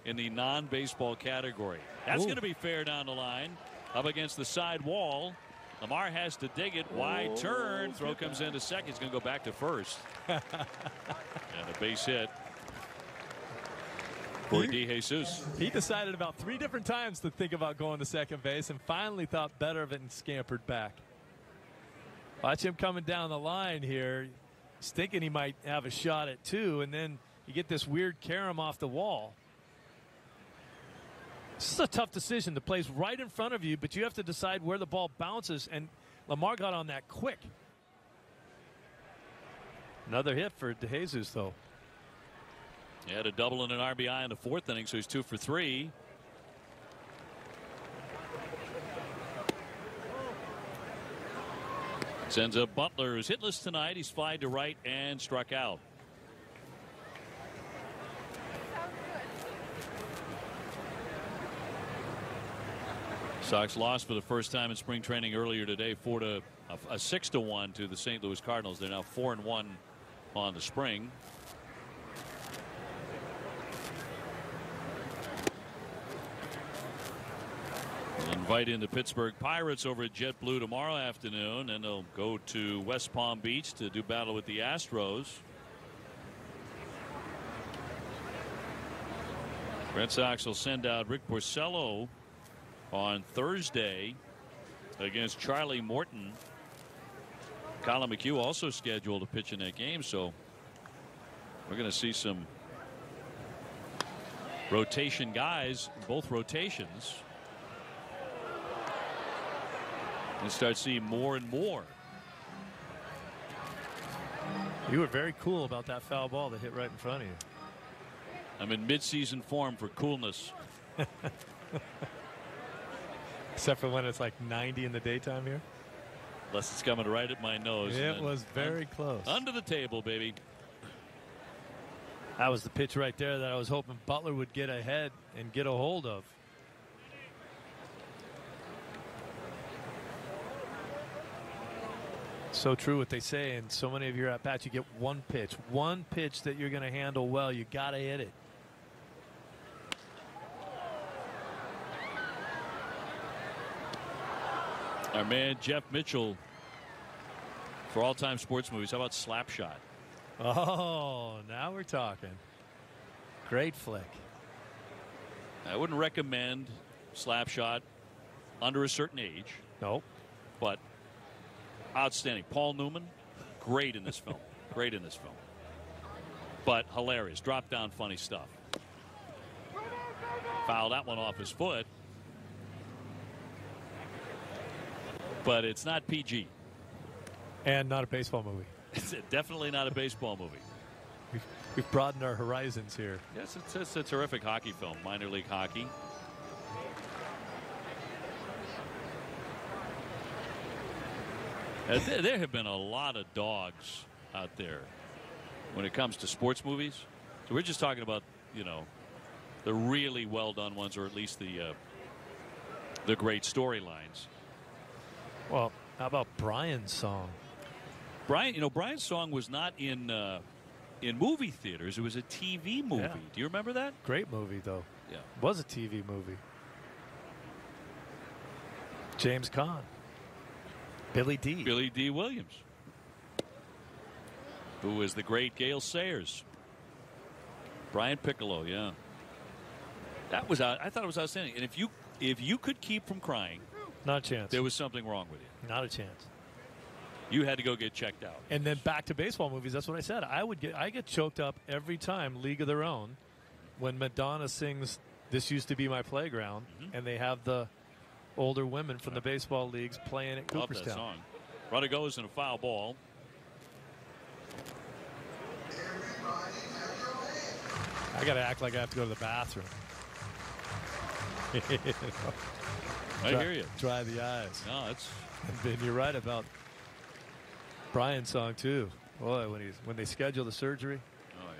in the non-baseball category. That's going to be fair down the line. Up against the side wall. Lamar has to dig it. Wide turn. Throw comes into second. He's going to go back to first. And a base hit. for DeJesus. He decided about 3 different times to think about going to second base and finally thought better of it and scampered back. Watch him coming down the line here. He's thinking he might have a shot at 2, and then you get this weird carom off the wall. This is a tough decision. The play's right in front of you, but you have to decide where the ball bounces, and Lamar got on that quick. Another hit for DeJesus, though. He had a double and an RBI in the 4th inning, so he's 2 for 3. Sends up Butler, who's hitless tonight. He's flied to right and struck out. Sox lost for the first time in spring training earlier today, 6-1 to the St. Louis Cardinals. They're now 4-1 on the spring. They'll invite in the Pittsburgh Pirates over at JetBlue tomorrow afternoon, and they'll go to West Palm Beach to do battle with the Astros. Red Sox will send out Rick Porcello on Thursday against Charlie Morton. Colin McHugh also scheduled to pitch in that game, so we're going to see some rotation guys, both rotations, and start seeing more and more. You were very cool about that foul ball that hit right in front of you. I'm in mid-season form for coolness. Except for when it's like 90 in the daytime here. Unless it's coming right at my nose. It was very close. Under the table, baby. That was the pitch right there that I was hoping Butler would get ahead and get a hold of. So true what they say, and so many of your at-bats, you get one pitch that you're going to handle well. You got to hit it. Our man Jeff Mitchell for all-time sports movies. How about Slapshot? Oh, now we're talking. Great flick. I wouldn't recommend Slapshot under a certain age. Nope. But outstanding. Paul Newman, great in this film. Great in this film. But hilarious. Drop down funny stuff. Fouled that one off his foot. But it's not PG. And not a baseball movie. It's definitely not a baseball movie. We've broadened our horizons here. Yes, it's a terrific hockey film, minor league hockey. There have been a lot of dogs out there when it comes to sports movies. So we're just talking about, you know, the really well done ones, or at least the great storylines. Well, how about Brian's song? Brian's song was not in movie theaters. It was a TV movie. Yeah. Do you remember that? Great movie, though. Yeah. It was a TV movie. James Caan. Billy D. Williams, who is the great Gale Sayers. Brian Piccolo, yeah. That was I thought it was outstanding. And if you could keep from crying, not a chance. There was something wrong with you. Not a chance. You had to go get checked out. And then back to baseball movies. That's what I said. I get choked up every time League of Their Own when Madonna sings "This Used to Be My Playground," and they have the older women from the baseball leagues playing at Cooperstown. Love that song. Runner goes in a foul ball. I got to act like I have to go to the bathroom. I hear you. Dry the eyes. No, it's. And you're right about Brian's song too. Boy, when they schedule the surgery. Oh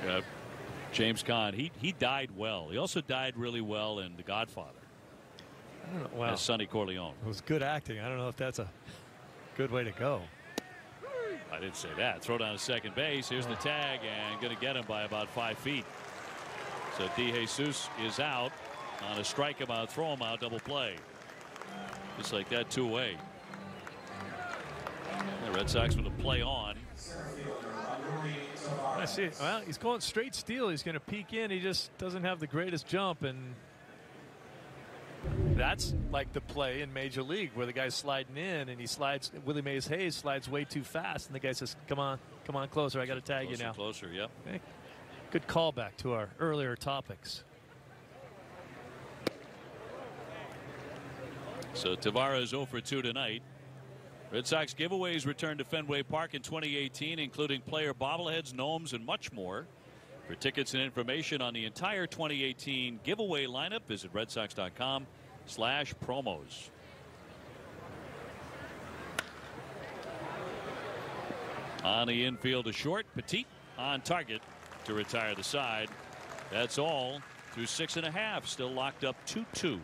yeah. James Caan. He died well. He also died really well in The Godfather. I don't know. Well, as Sonny Corleone. It was good acting. I don't know if that's a good way to go. I didn't say that. Throw down to second base. Here's the tag, and going to get him by about 5 feet. So DeJesus is out on a strike him out, throw him out, double play. Just like that, 2-away. The Red Sox with a play on. I see. Well, he's going straight steal. He's going to peek in. He just doesn't have the greatest jump, and that's like the play in Major League where the guy's sliding in and he slides. Willie Mays Hayes slides way too fast, and the guy says, "Come on, closer. I got to tag you now." Closer, yep. Okay. Good callback to our earlier topics. So Tavares 0 for 2 tonight. Red Sox giveaways return to Fenway Park in 2018, including player bobbleheads, gnomes, and much more. For tickets and information on the entire 2018 giveaway lineup, visit redsox.com/promos. On the infield to short, Petit on target to retire the side. That's all through 6.5. Still locked up 2-2.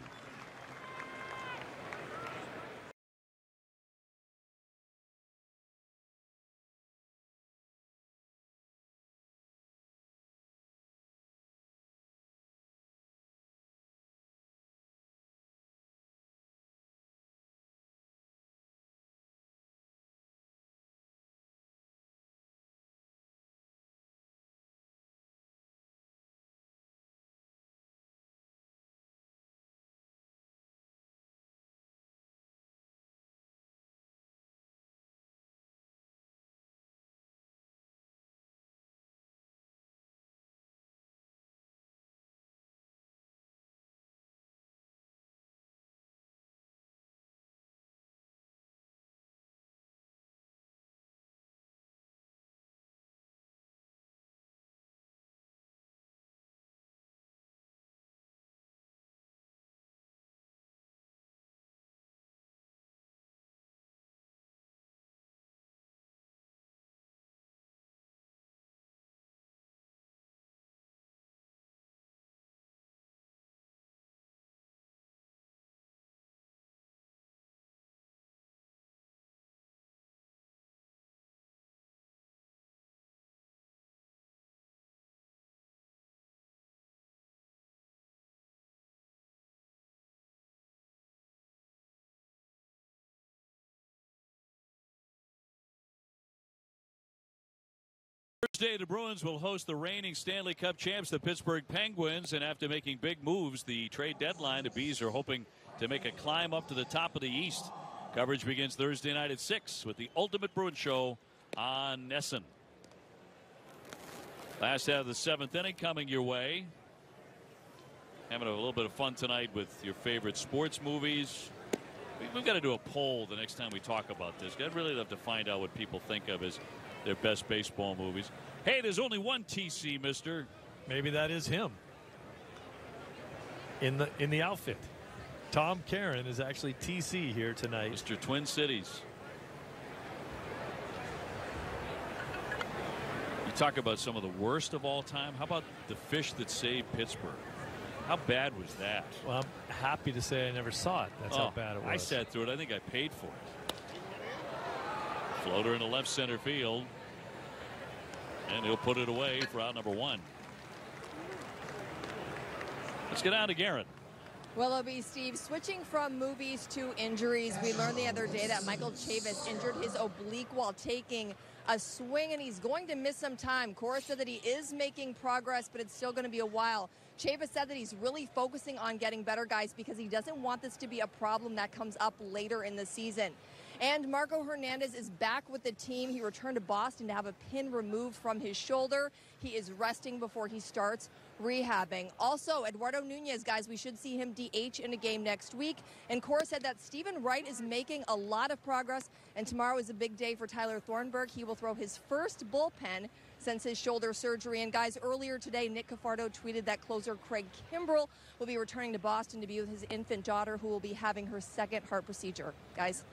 Thursday, the Bruins will host the reigning Stanley Cup champs, the Pittsburgh Penguins, and after making big moves, the trade deadline, the Bees are hoping to make a climb up to the top of the East. Coverage begins Thursday night at 6 with the Ultimate Bruins Show on NESN. Last half of the 7th inning coming your way. Having a little bit of fun tonight with your favorite sports movies. We've got to do a poll the next time we talk about this. I'd really love to find out what people think of as their best baseball movies. Hey, there's only one TC, mister. Maybe that is him in the outfit. Tom Caron is actually TC here tonight. Mr. Twin Cities. You talk about some of the worst of all time. How about The Fish That Saved Pittsburgh? How bad was that? Well, I'm happy to say I never saw it. That's how bad it was. I sat through it. I think I paid for it. Floater in the left center field. And he'll put it away for out number 1. Let's get down to Garrett. Well, it'll be Steve. Switching from movies to injuries, we learned the other day that Michael Chavis injured his oblique while taking a swing, and he's going to miss some time. Cora said that he is making progress, but it's still going to be a while. Chavis said that he's really focusing on getting better, guys, because he doesn't want this to be a problem that comes up later in the season. And Marco Hernandez is back with the team. He returned to Boston to have a pin removed from his shoulder. He is resting before he starts rehabbing. Also, Eduardo Nunez, guys, we should see him DH in a game next week. And Cora said that Stephen Wright is making a lot of progress, and tomorrow is a big day for Tyler Thornburg. He will throw his first bullpen since his shoulder surgery. And guys, earlier today, Nick Cafardo tweeted that closer Craig Kimbrell will be returning to Boston to be with his infant daughter, who will be having her second heart procedure. Guys.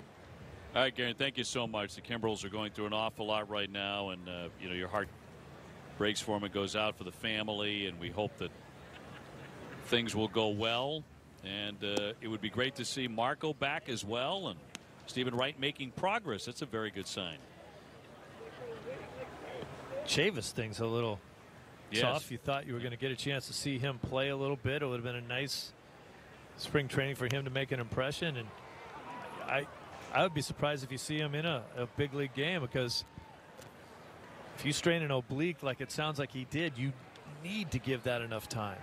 All right, Garen, thank you so much. The Kimbrells are going through an awful lot right now, and you know, your heart breaks for them. It goes out for the family, and we hope that things will go well. And it would be great to see Marco back as well, and Stephen Wright making progress. That's a very good sign. Chavis thing's a little tough. You thought you were going to get a chance to see him play a little bit. It would have been a nice spring training for him to make an impression, and I would be surprised if you see him in a big league game, because If you strain an oblique like it sounds like he did, you need to give that enough time.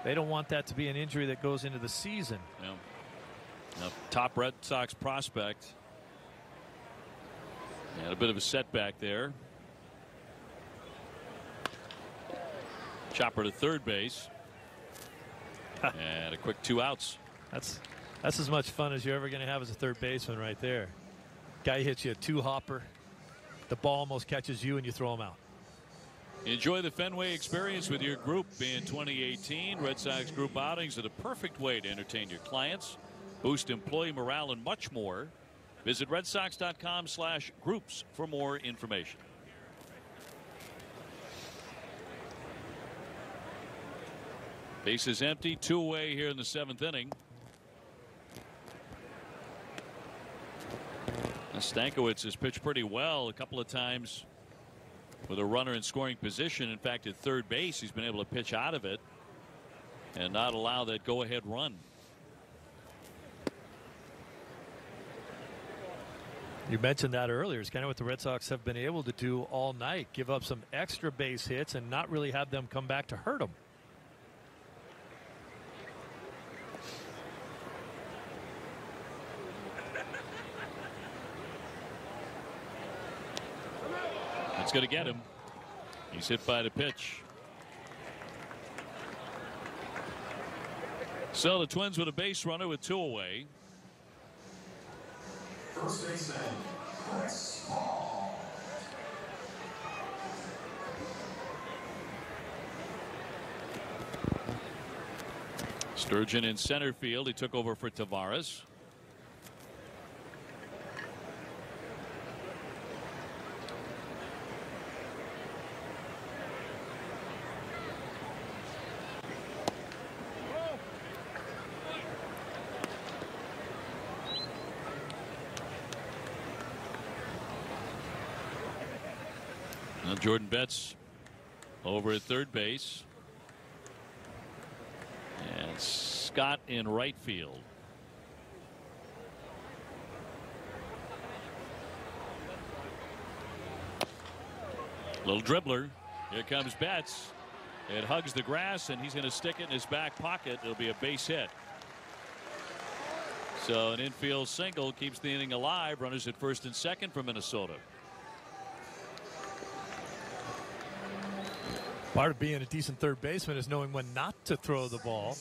They don't want that to be an injury that goes into the season. Yeah. Now, top Red Sox prospect. And a bit of a setback there. Chopper to third base. And a quick 2 outs. That's as much fun as you're ever going to have as a third baseman right there. Guy hits you a 2-hopper. The ball almost catches you and you throw him out. Enjoy the Fenway experience with your group in 2018. Red Sox group outings are the perfect way to entertain your clients, boost employee morale, and much more. Visit redsox.com/groups for more information. Base is empty, 2 away here in the 7th inning. Stankiewicz has pitched pretty well a couple of times with a runner in scoring position. In fact, at third base, he's been able to pitch out of it and not allow that go-ahead run. You mentioned that earlier. It's kind of what the Red Sox have been able to do all night. Give up some extra base hits and not really have them come back to hurt them. That's going to get him. He's hit by the pitch. So the Twins with a base runner with 2 away. First baseman, Chris Paul. Sturgeon in center field. He took over for Tavares. Jordan Betts over at third base. And Scott in right field. Little dribbler. Here comes Betts. It hugs the grass and he's going to stick it in his back pocket. It'll be a base hit. So an infield single keeps the inning alive. Runners at first and second for Minnesota. Part of being a decent third baseman is knowing when not to throw the ball.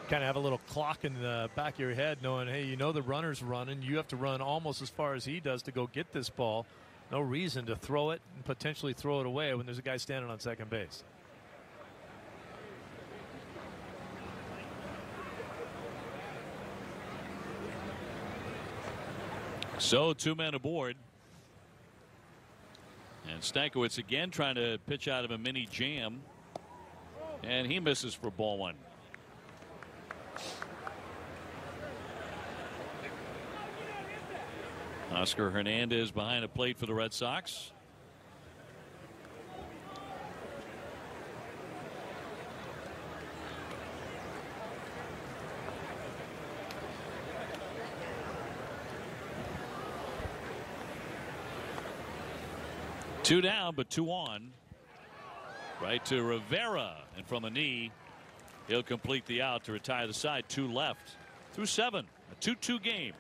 Kind of have a little clock in the back of your head knowing, hey, you know the runner's running. You have to run almost as far as he does to go get this ball. No reason to throw it and potentially throw it away when there's a guy standing on second base. So 2 men aboard. And Stankiewicz again trying to pitch out of a mini jam. And he misses for ball 1. Oscar Hernandez behind the plate for the Red Sox. Two down, but 2 on. Right to Rivera, and from a knee, he'll complete the out to retire the side. 2 left through 7. A 2-2 game.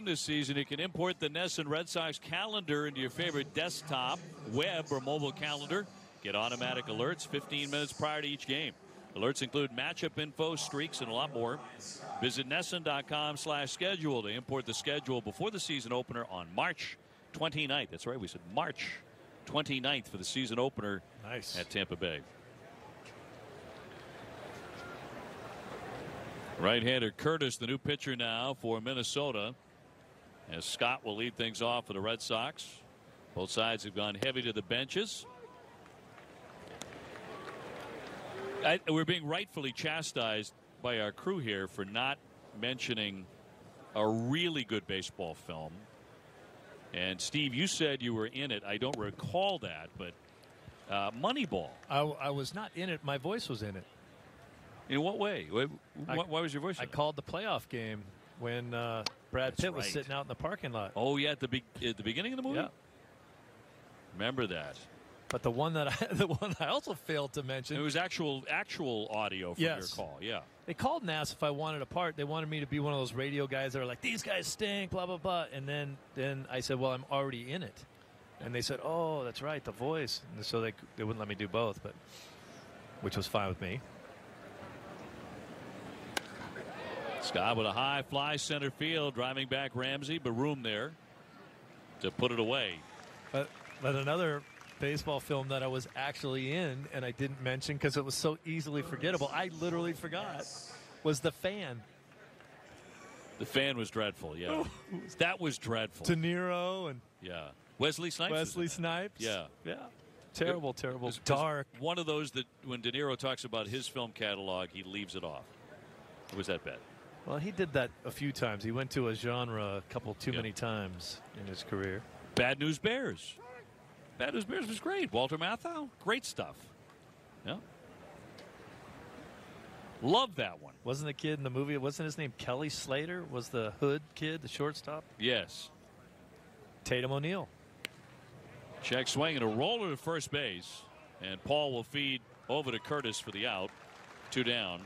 This season, you can import the NESN Red Sox calendar into your favorite desktop, web, or mobile calendar. Get automatic alerts 15 minutes prior to each game. Alerts include matchup info, streaks, and a lot more. Visit NESN.com/schedule to import the schedule before the season opener on March 29th. That's right, we said March 29th for the season opener at Tampa Bay. Right-hander Curtis, the new pitcher now for Minnesota, as Scott will lead things off for the Red Sox. Both sides have gone heavy to the benches. We're being rightfully chastised by our crew here for not mentioning a really good baseball film. And Steve, you said you were in it. I don't recall that, but Moneyball. I was not in it. My voice was in it. In what way? Why was your voice in it? I called the playoff game when Brad Pitt was sitting out in the parking lot. Oh, yeah, at the beginning of the movie? Yeah. Remember that. But the one I also failed to mention. It was actual audio from your call, yeah. They called and asked if I wanted a part. They wanted me to be one of those radio guys that are like, these guys stink, blah, blah, blah. And then I said, well, I'm already in it. And they said, oh, that's right, the voice. And so they wouldn't let me do both, which was fine with me. Scott with a high fly center field, driving back Ramsey, but room there to put it away. But another baseball film that I was actually in and I didn't mention because it was so easily forgettable, I literally forgot, was The Fan. The Fan was dreadful, yeah. That was dreadful. De Niro and Wesley Snipes. Yeah. Terrible. Dark. One of those that when De Niro talks about his film catalog, he leaves it off. It was that bad. Well, he did that a few times. He went to a genre a couple too many times in his career. Bad News Bears. Bad News Bears was great. Walter Matthau, great stuff. Yeah. Love that one. Wasn't the kid in the movie, wasn't his name Kelly Slater? Was the Hood kid, the shortstop? Yes. Tatum O'Neal. Check swing and a roller to first base. And Paul will feed over to Curtis for the out. 2 down.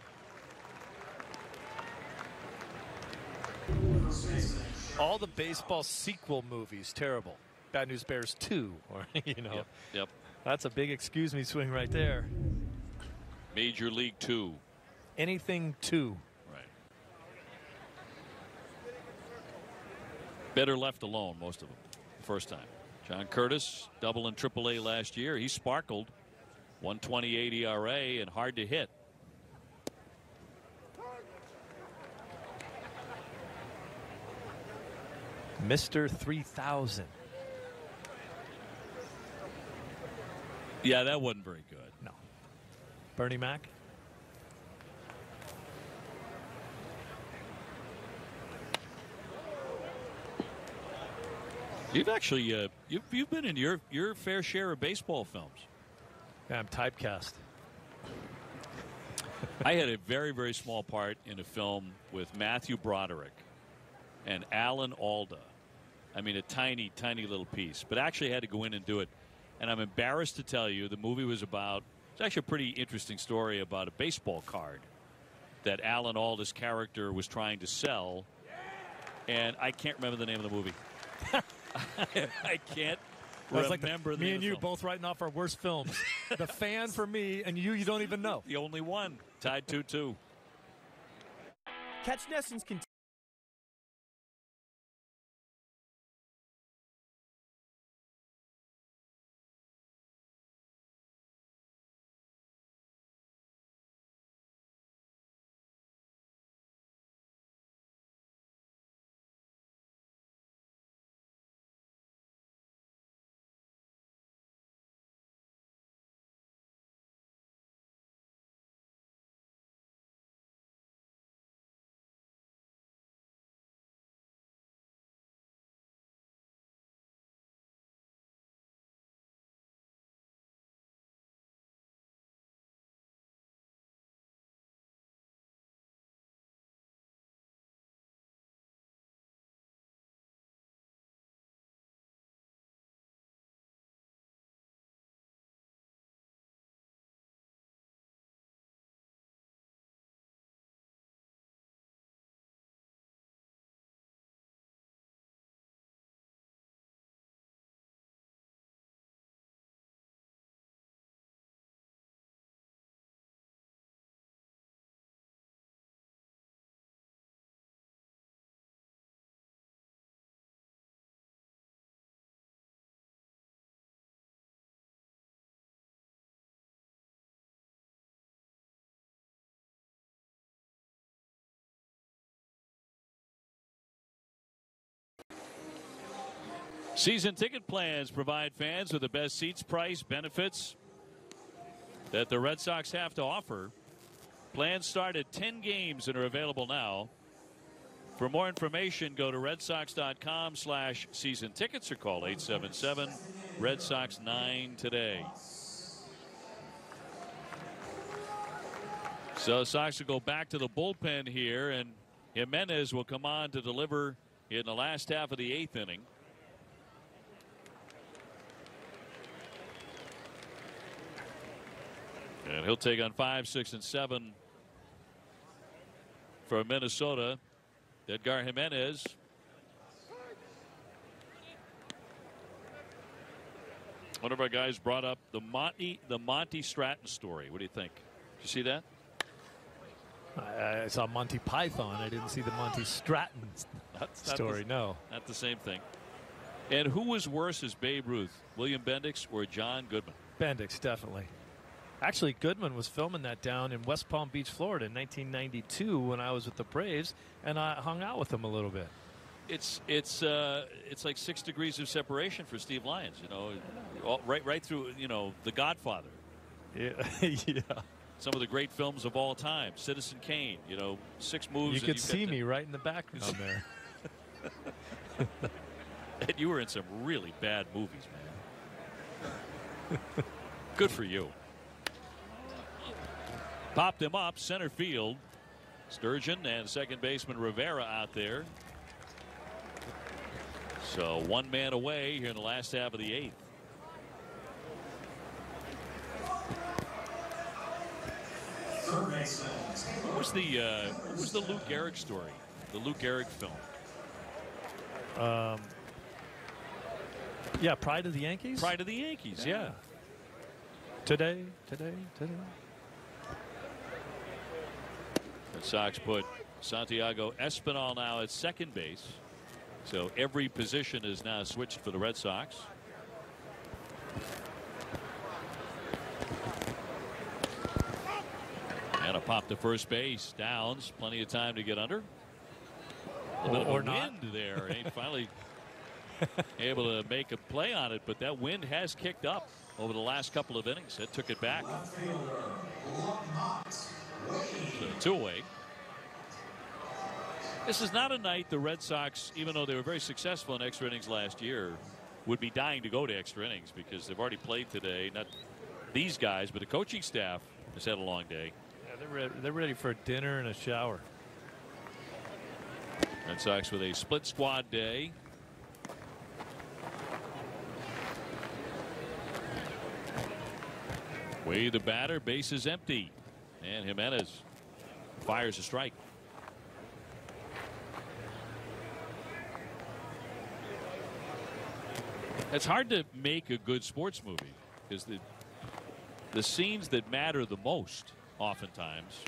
All the baseball sequel movies, terrible. Bad News Bears 2, or Yep. That's a big excuse me swing right there. Major League 2. Anything 2. Right. Better left alone, most of them. First time. John Curtis, double in AAA last year. He sparkled. 1.28 ERA and hard to hit. Mr. 3000. Yeah, that wasn't very good. No. Bernie Mac. You've actually you've been in your fair share of baseball films. Yeah, I'm typecast. I had a very, very small part in a film with Matthew Broderick and Alan Alda. I mean, a tiny, tiny little piece, but actually had to go in and do it. And I'm embarrassed to tell you, the movie was about, it's actually a pretty interesting story about a baseball card that Alan Alda's character was trying to sell. And I can't remember the name of the movie. I can't remember the name. Me and you both writing off our worst films. The Fan for me, and you don't even know. The only one. Tied 2-2. Catch NESN's Season ticket plans provide fans with the best seats, price, benefits that the Red Sox have to offer. Plans start at 10 games and are available now. For more information, go to redsox.com/season tickets or call 877 Red Sox 9 today. So the Sox will go back to the bullpen here, and Jimenez will come on to deliver in the last half of the 8th inning. And he'll take on 5, 6, and 7 for Minnesota. Edgar Jimenez. One of our guys brought up the Monty Stratton story. What do you think? Did you see that? I saw Monty Python. I didn't see the Monty Stratton story. No. Not the same thing. And who was worse as Babe Ruth? William Bendix or John Goodman? Bendix, definitely. Actually, Goodman was filming that down in West Palm Beach, Florida in 1992 when I was with the Braves, and I hung out with him a little bit. It's like 6 degrees of separation for Steve Lyons, you know, right through, you know, The Godfather. Yeah. Yeah. Some of the great films of all time, Citizen Kane, you know, 6 moves. You could see me right in the background there. And you were in some really bad movies, man. Good for you. Popped him up center field. Sturgeon and second baseman Rivera out there. So 1 man away here in the last half of the 8th. What was the Lou Gehrig story? The Lou Gehrig film. Yeah, Pride of the Yankees. Pride of the Yankees. Yeah. Today. The Sox put Santiago Espinal now at second base. So every position is now switched for the Red Sox. And a pop to first base. Downs. Plenty of time to get under. A little bit of wind there. Ain't finally able to make a play on it, but that wind has kicked up over the last couple of innings. It took it back. So 2-away. This is not a night the Red Sox, even though they were very successful in extra innings last year, would be dying to go to extra innings because they've already played today. Not these guys, but the coaching staff has had a long day. Yeah, they're ready for a dinner and a shower. Red Sox with a split squad day. Way the batter, base is empty. And Jimenez fires a strike. It's hard to make a good sports movie because the scenes that matter the most oftentimes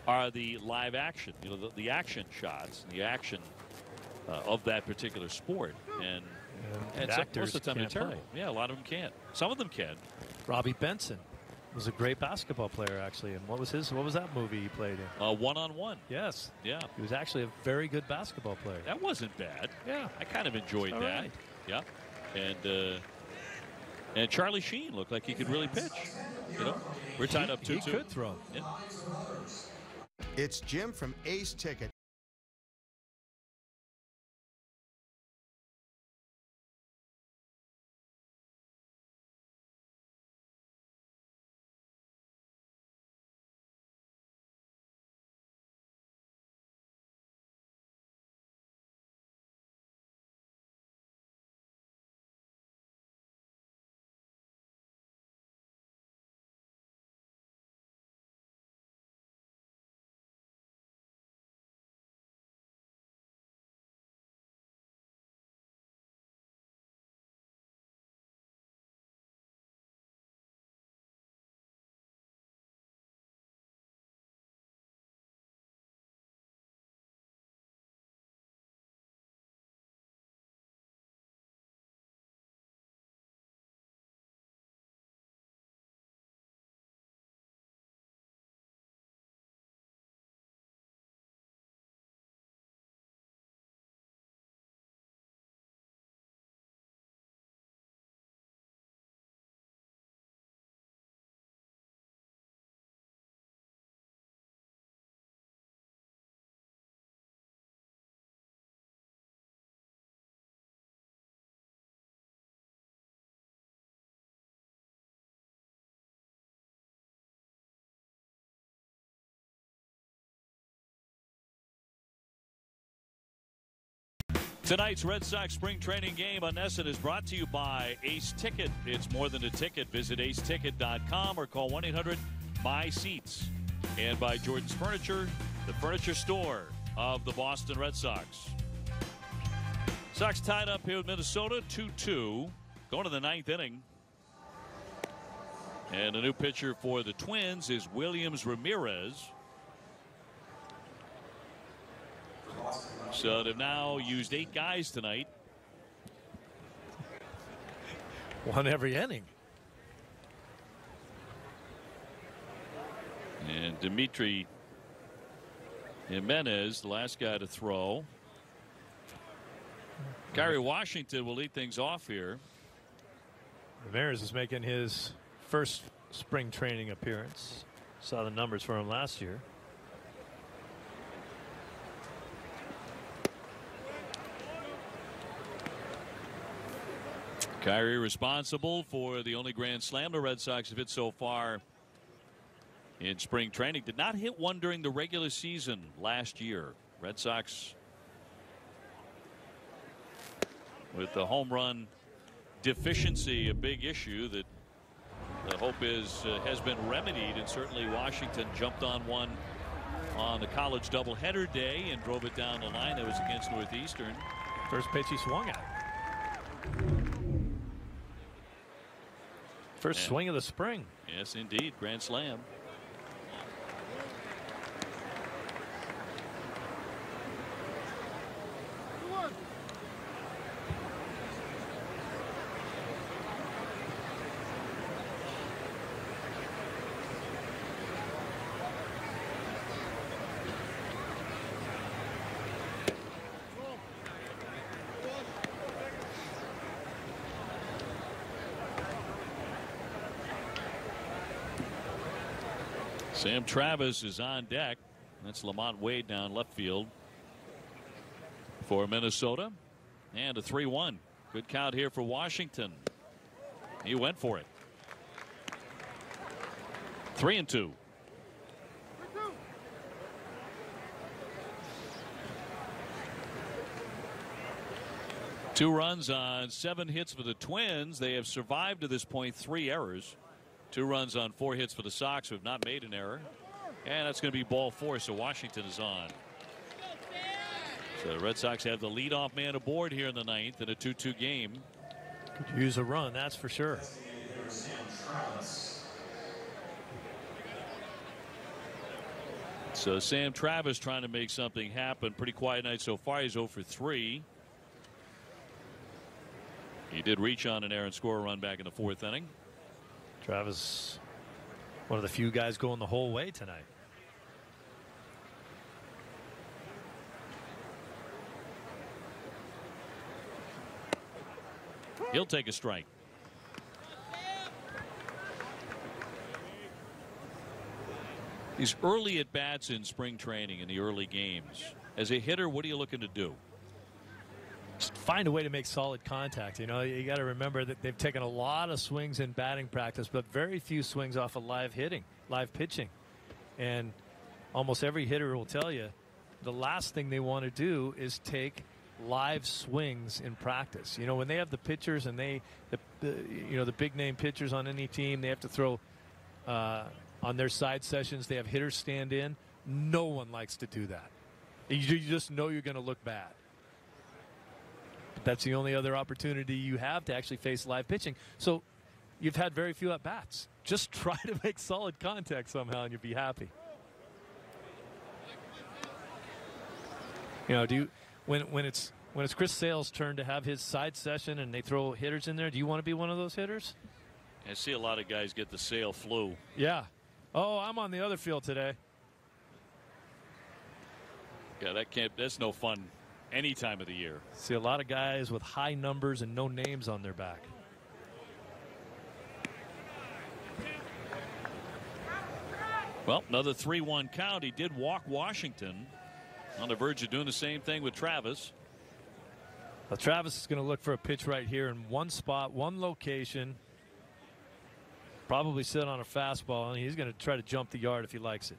are the live action, you know, the action shots, the action of that particular sport. And actors most of the time can't they're terrible. play. Yeah, a lot of them can't. Some of them can. Robbie Benson was a great basketball player, actually. And what was that movie he played in? One-on-One. Yes. Yeah. He was actually a very good basketball player. That wasn't bad. Yeah. I kind of enjoyed that. Right. Yeah. And Charlie Sheen looked like he could really pitch. You know, we're tied up 2-2. He could throw. Yeah. It's Jim from Ace Ticket. Tonight's Red Sox spring training game on NESN is brought to you by Ace Ticket. It's more than a ticket. Visit aceticket.com or call 1-800-MY-SEATS. And by Jordan's Furniture, the furniture store of the Boston Red Sox. Sox tied up here with Minnesota 2-2. Going to the ninth inning. And a new pitcher for the Twins is Williams Ramirez. So they've now used 8 guys tonight. One every inning. And Dimitri Jimenez, the last guy to throw. Kyrie Washington will lead things off here. Ramirez is making his first spring training appearance. Saw the numbers for him last year. Kyrie responsible for the only grand slam the Red Sox have hit so far in spring training. Did not hit one during the regular season last year. Red Sox with the home run deficiency, a big issue that the hope is has been remedied, and certainly Washington jumped on one on the college doubleheader day and drove it down the line. That was against Northeastern. First pitch he swung at. First swing of the spring. Yes, indeed. Grand slam. Sam Travis is on deck. That's Lamont Wade down left field for Minnesota. And a 3-1. Good count here for Washington. He went for it. 3-2. Two runs on 7 hits for the Twins. They have survived to this point 3 errors. 2 runs on 4 hits for the Sox, who have not made an error. And that's going to be ball 4, so Washington is on. So the Red Sox have the leadoff man aboard here in the 9th in a 2-2 game. Could use a run, that's for sure. So Sam Travis trying to make something happen. Pretty quiet night so far. He's 0 for 3. He did reach on an error and score a run back in the 4th inning. Travis, one of the few guys going the whole way tonight. He'll take a strike. These early at bats in spring training in the early games. As a hitter, what are you looking to do? Just find a way to make solid contact. You know, you got to remember that they've taken a lot of swings in batting practice, but very few swings off of live pitching. And almost every hitter will tell you the last thing they want to do is take live swings in practice. You know, when they have the pitchers and the big name pitchers on any team, they have to throw on their side sessions. They have hitters stand in. No one likes to do that. You just know you're going to look bad. That's the only other opportunity you have to actually face live pitching. So you've had very few at bats. Just try to make solid contact somehow and you'll be happy. You know, when it's Chris Sale's turn to have his side session and they throw hitters in there, do you want to be one of those hitters? I see a lot of guys get the Sale flu. Yeah. Oh, I'm on the other field today. Yeah, that's no fun any time of the year. See a lot of guys with high numbers and no names on their back. Well, another 3-1 count. He did walk Washington. On the verge of doing the same thing with Travis. Well, Travis is going to look for a pitch right here in one spot, one location. Probably sit on a fastball, and he's going to try to jump the yard if he likes it.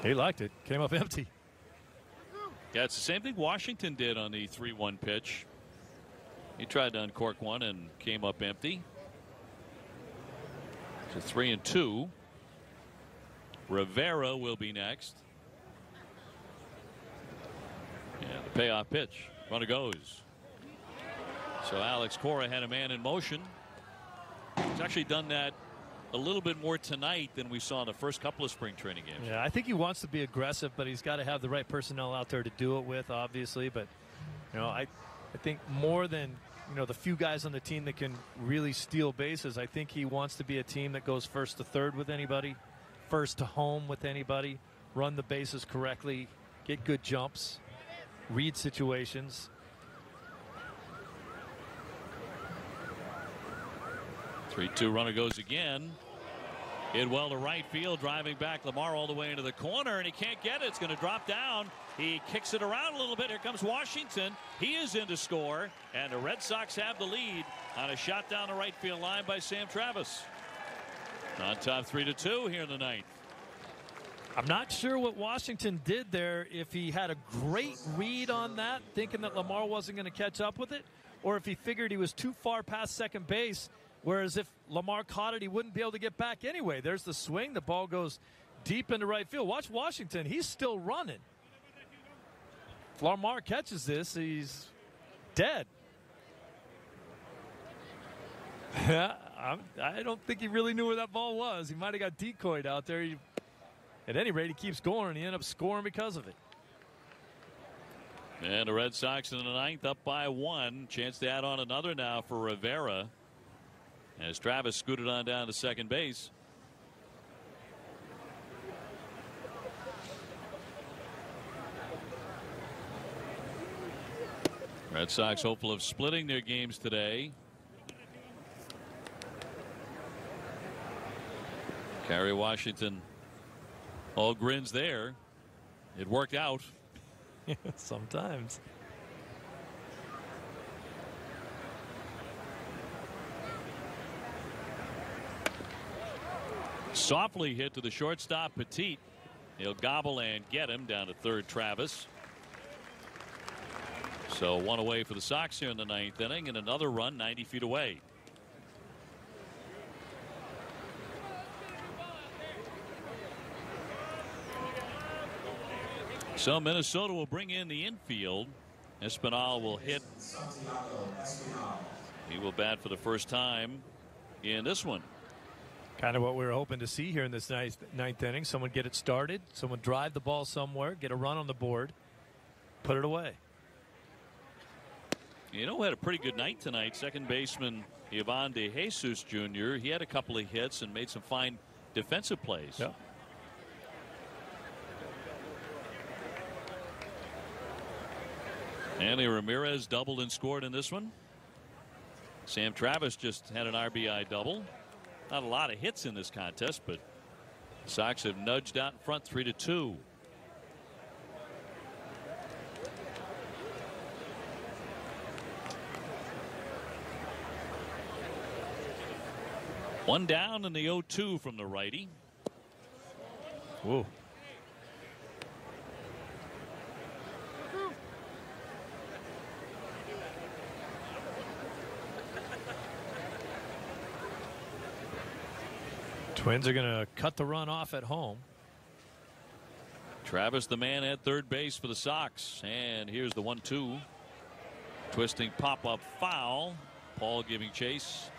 He liked it. Came up empty. Yeah, it's the same thing Washington did on the 3-1 pitch. He tried to uncork one and came up empty. It's a 3-2. Rivera will be next. Yeah, the payoff pitch. Runner goes. So Alex Cora had a man in motion. He's actually done that a little bit more tonight than we saw in the first couple of spring training games. Yeah, I think he wants to be aggressive, but he's got to have the right personnel out there to do it with, obviously. But, you know, I think more than, you know, the few guys on the team that can really steal bases, I think he wants to be a team that goes first to third with anybody, first to home with anybody, run the bases correctly, get good jumps, read situations. Three-two runner goes again. Hit well to right field, driving back Lamar all the way into the corner, and he can't get it. It's going to drop down. He kicks it around a little bit. Here comes Washington. He is in to score, and the Red Sox have the lead on a shot down the right field line by Sam Travis. On top 3-2 here in the ninth. I'm not sure what Washington did there, if he had a great read on that, thinking that Lamar wasn't going to catch up with it, or if he figured he was too far past second base, whereas if Lamar caught it, he wouldn't be able to get back anyway. There's the swing. The ball goes deep into right field. Watch Washington. He's still running. If Lamar catches this, he's dead. I don't think he really knew where that ball was. He might have got decoyed out there. At any rate, he keeps going, and he ended up scoring because of it. And the Red Sox in the ninth up by 1. Chance to add on another now for Rivera, as Travis scooted on down to second base. Red Sox hopeful of splitting their games today. Kerry Washington all grins there. It worked out. Sometimes. Softly hit to the shortstop, Petit. He'll gobble and get him down to third, Travis. So one away for the Sox here in the ninth inning, and another run 90 feet away. So Minnesota will bring in the infield. Espinal will hit. He will bat for the first time in this one. Kind of what we were hoping to see here in this ninth inning. Someone get it started. Someone drive the ball somewhere. Get a run on the board. Put it away. You know, had a pretty good night tonight. Second baseman Ivan De Jesus Jr. He had a couple of hits and made some fine defensive plays. Yep. Andy Ramirez doubled and scored in this one. Sam Travis just had an RBI double. Not a lot of hits in this contest, but the Sox have nudged out in front 3-2. One down in the 0-2 from the righty. Whoa. Twins are going to cut the run off at home. Travis the man at third base for the Sox, and here's the 1-2. Twisting pop-up foul. Paul giving chase.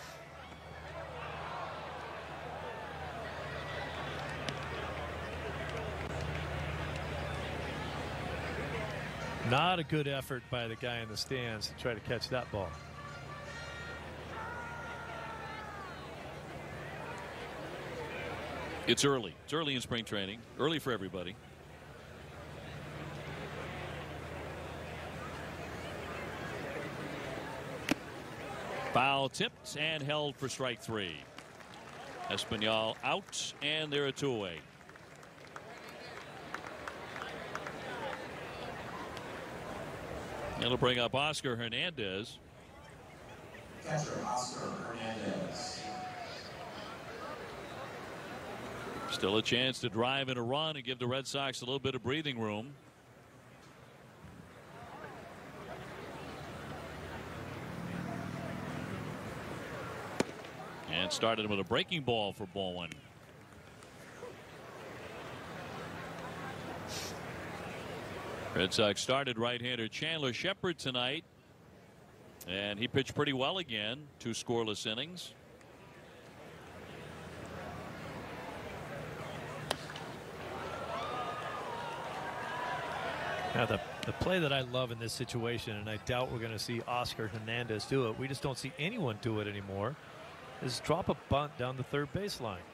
Not a good effort by the guy in the stands to try to catch that ball. It's early. It's early in spring training. Early for everybody. Foul tipped and held for strike 3. Espinal out, and they're a 2 away. It'll bring up Oscar Hernandez. Catcher Oscar Hernandez. Still a chance to drive in a run and give the Red Sox a little bit of breathing room. And started with a breaking ball for ball one. Red Sox started right-hander Chandler Shepard tonight, and he pitched pretty well again. 2 scoreless innings. Now the play that I love in this situation, and I doubt we're going to see Oscar Hernandez do it, we just don't see anyone do it anymore, is drop a bunt down the third base line.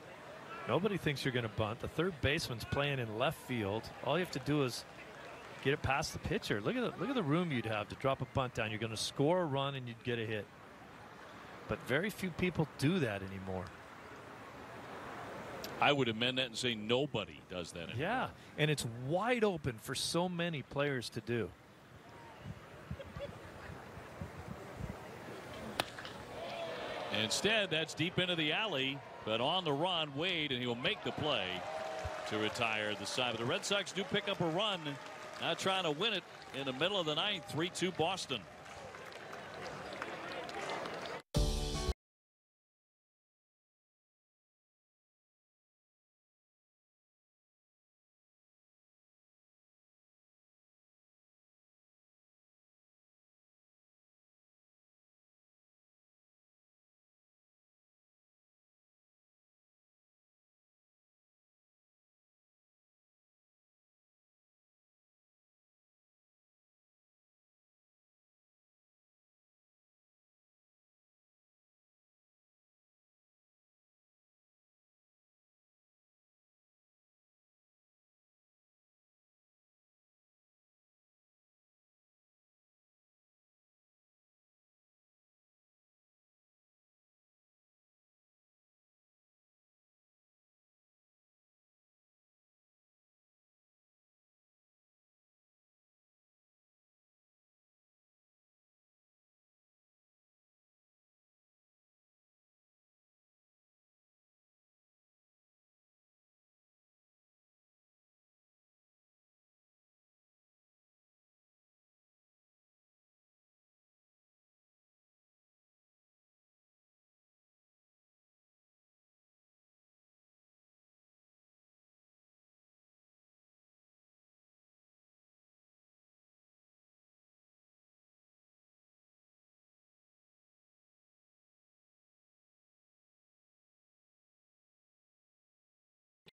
Nobody thinks you're going to bunt. The third baseman's playing in left field. All you have to do is get it past the pitcher. Look at the room you'd have to drop a bunt down. You're going to score a run and you'd get a hit. But very few people do that anymore. I would amend that and say nobody does that anymore. Yeah, and it's wide open for so many players to do. Instead, that's deep into the alley, but on the run, Wade, and he'll make the play to retire the side. But the Red Sox do pick up a run, now trying to win it in the middle of the ninth. 3-2 Boston.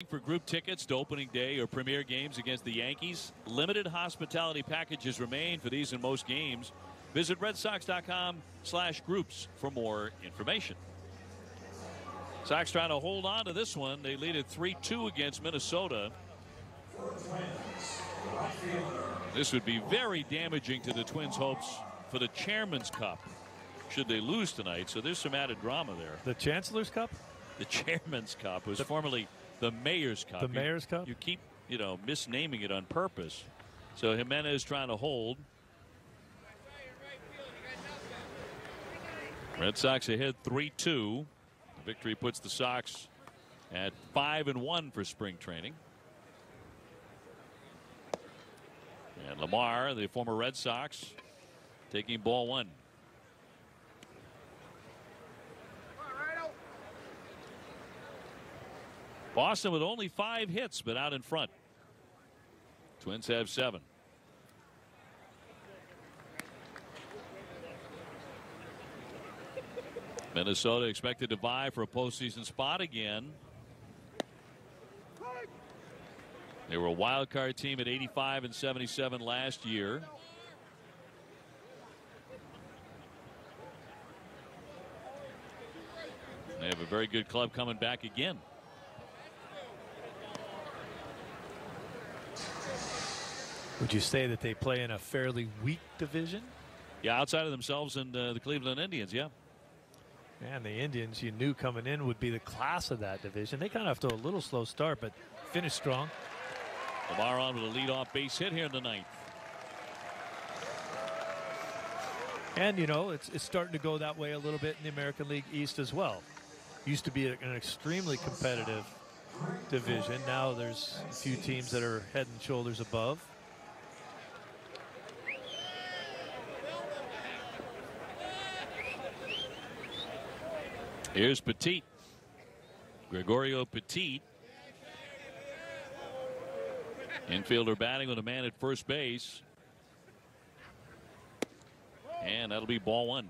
For group tickets to opening day or premier games against the Yankees, limited hospitality packages remain for these and most games. Visit redsox.com/groups for more information. Sox trying to hold on to this one. They lead at 3-2 against Minnesota. This would be very damaging to the Twins' hopes for the Chairman's Cup should they lose tonight. So there's some added drama there. The Chancellor's Cup? The Chairman's Cup was formerly the Mayor's Cup. The Mayor's Cup? You keep, misnaming it on purpose. So Jimenez trying to hold. Red Sox ahead 3-2. The victory puts the Sox at 5-1 for spring training. And Lamar, the former Red Sox, taking ball one. Boston with only 5 hits, but out in front. Twins have 7. Minnesota expected to vie for a postseason spot again. They were a wild card team at 85 and 77 last year. They have a very good club coming back again. Would you say that they play in a fairly weak division? Yeah, outside of themselves and the Cleveland Indians, yeah. And the Indians, you knew coming in, would be the class of that division. They kind of have to a little slow start, but finished strong. Lamar on with a leadoff base hit here in the ninth. And, it's starting to go that way a little bit in the American League East as well. Used to be an extremely competitive division. Now there's a few teams that are head and shoulders above. Here's Petit. Gregorio Petit. Infielder batting with a man at first base. And that'll be ball one.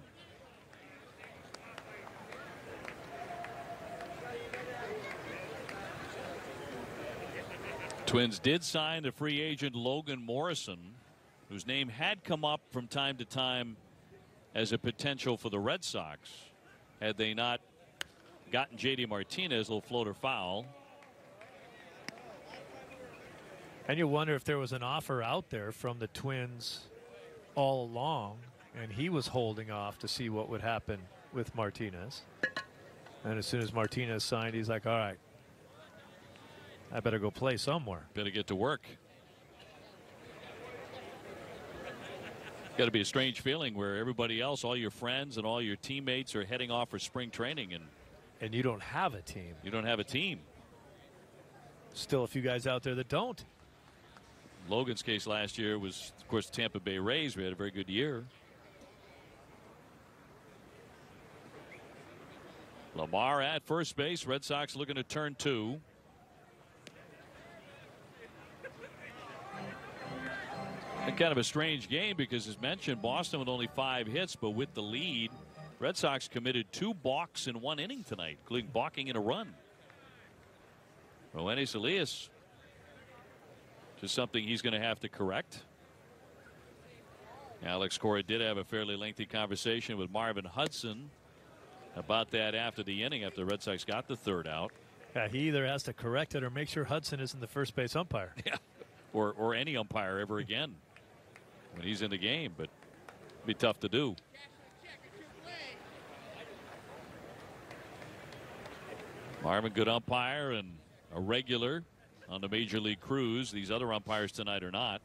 Twins did sign the free agent Logan Morrison, whose name had come up from time to time as a potential for the Red Sox. Had they not gotten J.D. Martinez, little floater foul. And you wonder if there was an offer out there from the Twins all along, and he was holding off to see what would happen with Martinez. And as soon as Martinez signed, he's like, all right, I better go play somewhere. Better get to work. Got to be a strange feeling where everybody else, all your friends and all your teammates are heading off for spring training, and you don't have a team. You don't have a team. Still a few guys out there that don't. Logan's case last year was, of course, the Tampa Bay Rays. We had a very good year. Lamar at first base. Red Sox looking to turn two. And kind of a strange game because, as mentioned, Boston with only 5 hits, but with the lead, Red Sox committed 2 balks in 1 inning tonight, including balking in a run. Roenis Elias, just something he's going to have to correct. Alex Cora did have a fairly lengthy conversation with Marvin Hudson about that after the inning, after the Red Sox got the 3rd out. Yeah, he either has to correct it or make sure Hudson isn't the first base umpire. Yeah, or any umpire ever again when he's in the game, but it'd be tough to do. Marvin, good umpire and a regular on the Major League cruise. These other umpires tonight are not.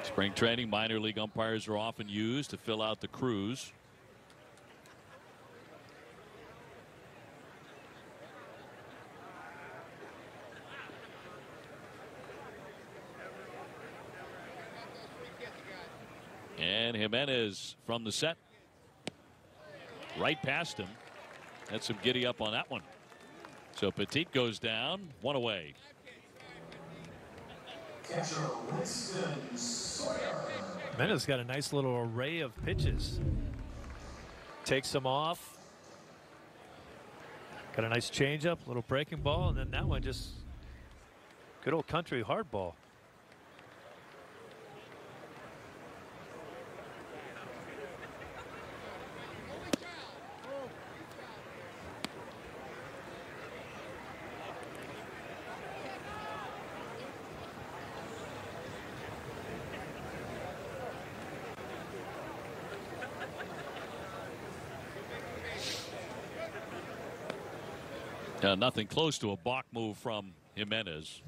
Spring training, minor league umpires are often used to fill out the cruise. And Jimenez from the set. Right past him. Had some giddy up on that one. So Petit goes down, 1 away. Jimenez got a nice little array of pitches. Takes them off. Got a nice changeup, little breaking ball, and then that one just good old country hard ball. Nothing close to a balk move from Jimenez.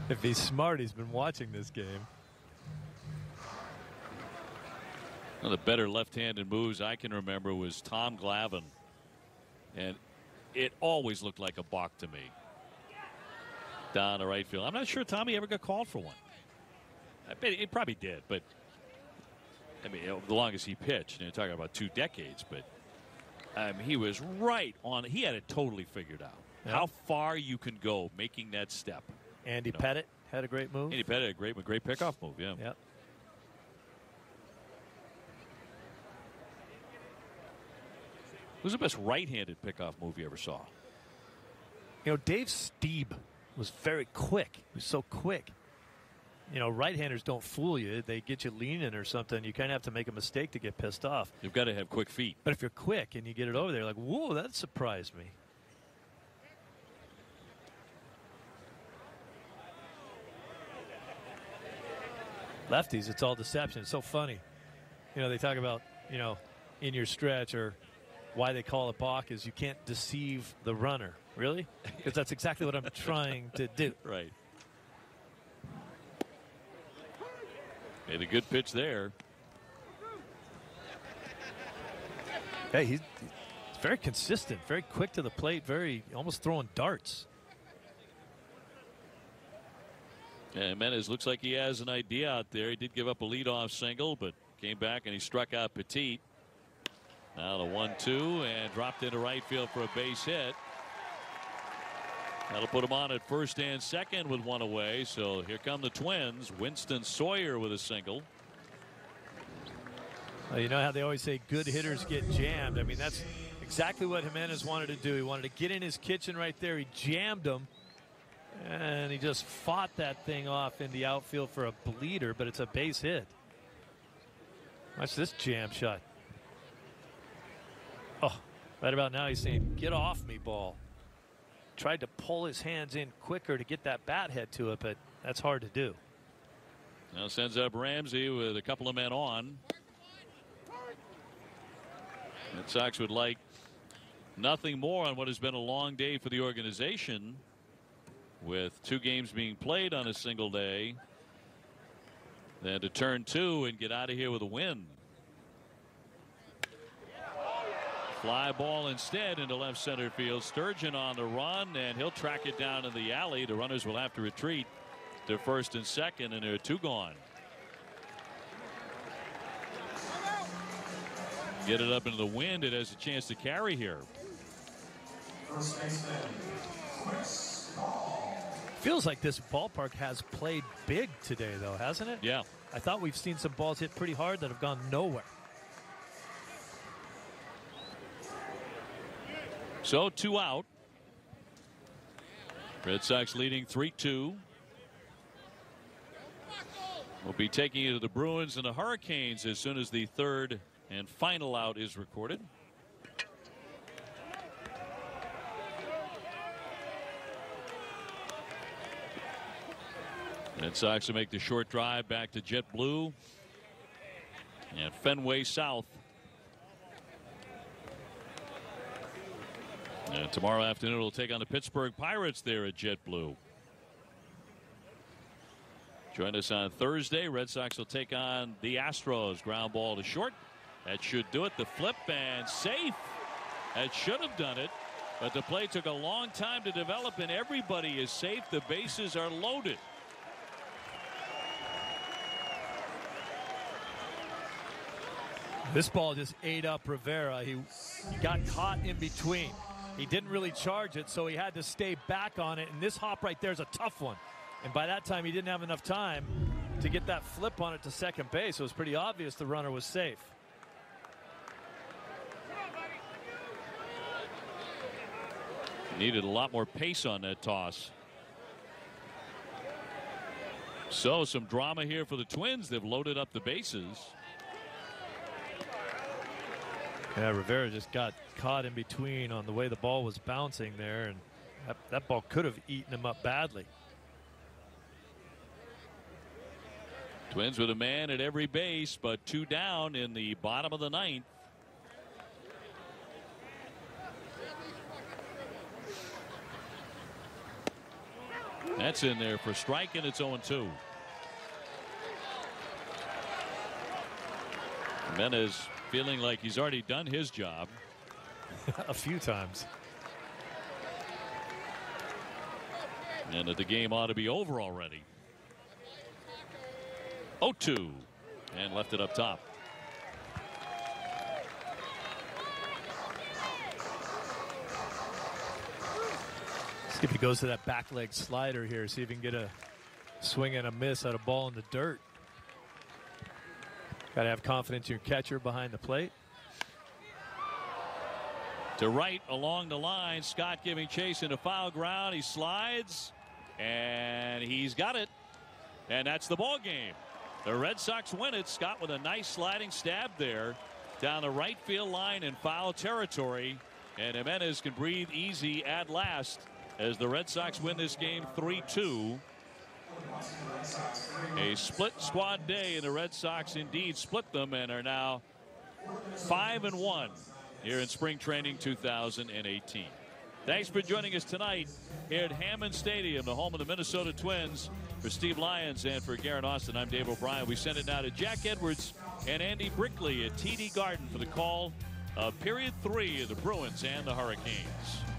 If he's smart, he's been watching this game. One of the better left-handed moves I can remember was Tom Glavine. And it always looked like a balk to me. Down the right field. I'm not sure Tommy ever got called for one. I bet it probably did, but I mean, the longest he pitched, and you're talking about 2 decades, but he was right on. He had it totally figured out. Yep. How far you can go making that step. Andy Pettit had a great move. Andy Pettit had a great pickoff move. Yeah. Yep. Who's the best right-handed pickoff move you ever saw? You know, Dave Stieb was very quick. He was so quick. You know, right-handers don't fool you. They get you leaning or something. You kind of have to make a mistake to get pissed off. You've got to have quick feet. But if you're quick and you get it over there, like, whoa, that surprised me. Lefties, it's all deception. It's so funny. You know, they talk about, you know, in your stretch, or why they call it balk is you can't deceive the runner. Really? Because that's exactly what I'm trying to do. Right. Made a good pitch there. Hey, he's very consistent, very quick to the plate, very almost throwing darts. And Jimenez looks like he has an idea out there. He did give up a leadoff single, but came back and he struck out Petit. Now the 1-2 and dropped into right field for a base hit. That'll put him on at first and second with one away. So here come the Twins. Winston Sawyer with a single. Well, you know how they always say good hitters get jammed. I mean, that's exactly what Jimenez wanted to do. He wanted to get in his kitchen right there. He jammed him. And he just fought that thing off in the outfield for a bleeder, but it's a base hit. Watch this jam shot. Oh, right about now he's saying, get off me, ball. Tried to pull his hands in quicker to get that bat head to it, but that's hard to do. Now sends up Ramsey with a couple of men on. Red Sox would like nothing more on what has been a long day for the organization, with 2 games being played on a single day, than to turn 2 and get out of here with a win. Fly ball instead into left center field. Sturgeon on the run, and he'll track it down in the alley. The runners will have to retreat to first and second, and there are 2 gone. Get it up into the wind. It has a chance to carry here. First baseman, Chris Paul. Feels like this ballpark has played big today, though, hasn't it? Yeah. I thought we've seen some balls hit pretty hard that have gone nowhere. So 2 out. Red Sox leading 3-2. We'll be taking it to the Bruins and the Hurricanes as soon as the 3rd and final out is recorded. Red Sox will make the short drive back to JetBlue and Fenway South. And tomorrow afternoon we'll take on the Pittsburgh Pirates there at JetBlue. Join us on Thursday. Red Sox will take on the Astros. Ground ball to short. That should do it. The flip and safe. That should have done it. But the play took a long time to develop, and everybody is safe. The bases are loaded. This ball just ate up Rivera. He got caught in between. He didn't really charge it, so he had to stay back on it. And this hop right there is a tough one. And by that time, he didn't have enough time to get that flip on it to second base. So it was pretty obvious the runner was safe. Needed a lot more pace on that toss. So some drama here for the Twins. They've loaded up the bases. Yeah, Rivera just got caught in between on the way the ball was bouncing there, and that ball could have eaten him up badly. Twins with a man at every base, but 2 down in the bottom of the 9th. That's in there for strike, and it's 0-2. Jimenez feeling like he's already done his job. A few times. And that the game ought to be over already. 0-2. And left it up top. See if he goes to that back leg slider here. See if he can get a swing and a miss at a ball in the dirt. Got to have confidence in your catcher behind the plate. To right along the line. Scott giving chase into foul ground. He slides. And he's got it. And that's the ball game. The Red Sox win it. Scott with a nice sliding stab there down the right field line in foul territory. And Jimenez can breathe easy at last as the Red Sox win this game 3-2. A split squad day, and the Red Sox indeed split them and are now 5-1 here in spring training 2018. Thanks for joining us tonight here at Hammond Stadium, the home of the Minnesota Twins. For Steve Lyons and for Garrett Austin, I'm Dave O'Brien. We send it now to Jack Edwards and Andy Brickley at TD Garden for the call of period 3 of the Bruins and the Hurricanes.